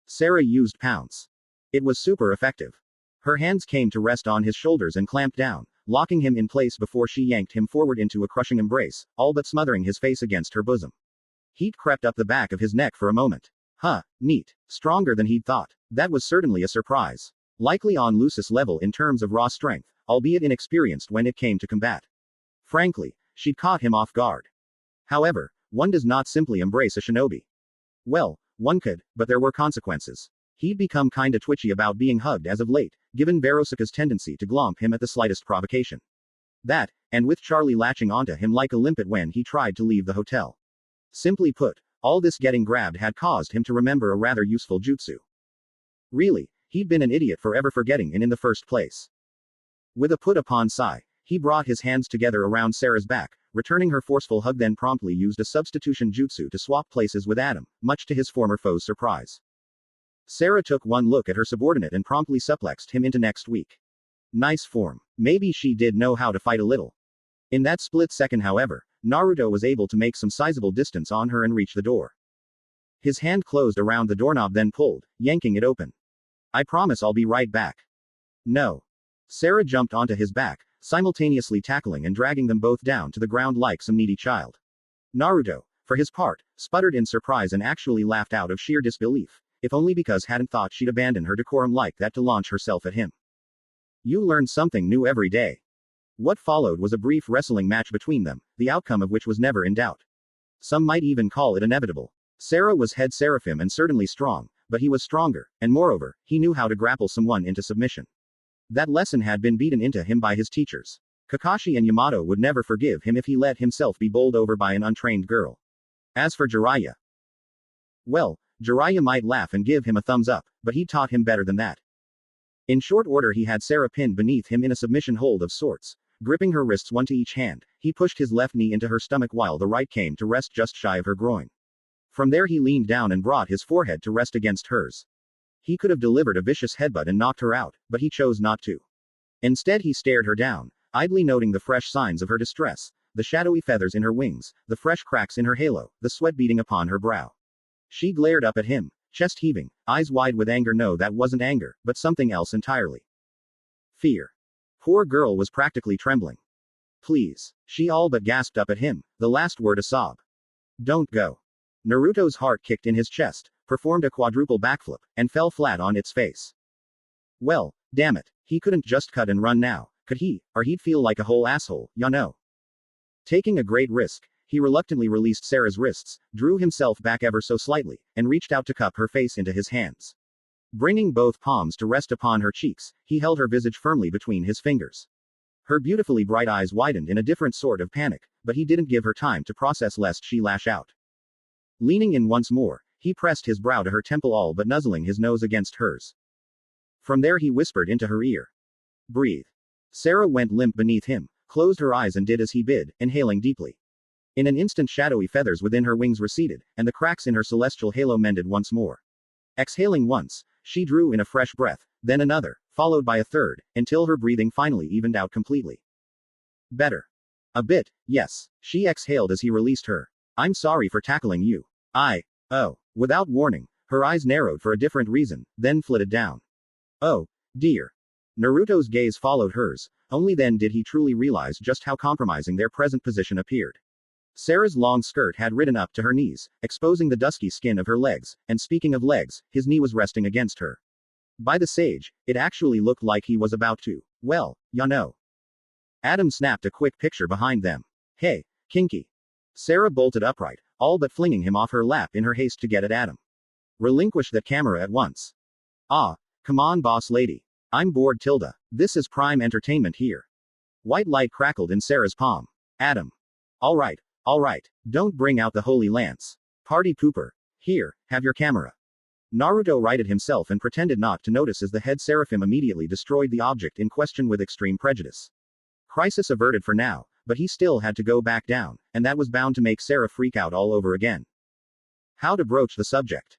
Sarah used pounce. It was super effective. Her hands came to rest on his shoulders and clamped down, locking him in place before she yanked him forward into a crushing embrace, all but smothering his face against her bosom. Heat crept up the back of his neck for a moment. Huh, neat. Stronger than he'd thought. That was certainly a surprise. Likely on Lucis level in terms of raw strength, albeit inexperienced when it came to combat. Frankly, she'd caught him off guard. However, one does not simply embrace a shinobi. Well, one could, but there were consequences. He'd become kinda twitchy about being hugged as of late, given Verosuke's tendency to glomp him at the slightest provocation. That, and with Charlie latching onto him like a limpet when he tried to leave the hotel. Simply put, all this getting grabbed had caused him to remember a rather useful jutsu. Really, he'd been an idiot for ever forgetting it in the first place. With a put-upon sigh, he brought his hands together around Sarah's back, returning her forceful hug, then promptly used a substitution jutsu to swap places with Adam, much to his former foe's surprise. Sarah took one look at her subordinate and promptly suplexed him into next week. Nice form. Maybe she did know how to fight a little. In that split second, however, Naruto was able to make some sizable distance on her and reach the door. His hand closed around the doorknob, then pulled, yanking it open. I promise I'll be right back. No. Sarah jumped onto his back, simultaneously tackling and dragging them both down to the ground like some needy child. Naruto, for his part, sputtered in surprise and actually laughed out of sheer disbelief, if only because hadn't thought she'd abandon her decorum like that to launch herself at him. You learn something new every day. What followed was a brief wrestling match between them, the outcome of which was never in doubt. Some might even call it inevitable. Sarah was head seraphim and certainly strong, but he was stronger, and moreover, he knew how to grapple someone into submission. That lesson had been beaten into him by his teachers. Kakashi and Yamato would never forgive him if he let himself be bowled over by an untrained girl. As for Jiraiya, well, Jiraiya might laugh and give him a thumbs up, but he taught him better than that. In short order, he had Sarah pinned beneath him in a submission hold of sorts. Gripping her wrists one to each hand, he pushed his left knee into her stomach while the right came to rest just shy of her groin. From there he leaned down and brought his forehead to rest against hers. He could have delivered a vicious headbutt and knocked her out, but he chose not to. Instead he stared her down, idly noting the fresh signs of her distress, the shadowy feathers in her wings, the fresh cracks in her halo, the sweat beading upon her brow. She glared up at him, chest heaving, eyes wide with anger. No, that wasn't anger, but something else entirely. Fear. Poor girl was practically trembling. Please. She all but gasped up at him, the last word a sob. Don't go. Naruto's heart kicked in his chest, performed a quadruple backflip, and fell flat on its face. Well, damn it, he couldn't just cut and run now, could he, or he'd feel like a whole asshole, ya know. Taking a great risk, he reluctantly released Sarah's wrists, drew himself back ever so slightly, and reached out to cup her face into his hands. Bringing both palms to rest upon her cheeks, he held her visage firmly between his fingers. Her beautifully bright eyes widened in a different sort of panic, but he didn't give her time to process lest she lash out. Leaning in once more, he pressed his brow to her temple, all but nuzzling his nose against hers. From there he whispered into her ear. Breathe. Sarah went limp beneath him, closed her eyes and did as he bid, inhaling deeply. In an instant shadowy feathers within her wings receded, and the cracks in her celestial halo mended once more. Exhaling once, she drew in a fresh breath, then another, followed by a third, until her breathing finally evened out completely. Better. A bit, yes. She exhaled as he released her. I'm sorry for tackling you. Oh. Without warning, her eyes narrowed for a different reason, then flitted down. Oh, dear. Naruto's gaze followed hers, only then did he truly realize just how compromising their present position appeared. Sarah's long skirt had ridden up to her knees, exposing the dusky skin of her legs, and speaking of legs, his knee was resting against her. By the sage, it actually looked like he was about to, well, ya know. Adam snapped a quick picture behind them. Hey, kinky. Sarah bolted upright, all but flinging him off her lap in her haste to get at Adam. Relinquish that camera at once. Ah, come on boss lady. I'm bored Tilda. This is prime entertainment here. White light crackled in Sarah's palm. Adam. Alright. Don't bring out the holy lance. Party pooper. Here, have your camera. Naruto righted himself and pretended not to notice as the head seraphim immediately destroyed the object in question with extreme prejudice. Crisis averted for now, but he still had to go back down, and that was bound to make Sarah freak out all over again. How to broach the subject?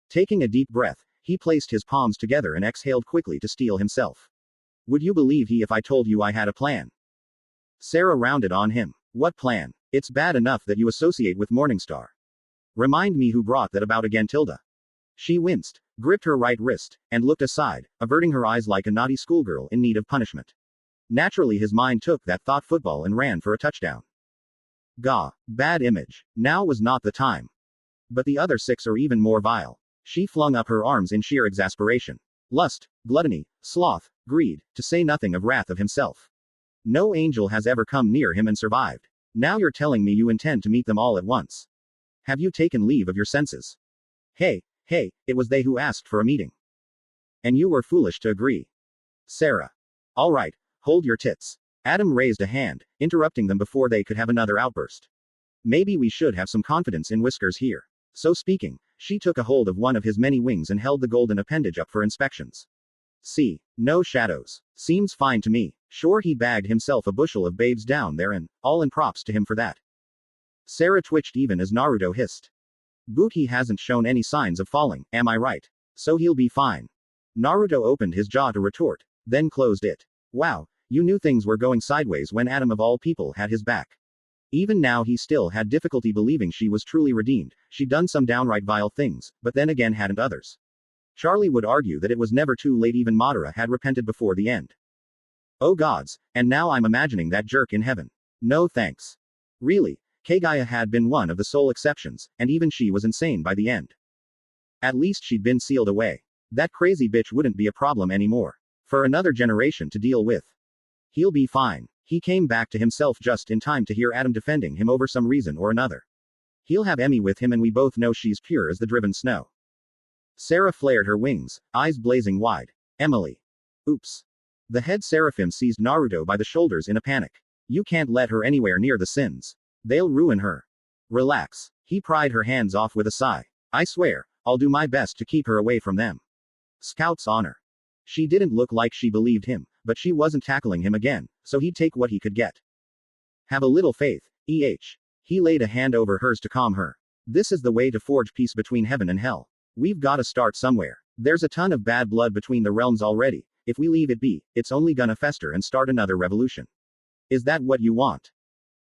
Taking a deep breath, he placed his palms together and exhaled quickly to steel himself. Would you believe if I told you I had a plan? Sarah rounded on him. What plan? It's bad enough that you associate with Morningstar. Remind me who brought that about again Tilda. She winced, gripped her right wrist, and looked aside, averting her eyes like a naughty schoolgirl in need of punishment. Naturally his mind took that thought football and ran for a touchdown. Gah, bad image. Now was not the time. But the other 6 are even more vile. She flung up her arms in sheer exasperation. Lust, gluttony, sloth, greed, to say nothing of wrath of himself. No angel has ever come near him and survived. Now you're telling me you intend to meet them all at once. Have you taken leave of your senses? Hey, it was they who asked for a meeting. And you were foolish to agree. Sarah. Alright, hold your tits. Adam raised a hand, interrupting them before they could have another outburst. Maybe we should have some confidence in Whiskers here. So speaking, she took a hold of one of his many wings and held the golden appendage up for inspections. See, no shadows. Seems fine to me. Sure he bagged himself a bushel of babes down there and, all in props to him for that. Sarah twitched even as Naruto hissed. Boot he hasn't shown any signs of falling, am I right? So he'll be fine. Naruto opened his jaw to retort, then closed it. Wow, you knew things were going sideways when Adam of all people had his back. Even now he still had difficulty believing she was truly redeemed. She'd done some downright vile things, but then again hadn't others. Charlie would argue that it was never too late, even Madara had repented before the end. Oh gods, and now I'm imagining that jerk in heaven. No thanks. Really, Kagaya had been one of the sole exceptions, and even she was insane by the end. At least she'd been sealed away. That crazy bitch wouldn't be a problem anymore. For another generation to deal with. He'll be fine. He came back to himself just in time to hear Adam defending him over some reason or another. He'll have Emmy with him and we both know she's pure as the driven snow. Sarah flared her wings, eyes blazing wide. Emily. Oops. The head seraphim seized Naruto by the shoulders in a panic. You can't let her anywhere near the sins. They'll ruin her. Relax. He pried her hands off with a sigh. I swear, I'll do my best to keep her away from them. Scout's honor. She didn't look like she believed him, but she wasn't tackling him again, so he'd take what he could get. Have a little faith, He laid a hand over hers to calm her. This is the way to forge peace between heaven and hell. We've gotta start somewhere. There's a ton of bad blood between the realms already. If we leave it be, it's only gonna fester and start another revolution. Is that what you want?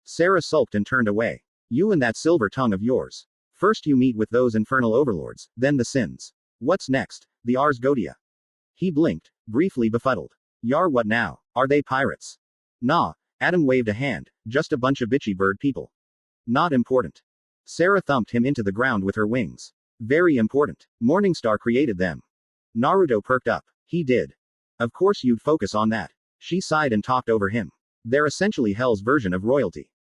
Sarah sulked and turned away. You and that silver tongue of yours. First you meet with those infernal overlords, then the sins. What's next? The Ars Godia. He blinked, briefly befuddled. Yar, what now? Are they pirates? Nah, Adam waved a hand, just a bunch of bitchy bird people. Not important. Sarah thumped him into the ground with her wings. Very important. Morningstar created them. Naruto perked up. He did. Of course you'd focus on that. She sighed and talked over him. They're essentially Hell's version of royalty.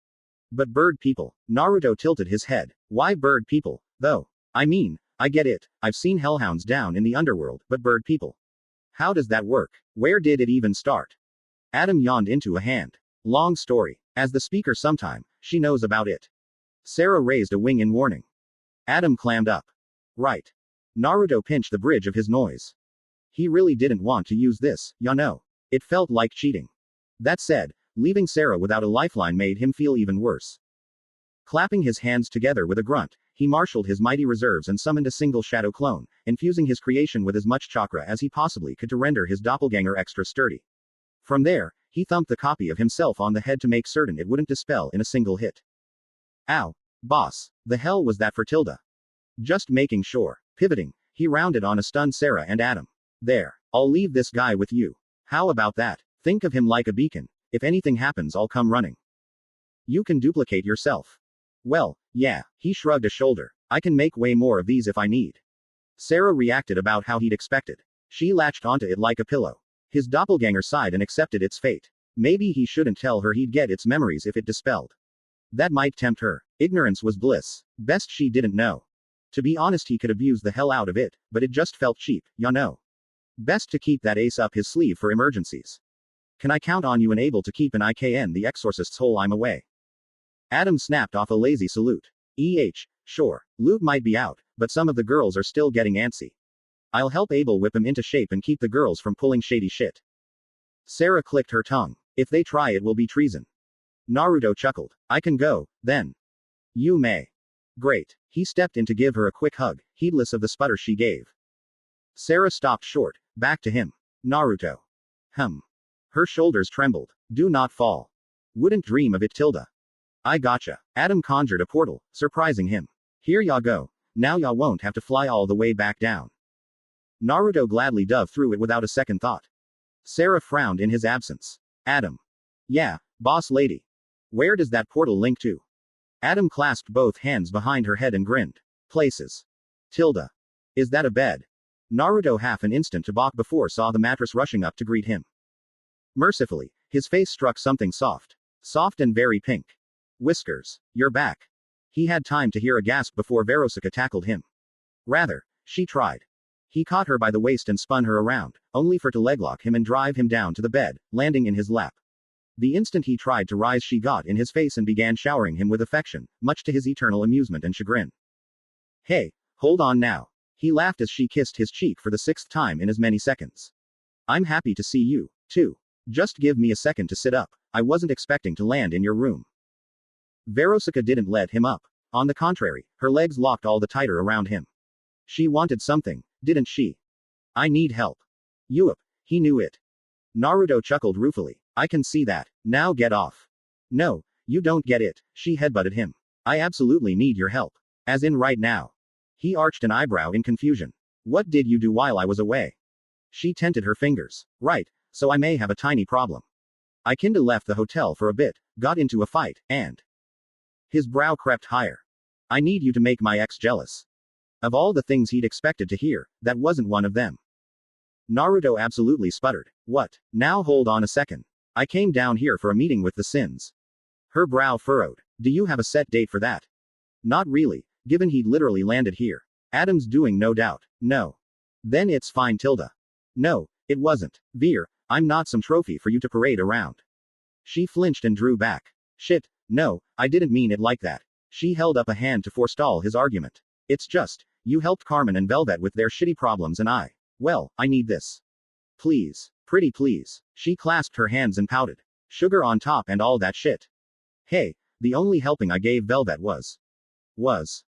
But bird people. Naruto tilted his head. Why bird people, though? I mean, I get it. I've seen hellhounds down in the underworld, but bird people. How does that work? Where did it even start? Adam yawned into a hand. Long story. As the speaker sometime, she knows about it. Sarah raised a wing in warning. Adam clammed up. Right. Naruto pinched the bridge of his noise. He really didn't want to use this, ya know. It felt like cheating. That said, leaving Sarah without a lifeline made him feel even worse. Clapping his hands together with a grunt, he marshaled his mighty reserves and summoned a single shadow clone, infusing his creation with as much chakra as he possibly could to render his doppelganger extra sturdy. From there, he thumped the copy of himself on the head to make certain it wouldn't dispel in a single hit. Ow. Boss. The hell was that for Tilda? Just making sure. Pivoting, he rounded on a stunned Sarah and Adam. There. I'll leave this guy with you. How about that? Think of him like a beacon. If anything happens, I'll come running. You can duplicate yourself. Well, yeah, he shrugged a shoulder. I can make way more of these if I need. Sarah reacted about how he'd expected. She latched onto it like a pillow. His doppelganger sighed and accepted its fate. Maybe he shouldn't tell her he'd get its memories if it dispelled. That might tempt her. Ignorance was bliss. Best she didn't know. To be honest, he could abuse the hell out of it, but it just felt cheap, ya know. Best to keep that ace up his sleeve for emergencies. Can I count on you and able to keep an IKN the exorcist's hole I'm away? Adam snapped off a lazy salute. Sure. Luke might be out, but some of the girls are still getting antsy. I'll help Abel whip him into shape and keep the girls from pulling shady shit. Sarah clicked her tongue. If they try, it will be treason. Naruto chuckled. I can go, then. You may. Great. He stepped in to give her a quick hug, heedless of the sputter she gave. Sarah stopped short, back to him. Naruto. Her shoulders trembled. Do not fall. Wouldn't dream of it, Tilda. I gotcha. Adam conjured a portal, surprising him. Here ya go. Now ya won't have to fly all the way back down. Naruto gladly dove through it without a second thought. Sarah frowned in his absence. Adam. Yeah, boss lady. Where does that portal link to? Adam clasped both hands behind her head and grinned. Places. Tilda. Is that a bed? Naruto half an instant to balk before saw the mattress rushing up to greet him. Mercifully, his face struck something soft. Soft and very pink. Whiskers. You're back. He had time to hear a gasp before Veronica tackled him. Rather, she tried. He caught her by the waist and spun her around, only for to leglock him and drive him down to the bed, landing in his lap. The instant he tried to rise, she got in his face and began showering him with affection, much to his eternal amusement and chagrin. Hey, hold on now. He laughed as she kissed his cheek for the 6th time in as many seconds. I'm happy to see you, too. Just give me a second to sit up. I wasn't expecting to land in your room. Veronica didn't let him up. On the contrary, her legs locked all the tighter around him. She wanted something, didn't she? I need help. Yup, he knew it. Naruto chuckled ruefully. I can see that. Now get off. No, you don't get it, she headbutted him. I absolutely need your help. As in right now. He arched an eyebrow in confusion. What did you do while I was away? She tented her fingers. Right, so I may have a tiny problem. I kinda left the hotel for a bit, got into a fight, and... His brow crept higher. I need you to make my ex jealous. Of all the things he'd expected to hear, that wasn't one of them. Naruto absolutely sputtered. What? Now hold on a second. I came down here for a meeting with the Sins. Her brow furrowed. Do you have a set date for that? Not really, given he'd literally landed here. Adam's doing, no doubt. No. Then it's fine, Tilda. No, it wasn't. Veer, I'm not some trophy for you to parade around. She flinched and drew back. Shit, no, I didn't mean it like that. She held up a hand to forestall his argument. It's just, you helped Carmen and Velvet with their shitty problems and I need this. Please. Pretty please. She clasped her hands and pouted. Sugar on top and all that shit. Hey, the only helping I gave Velvet was.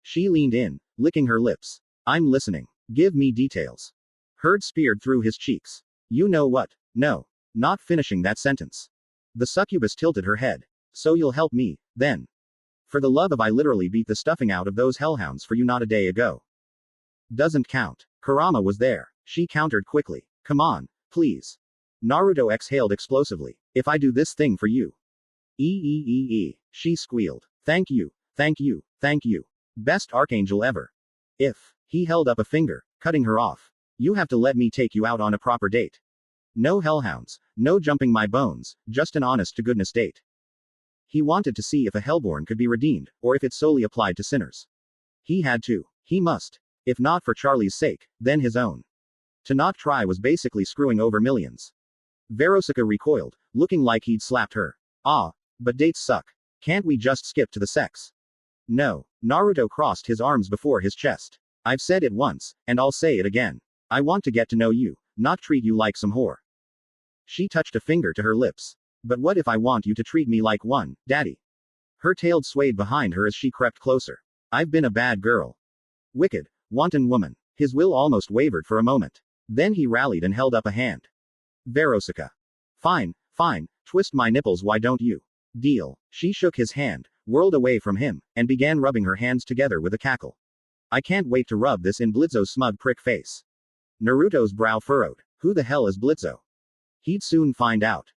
She leaned in, licking her lips. I'm listening. Give me details. Herd speared through his cheeks. You know what? No. Not finishing that sentence. The succubus tilted her head. So you'll help me, then. For the love of I literally beat the stuffing out of those hellhounds for you not a day ago. Doesn't count. Kurama was there. She countered quickly. Come on, please. Naruto exhaled explosively. If I do this thing for you. She squealed. Thank you, thank you, thank you. Best archangel ever. If. He held up a finger, cutting her off. You have to let me take you out on a proper date. No hellhounds, no jumping my bones, just an honest to goodness date. He wanted to see if a hellborn could be redeemed, or if it solely applied to sinners. He had to. He must. If not for Charlie's sake, then his own. To not try was basically screwing over millions. Veronica recoiled, looking like he'd slapped her. But dates suck. Can't we just skip to the sex? No. Naruto crossed his arms before his chest. I've said it once, and I'll say it again. I want to get to know you, not treat you like some whore. She touched a finger to her lips. But what if I want you to treat me like one, daddy? Her tail swayed behind her as she crept closer. I've been a bad girl. Wicked, wanton woman. His will almost wavered for a moment. Then he rallied and held up a hand. Veronica. Fine, twist my nipples, why don't you? Deal. She shook his hand, whirled away from him, and began rubbing her hands together with a cackle. I can't wait to rub this in Blitzo's smug prick face. Naruto's brow furrowed. Who the hell is Blitzo? He'd soon find out.